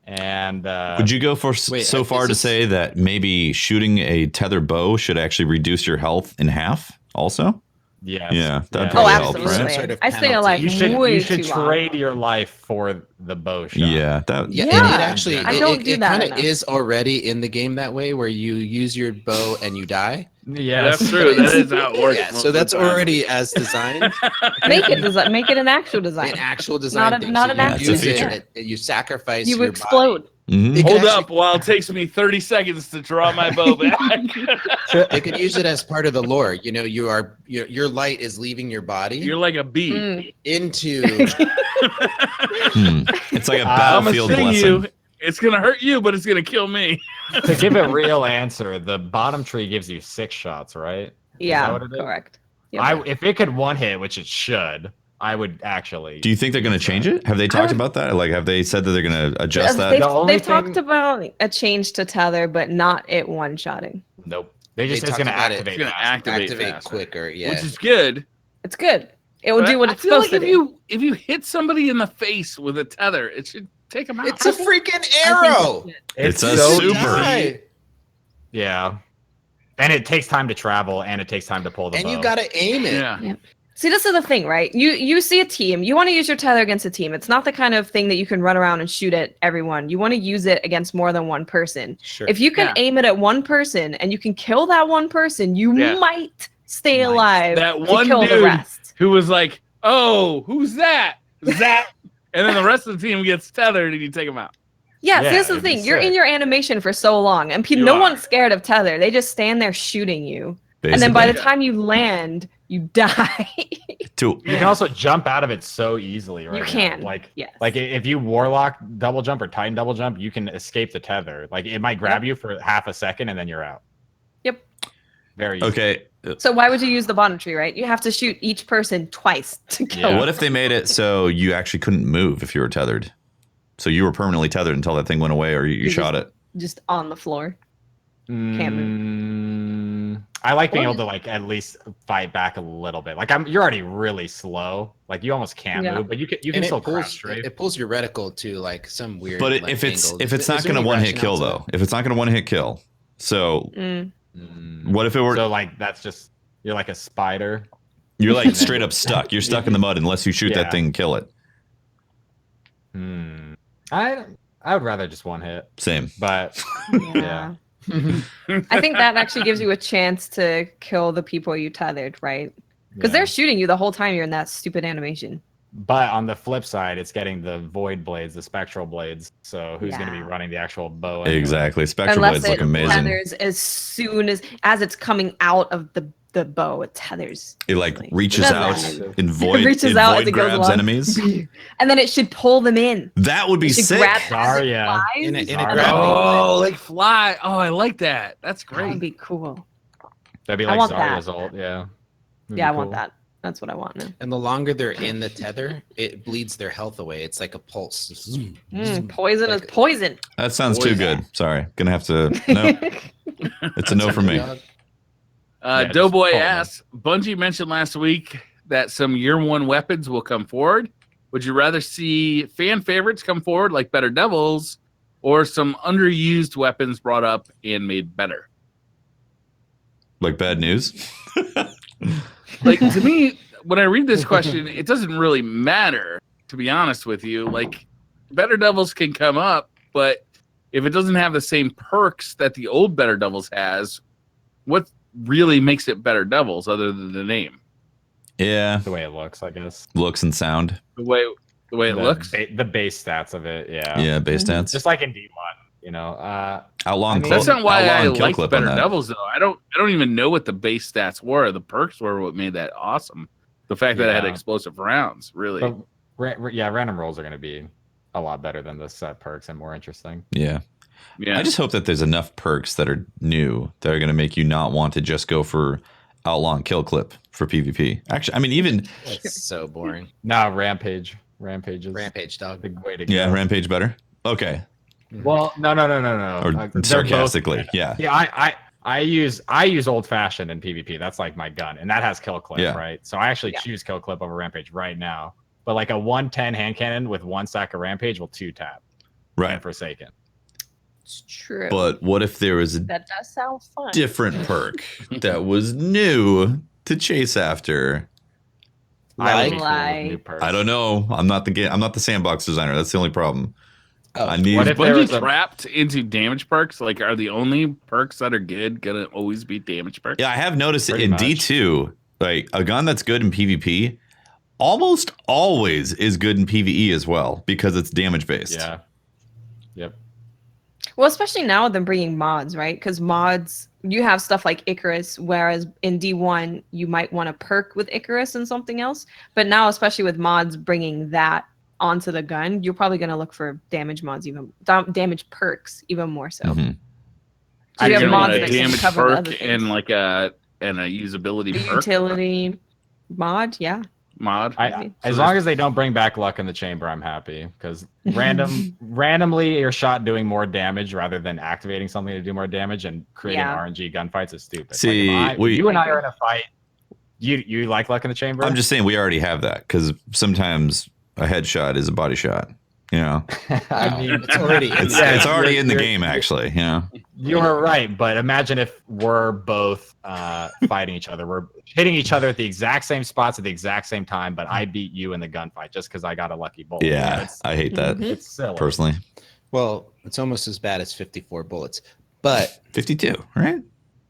and would you go so far to say that maybe shooting a tether bow should actually reduce your health in half also? Yes. Yeah, that'd Yeah. probably Oh, help, absolutely. right? Sort of I stay penalty. alive way You should too long. trade your life for the bow shot. Yeah, that. Yeah, Yeah, and it actually I don't do it that kind of enough. is already in the game that way, where you use your bow and you die. Yes. That's true. That is how it works. Yeah, most so of the that's time. already as designed. Make it an actual design. An actual design Not thing. not So an you actual use feature. it, you sacrifice You your explode. Mhm. It could Hold actually- up while it takes me 30 seconds to draw my bow back. They could use it as part of the lore. You know, your light is leaving your body You're like a bee. Mm. into. It's like a I'm gonna battlefield sting blessing. you. It's gonna hurt you, but it's gonna kill me. To give a real answer, the bottom tree gives you 6 shots, right? Yeah, what it is? correct. Yep. If it could one hit, which it should, I would actually. Do you think they're going to change it? Have they talked about that? Like, have they said that they're going to adjust that? They've, The only they've talked thing- about a change to tether, but not it one-shotting. Nope. They just They it's going to talked about it. activate. It's gonna faster. activate faster, quicker. Yeah. which is good. It's good. It will But do what I it's feel supposed like to do. if you hit somebody in the face with a tether, it should take them out. It's a freaking I think arrow. it should. It's a so super. Die. Yeah. And it takes time to travel, and it takes time to pull the And bow. you gotta aim it. Yeah. See, this is the thing, right? You see a team. You want to use your tether against a team. It's not the kind of thing that you can run around and shoot at everyone. You want to use it against more than one person. Sure. If you can Yeah. aim it at one person and you can kill that one person, you Yeah. might stay Might. alive That to one kill the dude rest. who was like, "Oh, who's that? That?" And then the rest of the team gets tethered, and you take them out. Yeah, Yeah, see, that's the it'd be thing. You're in sick. your animation for so long, and You no are. one's scared of tether. They just stand there shooting you. Basically. And then by the Yeah. time you land, you die. To- You can also jump out of it so easily, right? You now. can, Like, yes. like if you warlock double jump or titan double jump, you can escape the tether. Like it might grab you for half a second and then you're out. Yep. Very easy. okay. So why would you use the bottom tree, right? You have to shoot each person twice to kill. Yeah. What if they made it so you actually couldn't move if you were tethered? So you were permanently tethered until that thing went away, or you You shot it. Just on the floor. Can't I like being Or able to like at least fight back a little bit. Like you're already really slow. Like you almost can't Yeah. move, but you can And still it crouch, pulls right? it pulls your reticle to like some weird. But like, if it's angle. if it's Is not there going to any one hit kill rationale to though, if it's not going to one hit kill, so what if it were? So like that's just you're like a spider. You're like straight up stuck. You're stuck in the mud unless you shoot Yeah. that thing and kill it. I would rather just one hit, Same. but Yeah. I think that actually gives you a chance to kill the people you tethered, right? Because yeah. they're shooting you the whole time you're in that stupid animation. But on the flip side, it's getting the void blades, the spectral blades. So who's going to be Yeah. running the actual bow? Anyway? Exactly. Spectral Unless blades look it amazing. tethers as soon as it's coming out of the bow, it tethers. It like Like, reaches it out doesn't and void, reaches it out as void it goes grabs along. enemies. And then it should pull them in. That would be It should sick. grab them as it Zarya. flies. In a Zarya. gravity. Oh, like fly. Oh, I like that. That's That would great. be cool. That'd be I like want Zarya's that. ult. Yeah. Would Yeah, I be want cool. that. That's what I want now. And the longer they're in the tether, it bleeds their health away. It's like a pulse. Zoom, zoom. Poison is Like- poison. That sounds too Poison. good. Sorry. Gonna have to. No, it's a no for me. just Doughboy pull them. asks, Bungie mentioned last week that some year one weapons will come forward. Would you rather see fan favorites come forward like Better Devils or some underused weapons brought up and made better? Like bad news. Like, to me, when I read this question, it doesn't really matter, to be honest with you. Like, Better Devils can come up, but if it doesn't have the same perks that the old Better Devils has, what really makes it Better Devils other than the name? Yeah. The way it looks, I guess. Looks and sound. The way it looks? The base stats of it. Yeah. Yeah. Base stats. Just like in D1, you know. Outlaw and I mean, That's not why Outlaw I and Kill liked Clip on Better that. Devils, though. I don't even know what the base stats were. The perks were what made that awesome. The fact that it had Yeah. explosive rounds, really. But random rolls are going to be a lot better than the set perks and more interesting. Yeah. Yeah. I just hope that there's enough perks that are new that are going to make you not want to just go for Outlaw and Kill Clip for PvP. Actually, I mean, even It's so boring. No, Rampage. Rampage is Rampage, dog. the way to go. yeah, Rampage better. Okay. Well, no. Or They're both sarcastically, good. yeah. Yeah, I use old fashioned in PvP. That's like my gun, and that has kill clip, Yeah. right? So I actually choose kill clip over Rampage right now. But like a 110 hand cannon with one stack of Rampage will 2-tap. Right. And Forsaken. It's true. But what if there was a that does sound fun. different perk that was new to chase after? I would be cool with Like- new perks. I don't know. I'm not the sandbox designer. That's the only problem. Oh, I need. What Is if there Bungie was a- trapped into damage perks? Like, are the only perks that are good gonna always be damage perks? Yeah, I have noticed Pretty in much. D2, like a gun that's good in PvP almost always is good in PvE as well because it's damage based. Yeah. Yep. Well, especially now with them bringing mods, right? Because mods, you have stuff like Icarus, whereas in D1 you might want to perk with Icarus and something else. But now, especially with mods bringing that onto the gun, you're probably going to look for damage mods, damage perks, even more so. Mhm. So you You're have gonna mods want a that can damage cover the other perk things. and like a usability The perk utility mod, yeah. mod. As long as they don't bring back luck in the chamber, I'm happy because randomly your shot doing more damage rather than activating something to do more damage and creating Yeah. RNG gunfights is stupid. See, if we- you and I are in a fight. You like luck in the chamber? I'm just saying we already have that because sometimes a headshot is a body shot. You know, I Wow. mean, It's already in it's, the- it's already in the you're- game actually. You know, You're right, but imagine if we're both fighting each other. We're hitting each other at the exact same spots at the exact same time, but I beat you in the gunfight just because I got a lucky bullet. yeah, I hate that Mhm. It's silly. personally. Well, it's almost as bad as 54 bullets, but 52, right?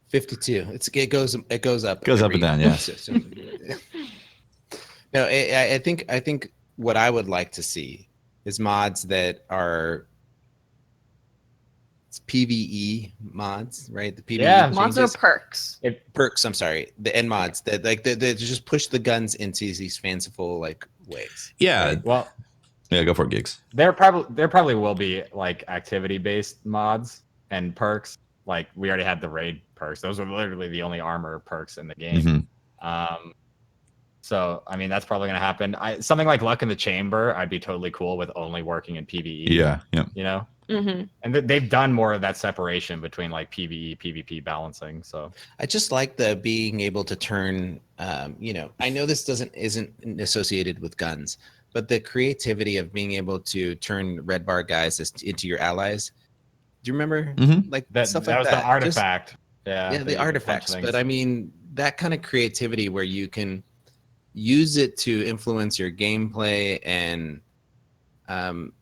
52. It goes up. Goes up and every- down, yeah. No, I think what I would like to see is mods that are PVE mods, right? The PVE Yeah. Mods or changes. perks. Perks. I'm sorry, the end mods that that just push the guns into these fanciful like ways. Yeah, Well, yeah. Go for it, Gigz. there probably will be like activity based mods and perks. Like we already had the raid perks; those are literally the only armor perks in the game. Mhm. So I mean that's probably gonna happen. Something like luck in the chamber, I'd be totally cool with only working in PvE. Yeah, yeah. You know, Mm-hmm. and they've done more of that separation between like PvE, PvP balancing. So I just like the being able to turn. I know this isn't associated with guns, but the creativity of being able to turn red bar guys into your allies. Do you remember Mhm. like that stuff that like was that? the artifact. Yeah, Yeah, that the you could punch artifacts. things. But I mean, that kind of creativity where you can use it to influence your gameplay and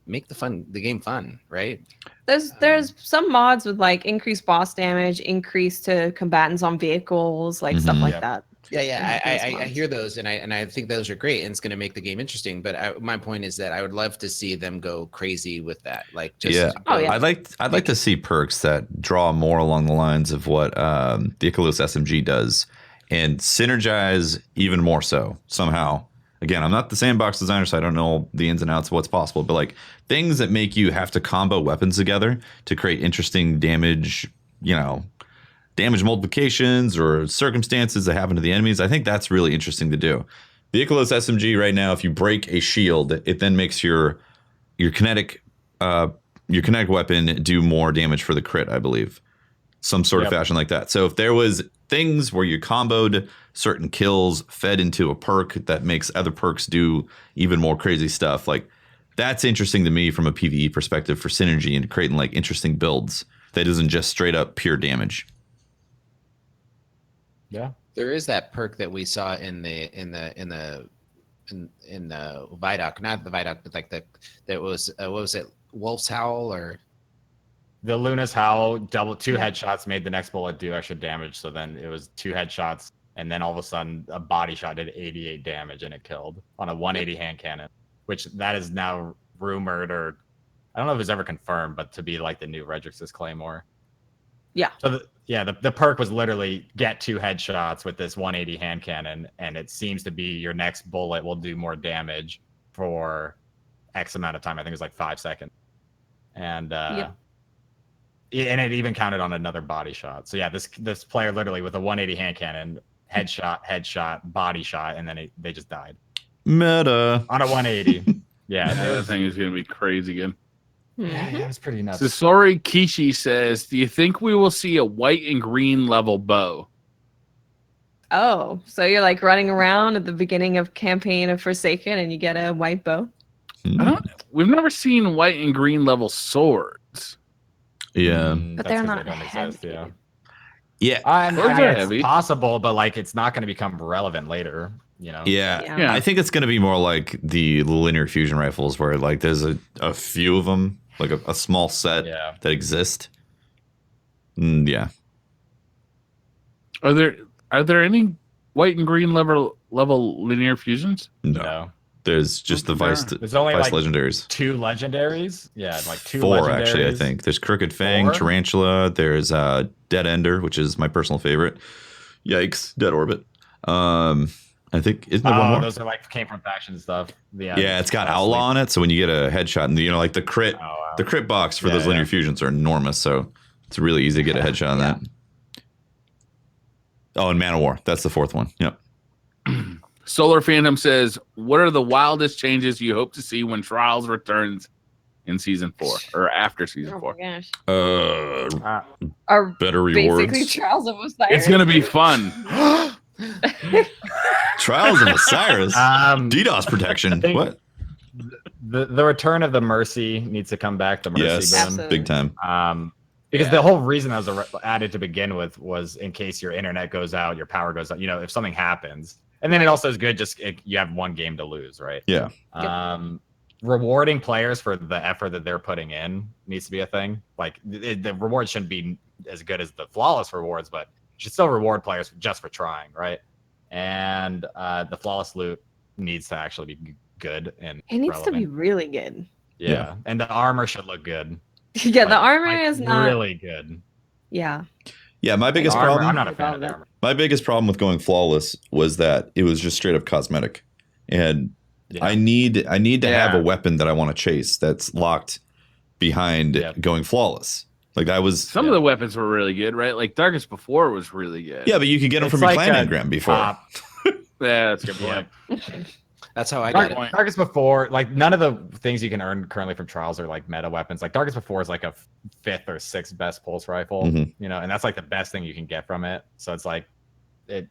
make the game fun, right? There's some mods with like increased boss damage, increase to combatants on vehicles, like stuff Mhm. like Yep. that. Yeah, Those I mods. hear those, and I think those are great, and it's going to make the game interesting. But my point is that I would love to see them go crazy with that, like just Yeah. Oh, yeah. I'd like to see perks that draw more along the lines of what the Icarus SMG does, and synergize even more so somehow. Again, I'm not the sandbox designer, so I don't know the ins and outs of what's possible. But like things that make you have to combo weapons together to create interesting damage, damage multiplications or circumstances that happen to the enemies. I think that's really interesting to do. The Icarus SMG right now, if you break a shield, it then makes your kinetic weapon do more damage for the crit, I believe. Some sort of Yep. fashion like that. So if there was things where you comboed certain kills fed into a perk that makes other perks do even more crazy stuff, like that's interesting to me from a PvE perspective for synergy and creating like interesting builds that isn't just straight up pure damage. Yeah. There is that perk that we saw in the Vidoc, not the Vidoc, but like that was what was it, Wolf's Howl or The Luna's Howl two headshots made the next bullet do extra damage. So then it was 2 headshots, and then all of a sudden a body shot did 88 damage and it killed on a 180 hand cannon, which that is now rumored, or I don't know if it's ever confirmed, but to be like the new Redrix's Claymore. Yeah. So the perk was literally get 2 headshots with this 180 hand cannon, and it seems to be your next bullet will do more damage for X amount of time. I think it was like 5 seconds. And and it even counted on another body shot. So yeah, this player literally with a 180 hand cannon, headshot, body shot, and then they just died Meta. on a 180. Yeah, That thing is going to be crazy good. yeah, it was pretty nuts. Sasori Kishi says, do you think we will see a white and green level bow? Oh, so you're like running around at the beginning of campaign of Forsaken and you get a white bow? We've never seen white and green level swords. Yeah. But That's they're 'cause not they don't exist, heavy. yeah. Yeah. I mean, Swords are it's heavy. possible, but like it's not going to become relevant later. You know. Yeah. Yeah. I think it's going to be more like the linear fusion rifles where like there's a few of them, like a small set Yeah. that exist. Yeah. Are there any white and green level linear fusions? No. There's just the Vice There's only Vice like legendaries. 2 legendaries. Yeah, like 2 4 legendaries. actually, I think. There's Crooked Fang, 4? Tarantula, there's Dead Ender, which is my personal favorite. Yikes, Dead Orbit. I think isn't there one more? Those are like came from faction stuff. Yeah, it's got Outlaw on it, so when you get a headshot, and like the crit, the crit box for those linear fusions are enormous, so it's really easy to get a headshot on that. Oh, and Man of War, that's the 4th one. Yep. Solar Phantom says, "What are the wildest changes you hope to see when Trials returns in season 4 or after season 4?" Oh my gosh. Are Better basically rewards. Trials of Osiris. It's gonna be fun. Trials of Osiris. DDoS protection. What? The return of the Mercy needs to come back. The Mercy Yes, boon. Absolutely. big time. Because the whole reason that was added to begin with was in case your internet goes out, your power goes out. You know, if something happens, and then it also is good. You have one game to lose, right? Yeah. Rewarding players for the effort that they're putting in needs to be a thing. Like the reward shouldn't be as good as the flawless rewards, but you should still reward players just for trying, right? And the flawless loot needs to actually be good and It needs relevant. to be really good. Yeah, and the armor should look good. Yeah, the Like- armor like is not really good. Yeah. Yeah, my biggest Armor, problem. I'm not a fan of the armor. My biggest problem with going flawless was that it was just straight up cosmetic, and Yeah. I need to have a weapon that I want to chase that's locked behind going flawless. Like that was Some of the weapons were really good, right? Like Darkest Before was really good. Yeah, but you could get them from your clan engram before. Yeah, that's a good point. That's how I got it. Darkest Before, like none of the things you can earn currently from Trials are like meta weapons. Like Darkest Before is like a 5th or 6th best pulse rifle, you know, and that's like the best thing you can get from it. So it's like, it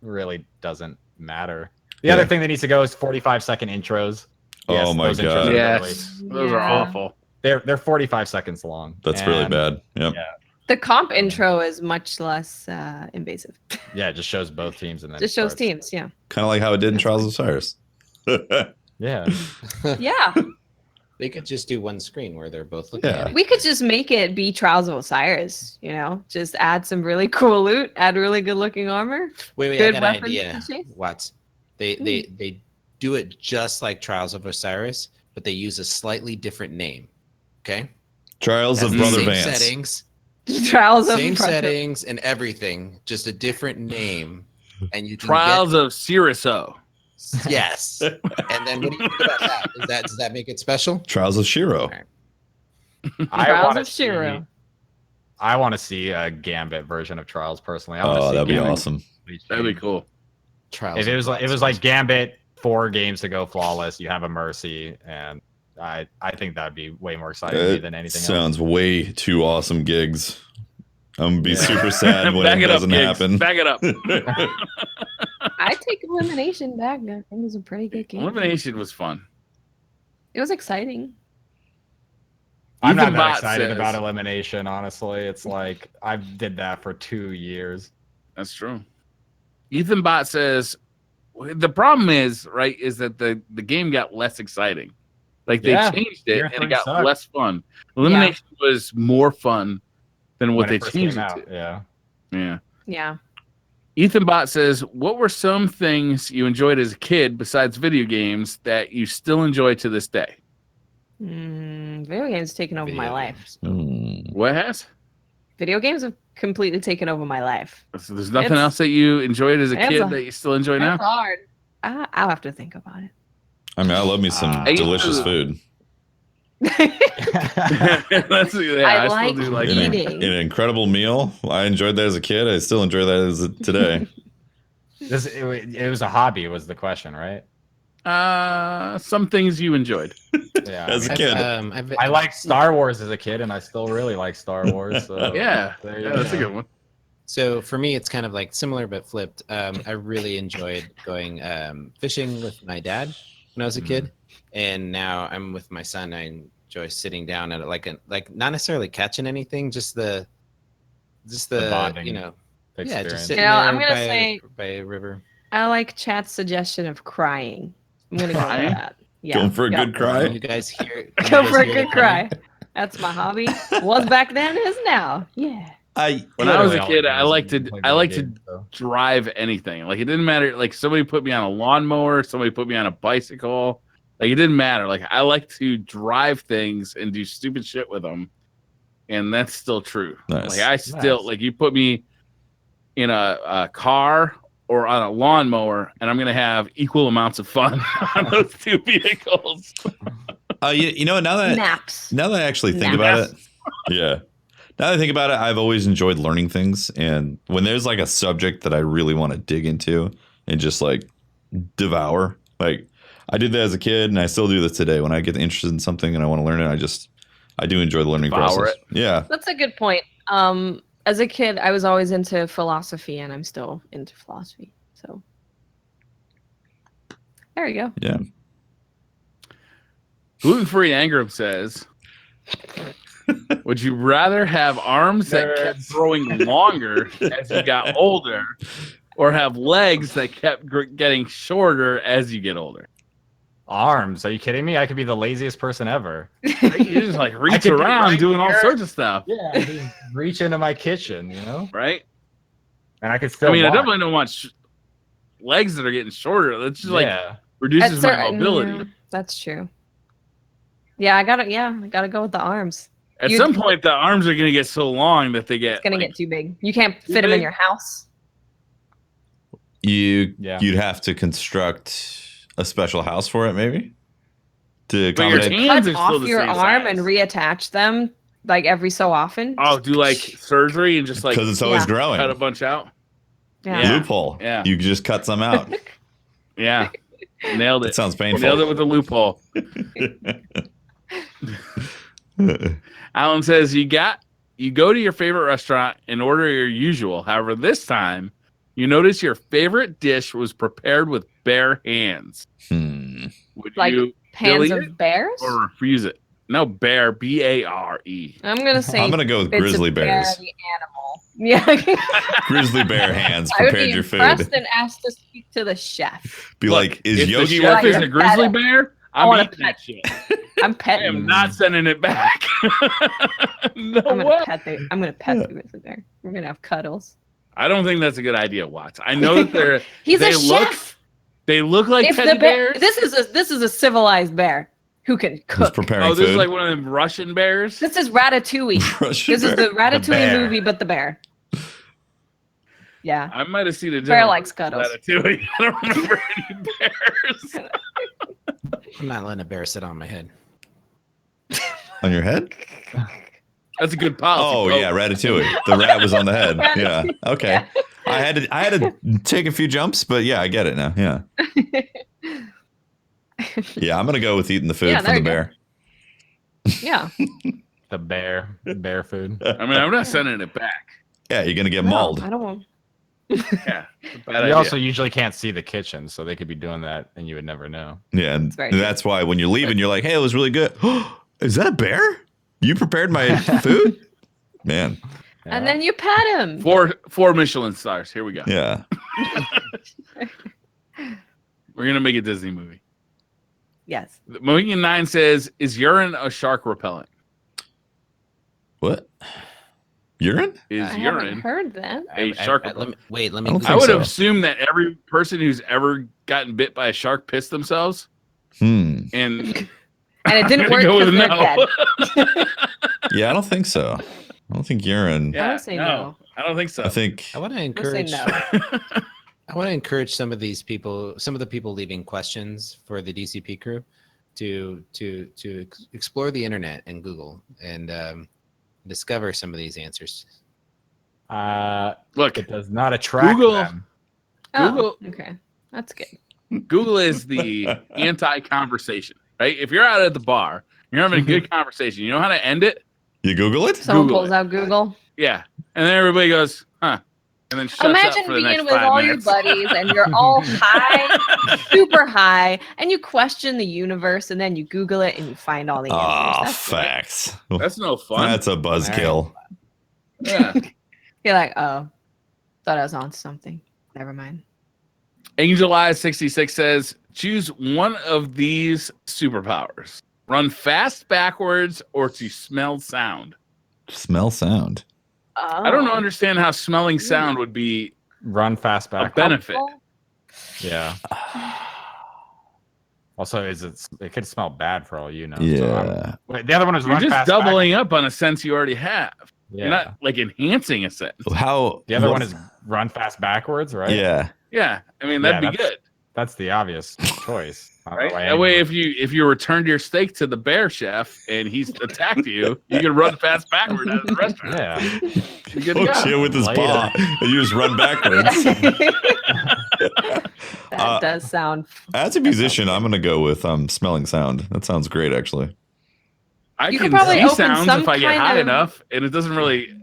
really doesn't matter. The other thing that needs to go is 45-second intros. Oh my those intros god! are Yes, those are awful. They're 45 seconds long. That's really bad. Yep. Yeah. The comp intro is much less invasive. Yeah, it just shows both teams and then Just shows teams, yeah. Kind of like how it did in Trials of Osiris. Yeah. Yeah. They could just do one screen where they're both looking at it. We could just make it be Trials of Osiris, you know? Just add some really cool loot, add really good looking armor. Wait, good I got an weapons idea. to chase. Watts. They do it just like Trials of Osiris, but they use a slightly different name. Okay? Trials of Has the Brother same Vance. settings, Trials of same Brother- settings and everything, just a different name. And you can Trials of Ciriso. Yes. And then what do you think about that? Does that make it special? Trials of Shiro. Trials of Shiro. I want to see a Gambit version of Trials personally. I Oh, see that'd be Gambit. awesome. That'd be cool. Trials. If it was like Gambit, 4 games to go flawless, you have a Mercy, and I think that'd be way more exciting to me than anything Sounds way too awesome, Gigz. I'm gonna be super sad when Back it it up, doesn't Gigz. happen. Back it up. I take Elimination back. I think it was a pretty good game. Elimination was fun. It was exciting. I'm not Ethan that Bot excited says- about Elimination, honestly. It's like I did that for 2 years. That's true. Ethan Bot says the problem is that the game got less exciting. Like they Yeah, changed it Year and it 3 got sucked. less fun. Elimination was more fun than what when they it first changed came it out. to. Yeah. Yeah. Yeah. Ethan Bot says, "What were some things you enjoyed as a kid besides video games that you still enjoy to this day?" Video games taken over my life. What has? Video games have completely taken over my life. So there's nothing It's- else that you enjoyed as a it's kid a- that you still enjoy now? That's hard. I'll have to think about it. I mean, I love me some I used delicious to- food. That's, yeah, I still like do like An, that. eating. an incredible meal. I enjoyed that as a kid. I still enjoy that as today. It was a hobby was the question, right? Some things you enjoyed. Yeah. As a kid. I liked Star Wars as a kid, and I still really like Star Wars. So Yeah, there you yeah, that's a go. good one. So for me, it's kind of like similar but flipped. I really enjoyed going fishing with my dad when I was a kid, and now I'm with my son. I enjoy sitting down at like not necessarily catching anything, just the bonding. you know, Yeah, just experience. sitting You know, there I'm gonna by, say- by a river. I like chat's suggestion of crying. I'm gonna go with Crying? that. Yeah. Going for a good cry. You guys hear? Go for a good cry. That's my hobby. Was back then, is now. Yeah. When I was a Literally all kid, it I is like is to play I like video to games, so. drive anything. Like it didn't matter. Like somebody put me on a lawnmower, somebody put me on a bicycle. Like it didn't matter. Like I like to drive things and do stupid shit with them, and that's still true. Nice. Like I still Nice. like you put me in a car or on a lawnmower, and I'm gonna have equal amounts of fun on those two vehicles. You know, now that Naps. I actually think about it, yeah. Now that I think about it, I've always enjoyed learning things, and when there's like a subject that I really want to dig into and just like devour, like I did that as a kid, and I still do this today. When I get interested in something and I want to learn it, I do enjoy the learning Devour process. it. Yeah, That's a good point. As a kid, I was always into philosophy, and I'm still into philosophy. So there you go. yeah. Gluten-free Angram says, would you rather have arms that kept growing longer as you got older, or have legs that kept getting shorter as you get older? Arms? Are you kidding me? I could be the laziest person ever. You just like reach could be around right doing all here. sorts of stuff, Yeah, I can reach into my kitchen, you know, right? and I could still. I mean, I walk. definitely don't want legs that are getting shorter. That's just like Yeah. reduces my mobility. Yeah, that's true. Yeah, I gotta go with the arms. At You'd- some point, the arms are going to get so long that they get It's gonna like, get too big. You can't Too fit them in big? your house. You'd Yeah. have to construct a special house for it, maybe, to But your accommodate. hands Cut are still off the your same arm size. and reattach them like every so often. Oh, do like surgery and just like Because it's always Yeah. growing. cut a bunch out. Yeah. Yeah. Loophole. Yeah. You just cut some out. Yeah, nailed That it. sounds painful. Nailed it with the loophole. Alan says you go to your favorite restaurant and order your usual. However, this time you notice your favorite dish was prepared with bare hands. Would Like you Hands delete of bears. or refuse it? No, bare, BARE. I'm gonna say. I'm gonna go with bits of grizzly bear, bears. the animal. Yeah. Grizzly bear hands I would prepared be your impressed food. and asked to speak to the chef. Be Look, like, is if Yogi the chef working? is a grizzly bear, I'm wanna eating that shit. I'm I petting. am not sending it back. No I'm gonna way. pet the. I'm gonna pet the grizzly bear. We're gonna have cuddles. I don't think that's a good idea, Watts. I know that they're He's they a look chef. they look like If teddy the bear, bears. this is a civilized bear who can Who's cook. preparing Oh, this food? is like one of them Russian bears. This is Ratatouille. Russian This is bear. the Ratatouille bear. movie, but the bear. Yeah. I might have seen a Bear different likes cuddles. Ratatouille. I don't remember any bears. I'm not letting a bear sit on my head. On your head? That's a good policy. Oh yeah, Ratatouille. The rat was on the head. Yeah. Okay. Yeah. I had to take a few jumps, but yeah, I get it now. Yeah. Yeah, I'm gonna go with eating the food Yeah, for there the you go. bear. Yeah. The bear food. I mean, I'm not sending it back. Yeah, you're gonna get No, mauled. I don't want. Yeah, it's a bad You idea. also usually can't see the kitchen, so they could be doing that, and you would never know. Yeah, and very true. that's why when you're leaving, you're like, "Hey, it was really good." Is that a bear? You prepared my food, man. And then you pet him. Four Michelin stars. Here we go. Yeah. We're gonna make a Disney movie. Yes. Mohegan 9 says, "Is urine a shark repellent?" What? Urine? Is I haven't urine heard that. a shark repellent? Let I me. don't I think would so. assume that every person who's ever gotten bit by a shark pissed themselves, and And it didn't I'm work gonna go because with they're no. dead. Yeah, I don't think so. I don't think urine. Yeah, I would say no. I don't think so. I think I want to I'm gonna say encourage. no. I want to encourage some of these people, some of the people leaving questions for the DCP crew, to explore the internet and Google and discover some of these answers. Look, It does not attract Google- them. Google- Oh, okay. That's good. Google is the anti-conversation, right? If you're out at the bar, you're having a good conversation. You know how to end it? you Google it. Someone Google pulls it. out Google. Yeah, and then everybody goes, "Huh," and then shuts up Imagine for the being next with 5 all minutes. your buddies and you're all high, super high, and you question the universe, and then you Google it and you find all the answers. Oh, That's it. That's no fun. That's a buzzkill. Yeah. You're like, oh, Thought I was on something. Never mind. Angel Eyes 66 says, choose one of these superpowers. Run fast backwards or to smell sound. Smell sound. Oh. I don't understand how smelling sound would be Run fast a back. benefit. Yeah. Also, it could smell bad for all you know. Yeah. Wait, the other one is You're run just fast doubling up on a sense you already have. Yeah. You're not like enhancing a sense. How The other one is run fast backwards, right? Yeah. Yeah, I mean that'd be good. That's the obvious choice. Right? That way, if you returned your steak to the bear chef and he's attacked you, you can run fast backward out of the restaurant. Yeah. You're good to go. Shit with his Later. paw. And you just run backwards. That does sound. As a musician, I'm gonna go with smelling sound. That sounds great, actually. I You can could probably see open sounds some if I get kind high of- enough, and it doesn't really.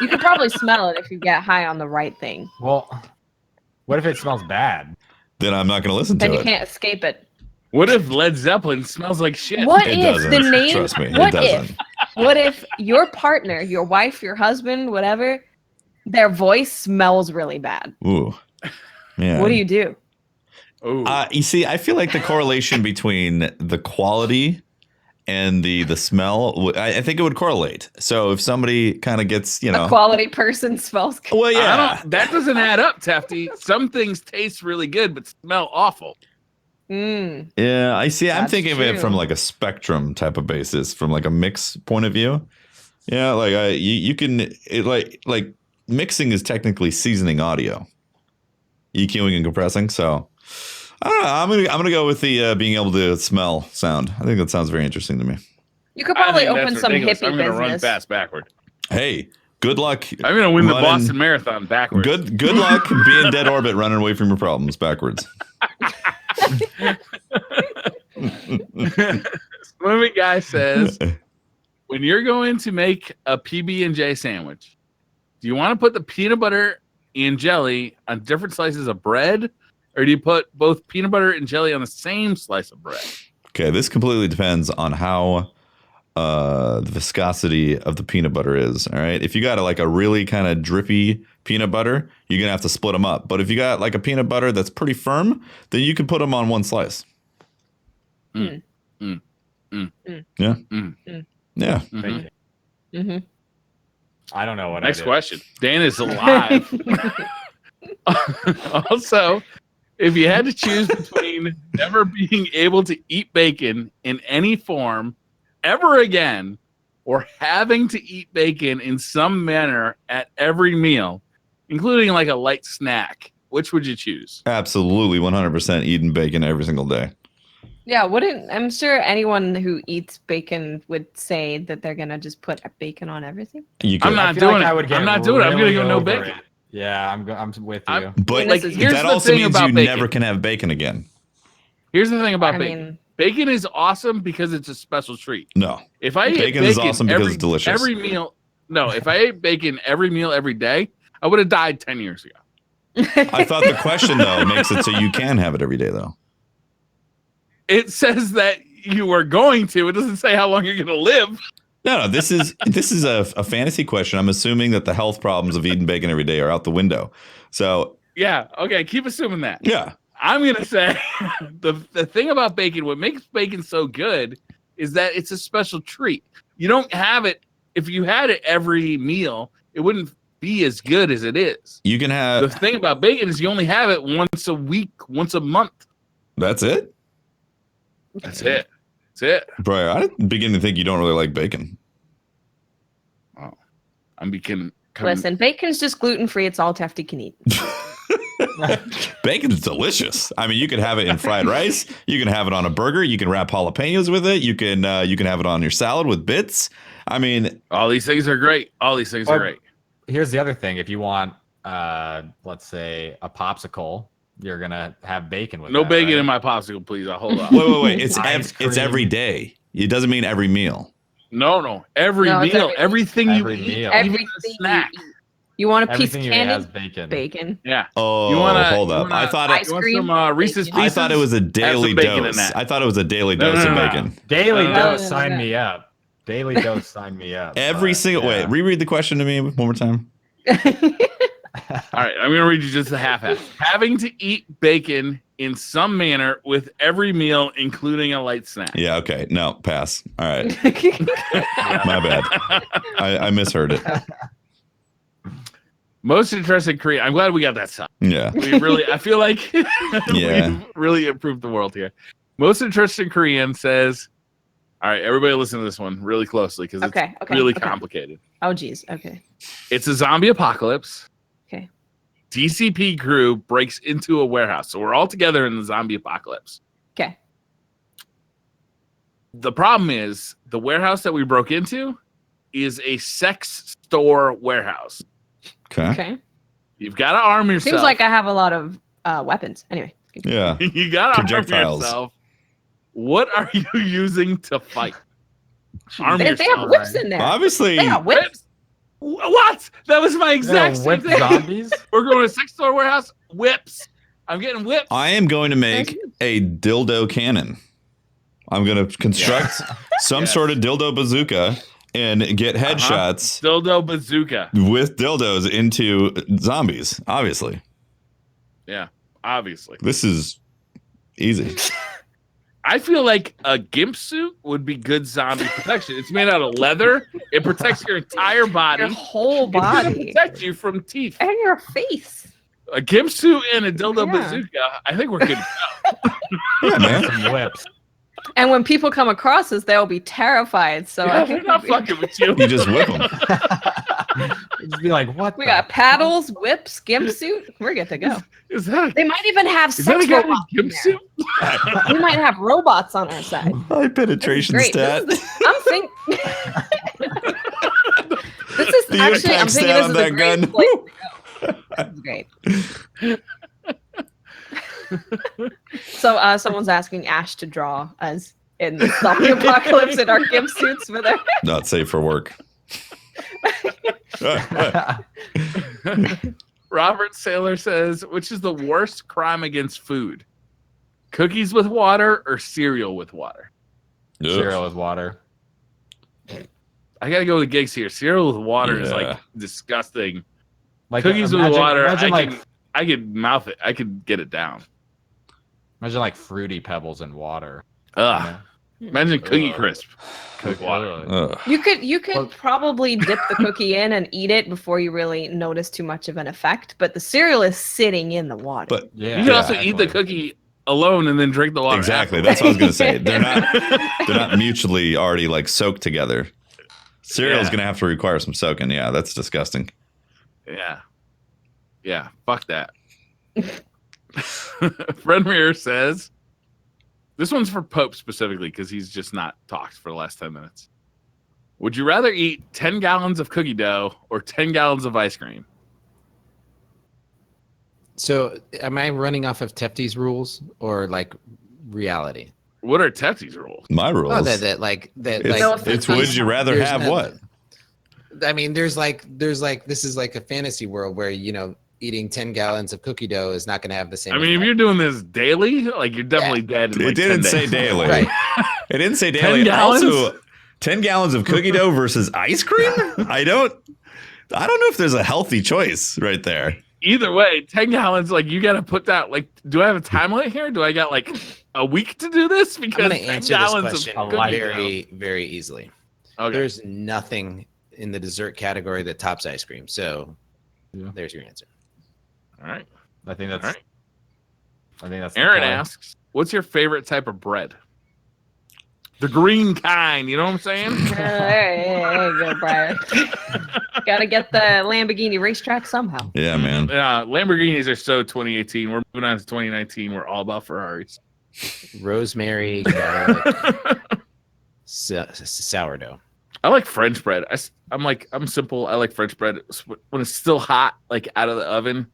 You could probably smell it if you get high on the right thing. Well, what if it smells bad? Then I'm not gonna listen Then to you it. can't escape it. What if Led Zeppelin smells like shit? What It if doesn't. the name? Trust me, What it doesn't. What if your partner, your wife, your husband, whatever, their voice smells really bad? Ooh. Yeah. What do you do? Oh, You see, I feel like the correlation between the quality and the smell, I think it would correlate. So if somebody kind of gets, A quality person smells good. well, yeah, that doesn't add up, Tefty. Some things taste really good but smell awful. Mm. yeah. I see. I'm That's thinking of it true. from like a spectrum type of basis, from like a mix point of view. Yeah, like you can like mixing is technically seasoning audio, EQing and compressing. So I don't know. I'm gonna go with the being able to smell sound. I think that sounds very interesting to me. You could I probably think open that's some ridiculous. hippie I'm gonna run business. fast backward. Hey, good luck. I'm gonna win the running- Boston Marathon backwards. Good luck being dead orbit, running away from your problems backwards. Swimming guy says, when you're going to make a PB&J sandwich, do you want to put the peanut butter and jelly on different slices of bread, or do you put both peanut butter and jelly on the same slice of bread? Okay, this completely depends on how the viscosity of the peanut butter is. All right, if you got like a really kind of drippy peanut butter, you're gonna have to split them up. But if you got like a peanut butter that's pretty firm, then you can put them on one slice. Mm. Mm. Mm. Yeah. Mm. Yeah. Mhm. Mm-hmm. I don't know what Next I did. question. Dan is alive. Also, if you had to choose between never being able to eat bacon in any form ever again or having to eat bacon in some manner at every meal, including like a light snack, which would you choose? Absolutely, 100% eating bacon every single day. Yeah, I'm sure anyone who eats bacon would say that they're gonna just put bacon on everything. You could, I'm not I feel doing like I it. would get I'm not doing it. I'm gonna really go no over bacon. it. Yeah, I'm with you. I'm- but Like, here's that the also thing means about you bacon. never can have bacon again. Here's the thing about I bacon. mean, Bacon is awesome because it's a special treat. No. If I ate Bacon bacon is awesome because every, it's delicious. every meal, no, if I ate bacon every meal every day, I would have died 10 years ago. I thought the question though makes it so you can have it every day though. It says that you are going to. It doesn't say how long you're going to live. No, this is a fantasy question. I'm assuming that the health problems of eating bacon every day are out the window. So Yeah. Okay. Keep assuming that. yeah, I'm going to say the thing about bacon, what makes bacon so good is that it's a special treat. You don't have it. If you had it every meal, it wouldn't be as good as it is. you can The have. thing about bacon is you only have it once a week, once a month. That's it, That's it. That's it. bro. I begin to think you don't really like bacon. I'm becoming. listen, bacon's just gluten free. It's all Tefty can eat. Bacon is delicious. I mean, you can have it in fried rice. You can have it on a burger. You can wrap jalapenos with it. You can have it on your salad with bits. I mean, All these things are great. All these things are great. Here's the other thing: if you want, let's say, a popsicle, you're gonna have bacon with No that, bacon right? in my popsicle, please. I'll hold on. wait. It's Ice it's cream. every day. It doesn't mean every meal. No. Every No, it's meal, every- everything every you eat, meal. even Everything a snack. you eat. You want a piece Everything of you eat candy? has bacon. Bacon. Yeah. Oh, You wanna- hold you up. wanna I thought ice You want cream? some Reese's Bacon. I thought it was a daily bacon in dose. that. I thought it was a daily No, dose no, of no, no. bacon. Daily No, dose, no, sign no. me up. Daily dose, sign me up. Every But, single yeah. wait. Reread the question to me one more time. All right, I'm going to read you just the half-half. Having to eat bacon in some manner with every meal, including a light snack. Yeah, okay. No, pass. All right. My bad. I misheard it. Most interesting Korean. I'm glad we got that side. Yeah. I feel like Yeah. we've really improved the world here. Most interesting Korean says, all right, everybody listen to this one really closely because it's really complicated. Oh, geez. Okay. It's a zombie apocalypse. Okay. DCP crew breaks into a warehouse. So we're all together in the zombie apocalypse. Okay. The problem is the warehouse that we broke into is a sex store warehouse. Okay. You've got to arm yourself. Seems like I have a lot of weapons. Anyway. Yeah. You got to arm Projectiles. yourself. What are you using to fight? Arm They yourself. have whips in there. Obviously. They got whips. What? That was my exact same whip thing. zombies. We're going to a sex store warehouse. Whips. I'm getting whips. I am going to make a dildo cannon. I'm going to construct some sort of dildo bazooka and get headshots Dildo bazooka. with dildos into zombies, obviously. Yeah, obviously. This is easy. I feel like a gimp suit would be good zombie protection. It's made out of leather. It protects your entire body. Your whole It's gonna body. protect you from teeth. And your face. A gimp suit and a dildo bazooka. I think we're good to go. Yeah, man. Some whips. And when people come across us, they'll be terrified. So I Yeah, think they're not fucking with you. You just whip them. Just be like, what? we the got paddles, whips, gimp suit. We're good to go. Is that They might even have is that a sex guy in a robots. in gimp there. suit? We might have robots on our side. High penetration Great. stat. I'm thinking. This is The actually. I'm attack thinking stat this on is that a great gun. place to go. This is great. So someone's asking Ash to draw us in the zombie apocalypse in our gimp suits for their. Not safe for work. Robert Saylor says, which is the worst crime against food? Cookies with water or cereal with water? cereal with water. I gotta go with Gigz here. Cereal with water is Yeah. like disgusting. Like Cookies with imagine- water, Imagine I could mouth it. I could get it down. imagine like fruity pebbles in water. Ugh. Imagine Cookie Ugh. Crisp with water. Ugh. You could Well- probably dip the cookie in and eat it before you really notice too much of an effect. But the cereal is sitting in the water. But Yeah. You can also eat the cookie alone and then drink the water. exactly, afterwards. that's what I was gonna say. They're not mutually already like soaked together. Cereal's Yeah. gonna have to require some soaking. Yeah, that's disgusting. Yeah. Yeah. Fuck that. Fredmere says, this one's for Pope specifically because he's just not talked for the last 10 minutes. Would you rather eat 10 gallons of cookie dough or 10 gallons of ice cream? So, am I running off of Tefty's rules or like reality? What are Tefty's rules? My rules. Oh, that like that. it's, Like, it's would you rather there's have no- what? I mean, there's like this is like a fantasy world where eating 10 gallons of cookie dough is not going to have the same. I mean, if effect. you're doing this daily, like you're definitely dead. In It like didn't 10 say days. daily. Right. It didn't say 10 daily. gallons? Also, 10 gallons of cookie dough versus ice cream? I don't know if there's a healthy choice right there. Either way, 10 gallons, like you got to put that, like, do I have a time limit here? Do I got like a week to do this? I'm Because going to 10 answer this gallons question of cookie dough. very, very easily. Okay. There's nothing in the dessert category that tops ice cream. So, Yeah. there's your answer. All right. I think that's. All right. I think that's. the Aaron play. asks, what's your favorite type of bread? The green kind, you know what I'm saying? There you go, Brian. Gotta get the Lamborghini racetrack somehow. Yeah, man. Lamborghinis are so 2018. We're moving on to 2019. We're all about Ferraris. Rosemary, garlic, sourdough. I like French bread. I'm simple. I like French bread when it's still hot, like out of the oven.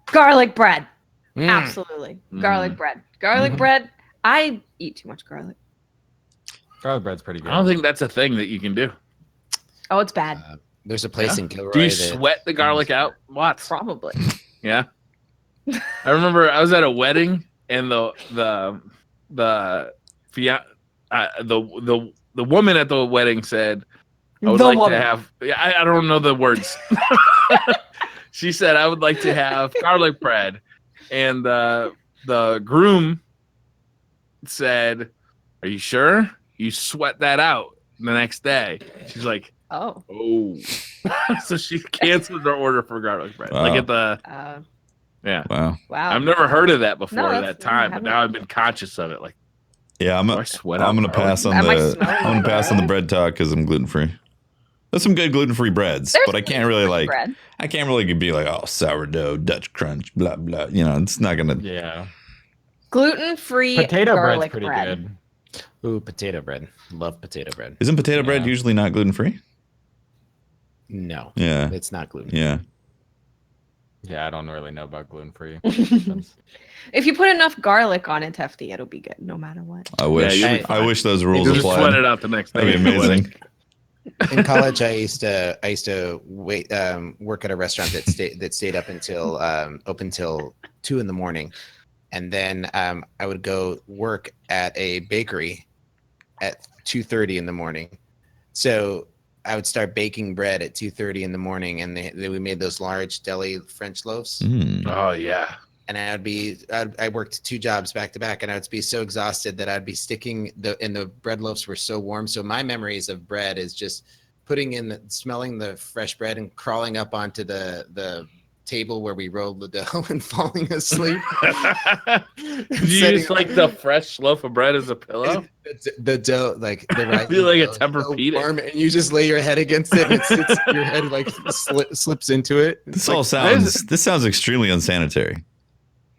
Garlic bread. Mm. Absolutely. Mm. Garlic bread. Garlic Mhm. bread. I eat too much garlic. Garlic bread's pretty good. I don't think that's a thing that you can do. Oh, it's bad. There's a place Yeah. in Gilroy Do you that sweat the garlic out? Watts. Probably. Yeah. I remember I was at a wedding and the woman at the wedding said, I would The like woman. to have, I don't know the words. She said, I would like to have garlic bread. And the groom said, are you sure? You sweat that out the next day. She's like, oh. So she canceled her order for garlic bread. Wow. Like at the yeah. Wow. I've never heard of that before at that time, but now I've been conscious of it. Like, yeah, I'm gonna pass on the bread talk because I'm gluten free. There's some good gluten free breads, but I can't really be like, oh, sourdough, Dutch crunch, blah blah. You know, it's not gonna. Yeah. Gluten free potato bread's garlic pretty bread. good. Ooh, potato bread. Love potato bread. Isn't potato bread usually not gluten free? No. Yeah. It's not gluten. Yeah. Yeah, I don't really know about gluten free. If you put enough garlic on it, Tefty, it'll be good no matter what. I wish. I wish those rules just applied. sweat it out the next day. That'd be amazing. In college, I used to wait work at a restaurant that stayed up until open till 2 a.m, and then I would go work at a bakery at 2:30 a.m. So I would start baking bread at 2:30 a.m, and we made those large deli French loaves. Oh yeah. And I worked 2 jobs back to back, and I would be so exhausted that I'd be sticking the bread loaves were so warm. So my memories of bread is just smelling the fresh bread and crawling up onto the table where we rolled the dough and falling asleep. Did you use like the fresh loaf of bread as a pillow? The dough, like the I feel like a Tempur-Pedic. So warm, and you just lay your head against it, and your head like slips into it. This sounds extremely unsanitary.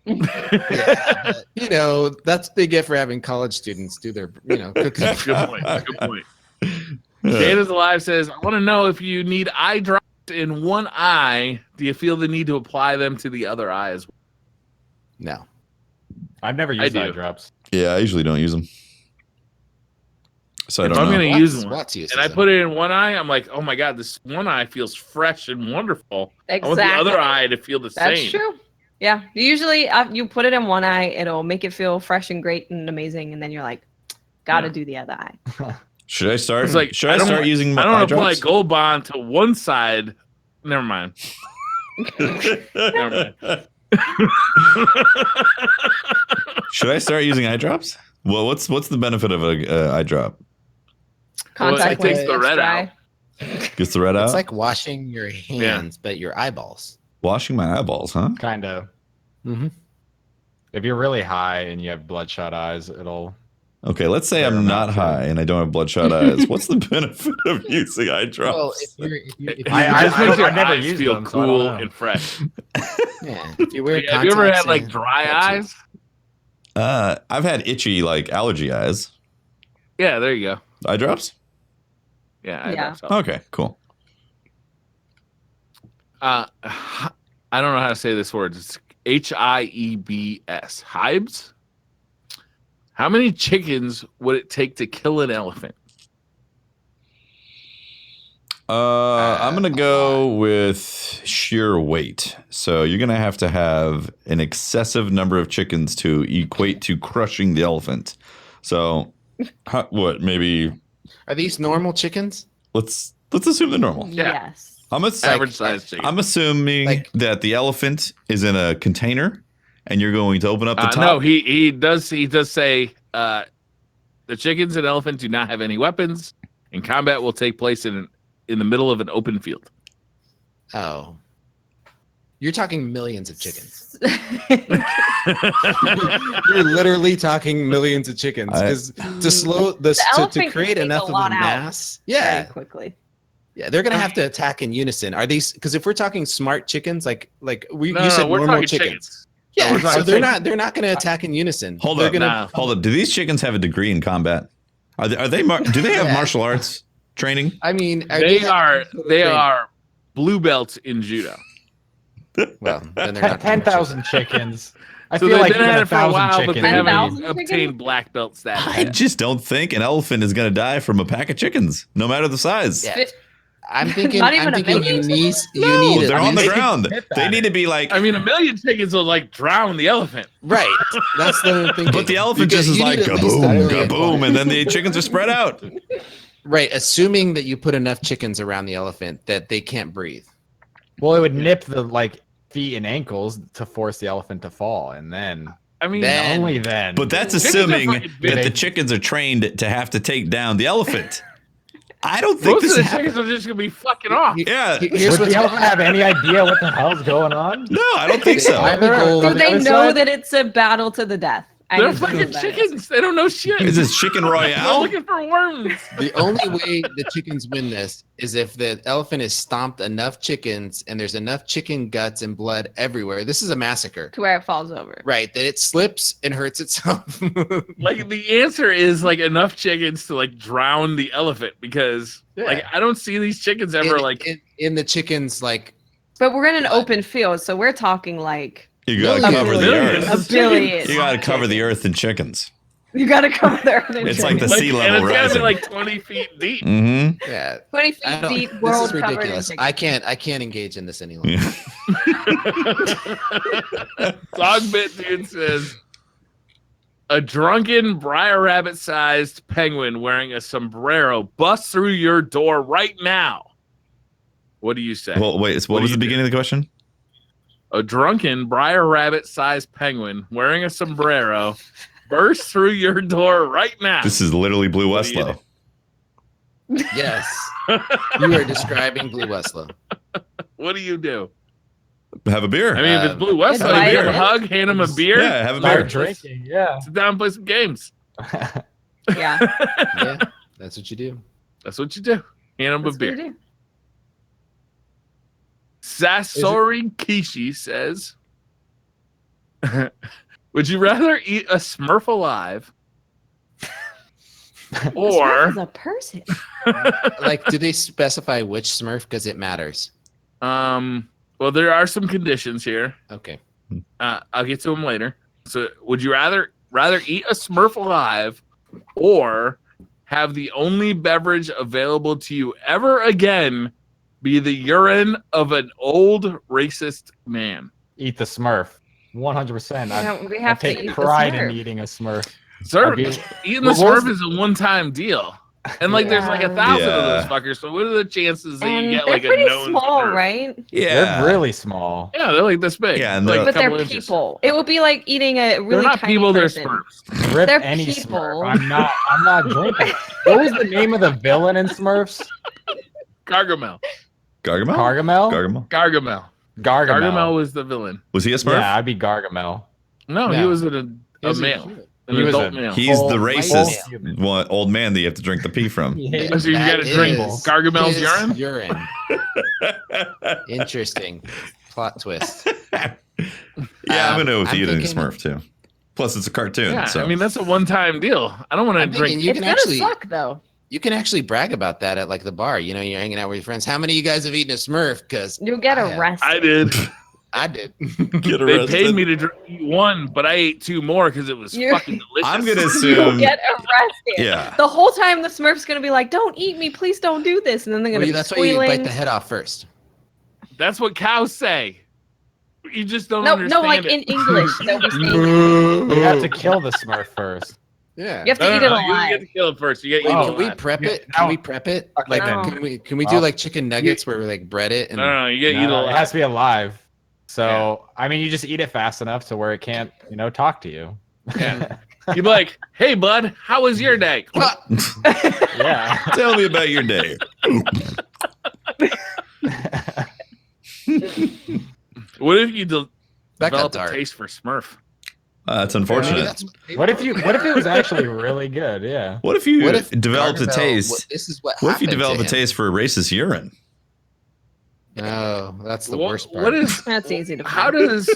Yeah, but, that's what they get for having college students do their, cooking. Good point. Jada's Alive says, I want to know if you need eye drops in one eye, do you feel the need to apply them to the other eye as well? No. I've never used eye drops. Yeah, I usually don't use them. So if I'm going to use one, and I put it in one eye, I'm like, oh my God, this one eye feels fresh and wonderful. Exactly. I want the other eye to feel the same. That's true. Yeah. Usually you put it in one eye, it'll make it feel fresh and great and amazing. And then you're like, gotta do the other eye. Should I start? It's like, should I start using my I don't eye apply drops? Gold Bond to one side. Never mind. Never mind. Should I start using eye drops? Well, what's the benefit of a eye drop? Contact it takes the red out. Gets the red out? It's like washing your hands, but your eyeballs. Washing my eyeballs, huh? Kind of. Mm-hmm. If you're really high and you have bloodshot eyes, it'll... Okay, let's say I'm not high and I don't have bloodshot eyes. What's the benefit of using eye drops? Well, if I never used feel them, so cool and fresh. Yeah. If you wear have you ever had like contacts dry eyes? I've had itchy, like allergy eyes. Yeah, there you go. Eye drops? Yeah. Yeah. Okay, cool. I don't know how to say this word. It's Hiebs. Hiebs? How many chickens would it take to kill an elephant? I'm gonna go with sheer weight. So you're gonna have to have an excessive number of chickens to equate to crushing the elephant. So, what? Maybe are these normal chickens? Let's assume they're normal. Yeah. Yes. Average size chicken. I'm assuming that the elephant is in a container, and you're going to open up the top. No, he does say the chickens and elephants do not have any weapons, and combat will take place in the middle of an open field. Oh. You're talking millions of chickens. You're literally talking millions of chickens because to create enough of a mass. Yeah, very quickly. Yeah, they're gonna have to attack in unison. Are these? Because if we're talking smart chickens, you we're said normal talking chickens. Yeah, Yeah, so they're not going to attack in unison. Hold up. Do these chickens have a degree in combat? Do they have martial arts training? I mean, they are blue belts in judo. Well, then they're not 10,000 chickens. I so feel like they've been at it for a while, but they haven't 10,000 obtained black belt status. I just don't think an elephant is going to die from a pack of chickens, no matter the size. Yeah. I'm thinking. Not even I'm a thinking million you No, need. they're on the ground. They need to be like. I mean, a million chickens will drown the elephant. Right. That's the thing. But the elephant just is like kaboom, kaboom, and then the chickens are spread out. Right. Assuming that you put enough chickens around the elephant that they can't breathe. Well, it would nip the like feet and ankles to force the elephant to fall, and then I mean, only then. But that's Chickens are assuming fucking big. that the chickens are trained to have to take down the elephant. I don't think most this of the happens. chickens are just gonna be fucking off. Yeah. Here's Would what's the elephant have any idea what the hell's going on? No, I don't think so. Either Do Do on the they other know side? that it's a battle to the death? I They're need to know fucking that. chickens. They don't know shit. Is this chicken They're royale? looking for worms. The only way the chickens win this is if the elephant has stomped enough chickens and there's enough chicken guts and blood everywhere. This is a massacre. To where it falls over. Right, that it slips and hurts itself. Like the answer is like enough chickens to like drown the elephant because like I don't see these chickens ever in the chickens like But we're in an open field, so we're talking like You gotta Millions. cover the Millions. earth. a billion. You gotta cover the earth in chickens. You gotta cover the earth. It's like the like, sea and level it's gotta be rising. like 20 feet deep. Mm-hmm. yeah. 20 feet I don't, deep, this world is ridiculous. covered in I can't engage in this any longer. Yeah. Dogbit dude says a drunken Briar Rabbit sized penguin wearing a sombrero busts through your door right now. What do you say? Well, wait. So what was the beginning of the question? A drunken Briar Rabbit sized penguin wearing a sombrero bursts through your door right now. This is literally Blue What do you Westlow. Yes. You are describing Blue Westlow. What do you do? Have a beer. I mean, if it's Blue Westlow, invite you give him a him. hug, hand him a beer, Yeah, have a Start beer. drinking, yeah. sit down and play some games. Yeah. Yeah, that's what you do. That's what you do. Hand him a That's what beer. we do. Sasori Kishi says, would you rather eat a Smurf alive or As a person. Like, do they specify which Smurf? Because it matters. well, there are some conditions here. Okay. I'll get to them later. So would you rather eat a Smurf alive or have the only beverage available to you ever again be the urine of an old racist man? Eat the Smurf. 100%. Yeah, we I have to take eat the pride in Smurf. eating a Smurf. Sir, I'd be- eating the What was Smurf is a one-time deal. And like there's like 1,000 of those fuckers. So what are the chances that you And get they're like a pretty known small, Smurf? right? Yeah. They're really small. Yeah, they're like this big. Yeah, and like they're- a But they're couple inches. people. It would be like eating a They're really not tiny people, person. they're Smurfs. Rip They're any people. Smurf. I'm not drinking. What was the name of the villain in Smurfs? Gargamel. Gargamel? Gargamel? Gargamel? Gargamel. Gargamel. Gargamel was the villain. Was he a Smurf? Yeah, I'd be Gargamel. No, he No. was a He was male. An He was adult a- male. He's Full- the full racist human. old man that you have to drink the pee from. He hated So you That gotta drink is Gargamel's his urine? Interesting plot twist. Yeah, I'm gonna go with I'm eating a thinking- Smurf too. Plus, it's a cartoon. Yeah, so I mean that's a one-time deal. I don't want to I'm drink. thinking you It's can gonna actually suck though. you can actually brag about that at like the bar. You know, you're hanging out with your friends. How many of you guys have eaten a Smurf? Because You'll get I have. arrested. I did. I did. get They arrested. paid me to eat one, but I ate two more because it was You're- fucking delicious. I'm gonna You'll assume. get arrested. Yeah. The whole time the Smurf's gonna be like, "Don't eat me, please don't do this," and then they're gonna Well, be that's why you squealing. bite the head off first. That's what cows say. You just don't No, understand no, like it. in English, they'll be saying, You have to kill the Smurf first. Yeah. you have to eat it You alive. get to kill it first. You get Wait, eaten can we alive. prep Yeah, it? Can now- we prep it? Okay, Like, then. can we do Well, like chicken nuggets where we like bread it and No, you get eaten No, it alive. has to be alive. So, I mean, you just eat it fast enough to where it can't, talk to you. Yeah. You'd be like, "Hey, bud, how was your day?" Yeah. Tell me about your day. What if you that got develop a dark. taste for Smurf? That's Maybe unfortunate. that's- What if it was actually really good? Yeah. What if you What if developed a Gargamel- taste? This is what. What if you happened develop to a him? taste for racist urine? No, that's the What- worst part. What is? That's easy to find. How does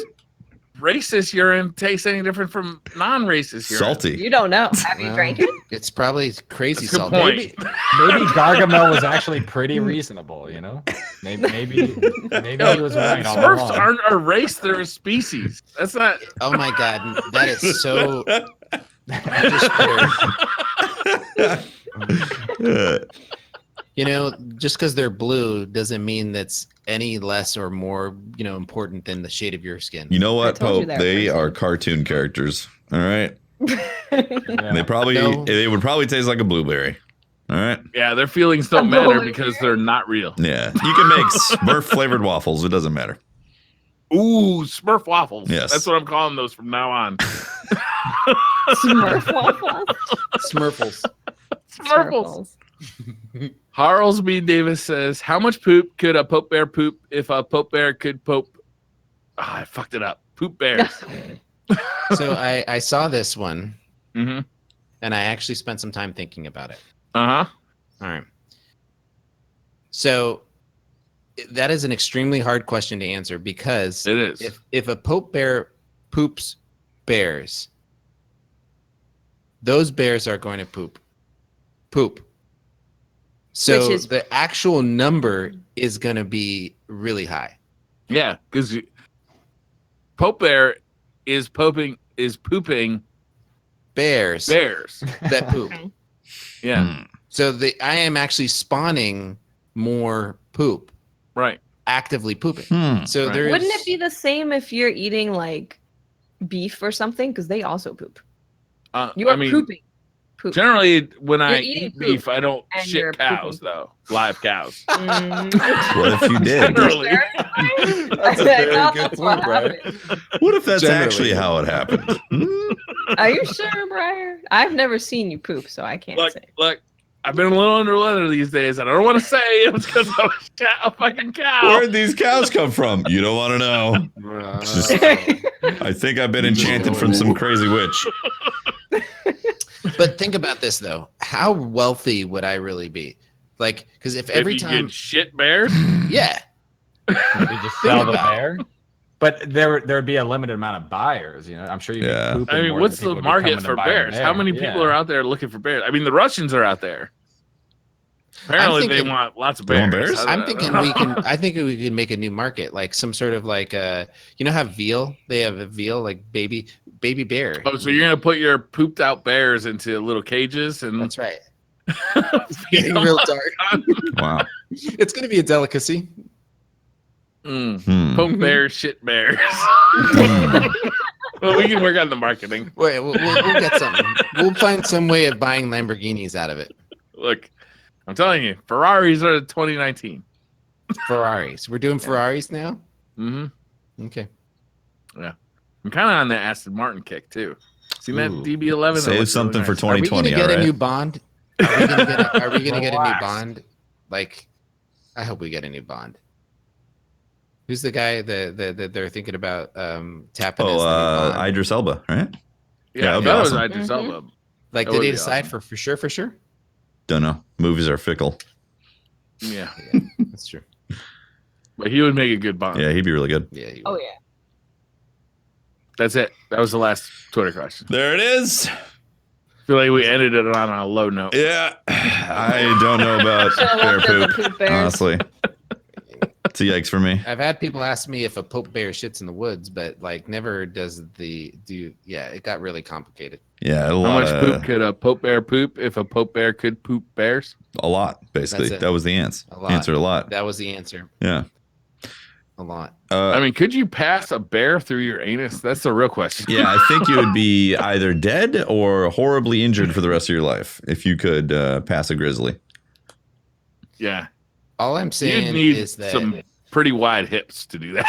racist urine taste any different from non-racist urine? Salty. You don't know. Have you Well, drank it? It's probably crazy That's a good salty. point. Maybe Gargamel was actually pretty reasonable, Maybe he was right all Smurfs along. aren't a race; they're a species. That's not. Oh my god, that is so. You know, just because they're blue doesn't mean that's any less or more, important than the shade of your skin. You know what, told you Pope? that They first. are cartoon characters. All right. Yeah. They No. would probably taste like a blueberry. All right. Yeah, their feelings don't matter because they're not real. Yeah. You can make Smurf flavored waffles. It doesn't matter. Ooh, Smurf waffles. Yes. That's what I'm calling those from now on. Smurf waffles. Smurfles. Smurfles. Harles B. Davis says, how much poop could a Pope Bear poop if a Pope Bear could pope? I fucked it up. Poop bears. So I saw this one, Mm-hmm. and I actually spent some time thinking about it. Uh-huh. All right. So that is an extremely hard question to answer because It is. if a Pope Bear poops bears, those bears are going to poop. So Which is- the actual number is going to be really high. Yeah, because Pope Bear is pooping Bears bears. that poop. Yeah, So I am actually spawning more poop, right. actively pooping. So Right. there's Wouldn't it be the same if you're eating like beef or something? Because they also poop. You are pooping. Poop. Generally, when I eating eat beef, I don't and you're shit cows, pooping. though. Live cows. What if you did? Generally. That's a very good point, Brian. What if that's Generally. actually how it happened? Are you sure, Briar? I've never seen you poop, so I can't say. Look, I've been a little under weather these days, and I don't want to say it was because I was a fucking cow. Where'd these cows come from? You don't want to know. Just- I think I've been enchanted from some crazy witch. But think about this though. How wealthy would I really be? Like, because if every you time, get shit bears, yeah, Maybe just sell the about bear. But there'd be a limited amount of buyers. You know, I'm sure you. Yeah. Could poop I in mean, more what's than the people would be market coming to for buy a bears? How bear. many people Yeah. are out there looking for bears? I mean, the Russians are out there. Apparently, they thinking- want lots of They bears. want bears? I'm thinking we can. I think we can make a new market, like some sort of like you know how veal? They have a veal like baby bear. Oh, so you're gonna put your pooped out bears into little cages and That's right. feed Getting them real on- dark. Wow. It's going to be a delicacy. Poke bears, shit bears. Well, we can work on the marketing. Wait, we'll get something. We'll find some way of buying Lamborghinis out of it. Look, I'm telling you, Ferraris are 2019. Ferraris. We're doing Ferraris now. Mm-hmm. Okay. I'm kind of on the Aston Martin kick too. Seen that Ooh. DB11? That Save looks something for really nice. Are we 2020. gonna get All a new right. bond? Are we gonna get a new Relax. bond? Like, I hope we get a new bond. Who's the guy that they're thinking about tapping as Oh, the new bond? Idris Elba, right? Yeah, that'd I be thought awesome. it was Idris Elba. Like, that did would they be decide awesome. for sure? For sure. Don't know. Movies are fickle. Yeah, That's true. but he would make a good Bond. Yeah, he'd be really good. Yeah. Oh yeah. That's it. That was the last Twitter question. There it is. I feel like we ended it on a low note. Yeah. I don't know about Should've bear left it at poop, poop bears. honestly. It's a yikes for me. I've had people ask me if a Pope bear shits in the woods, but like never does yeah, it got really complicated. Yeah, a How lot. much poop could a Pope Bear poop if a Pope Bear could poop bears? A lot, basically. That's it. That was the answer. A lot. Answer a lot. That was the answer. Yeah. A lot. I mean, could you pass a bear through your anus? That's the real question. Yeah, I think you would be either dead or horribly injured for the rest of your life if you could pass a grizzly. Yeah. All I'm You'd saying need is that some pretty wide hips to do that.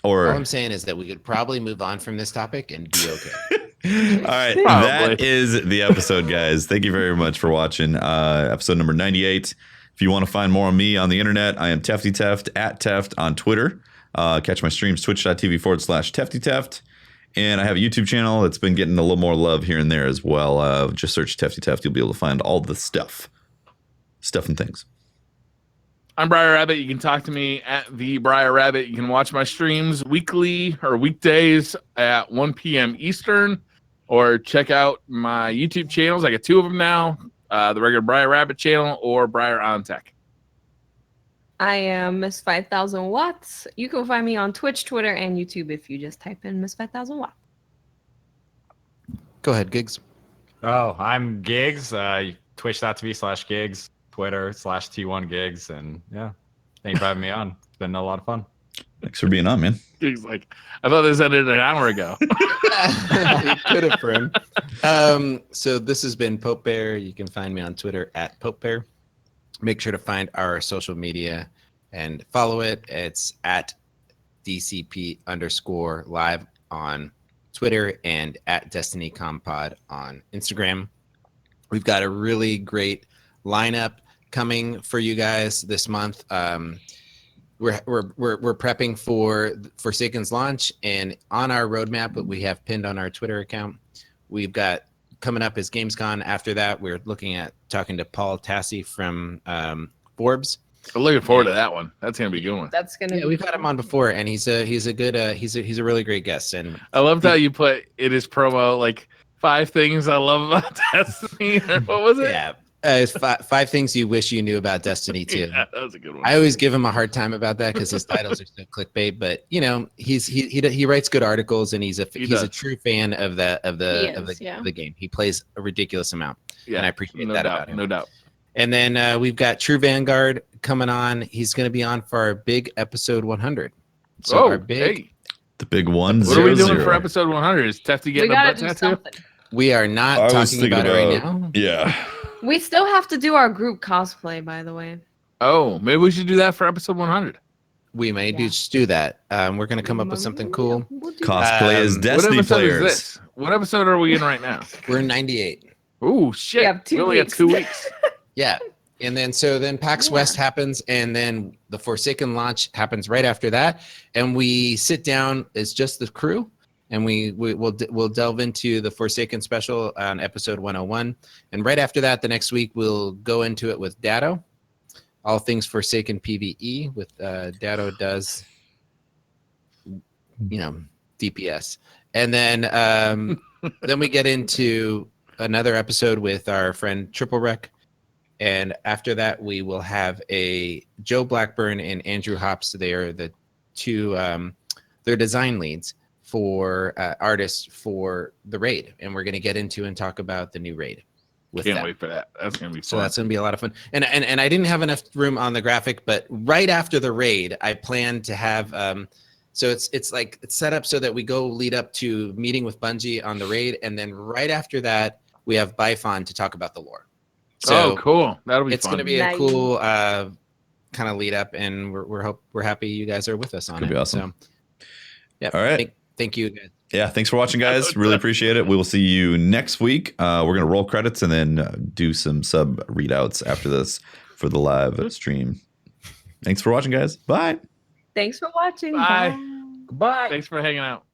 all Or I'm saying is that we could probably move on from this topic and be okay. all right, Probably. that is the episode, guys. Thank you very much for watching episode number 98. If you want to find more on me on the internet, I am Tefty Teft at Teft on Twitter. Catch my streams, twitch.tv/TeftyTeft. And I have a YouTube channel that's been getting a little more love here and there as well. Just search Tefty Teft. You'll be able to find all the stuff and things. I'm Briar Rabbit. You can talk to me at the Briar Rabbit. You can watch my streams weekly or weekdays at 1 p.m. Eastern, or check out my YouTube channels. I got two of them now: the regular Briar Rabbit channel or Briar on Tech. I am Miss 5000 Watts. You can find me on Twitch, Twitter, and YouTube if you just type in Miss 5000 Watts. Go ahead, Gigz. Oh, I'm Gigz. Twitch.tv/Gigz, Twitter /T1Gigz, and yeah, thank you for having me on. It's been a lot of fun. Thanks for being on, man. He's like, I thought this ended an hour ago. It could have for him. So this has been Pope Bear. You can find me on Twitter at Pope Bear. Make sure to find our social media and follow it. It's at DCP_live on Twitter and at DestinyCompod on Instagram. We've got a really great lineup coming for you guys this month. We're prepping for Forsaken's launch, and on our roadmap that we have pinned on our Twitter account, we've got coming up is Gamescom. After that, we're looking at talking to Paul Tassi from Forbes. I'm looking forward to that one. That's gonna be a good one. That's gonna. Yeah, we've had him on before, and he's a good he's a really great guest. And I loved how you put in his promo like 5 things I love about Destiny. What was it? Yeah. It's five things you wish you knew about Destiny 2. Yeah, that was a good one. I always give him a hard time about that because his titles are so clickbait. But you know, he writes good articles, and he's a true fan of the game. He plays a ridiculous amount, and I appreciate that about him. No doubt. And then we've got True Vanguard coming on. He's going to be on for our big episode 100. So our big, the big one. What are we doing for episode 100? Is Tefty getting a butt tattoo? Something. We are not talking about it right now. Yeah. We still have to do our group cosplay, by the way. Oh, maybe we should do that for episode 100. We may just do that. We're going to come up with something cool. Cosplay as Destiny what episode players. Is this? What episode are we in right now? We're in 98. Ooh, shit. We only have 2 weeks. Yeah. And then PAX West happens, and then the Forsaken launch happens right after that. And we sit down as just the crew, and we'll delve into the Forsaken special on episode 101. And right after that, the next week, we'll go into it with Datto. All things Forsaken PvE with Datto does, DPS. And then then we get into another episode with our friend Triple Wreck. And after that, we will have a Joe Blackburn and Andrew Hops. They are the two, they're design leads for artists for the raid. And we're going to get into and talk about the new raid. Can't wait for that. That's going to be fun. So that's going to be a lot of fun. And I didn't have enough room on the graphic, but right after the raid, I plan to have, so it's set up so that we go lead up to meeting with Bungie on the raid. And then right after that, we have Bifon to talk about the lore. So cool. That'll be fun. It's going to be a cool kind of lead up, and we're happy you guys are with us on it. Could be awesome. So, yeah. All right. Thank you, guys. Yeah. Thanks for watching, guys. Really appreciate it. We will see you next week. We're going to roll credits and then do some sub readouts after this for the live stream. Thanks for watching, guys. Bye. Thanks for watching. Bye. Bye. Thanks for hanging out.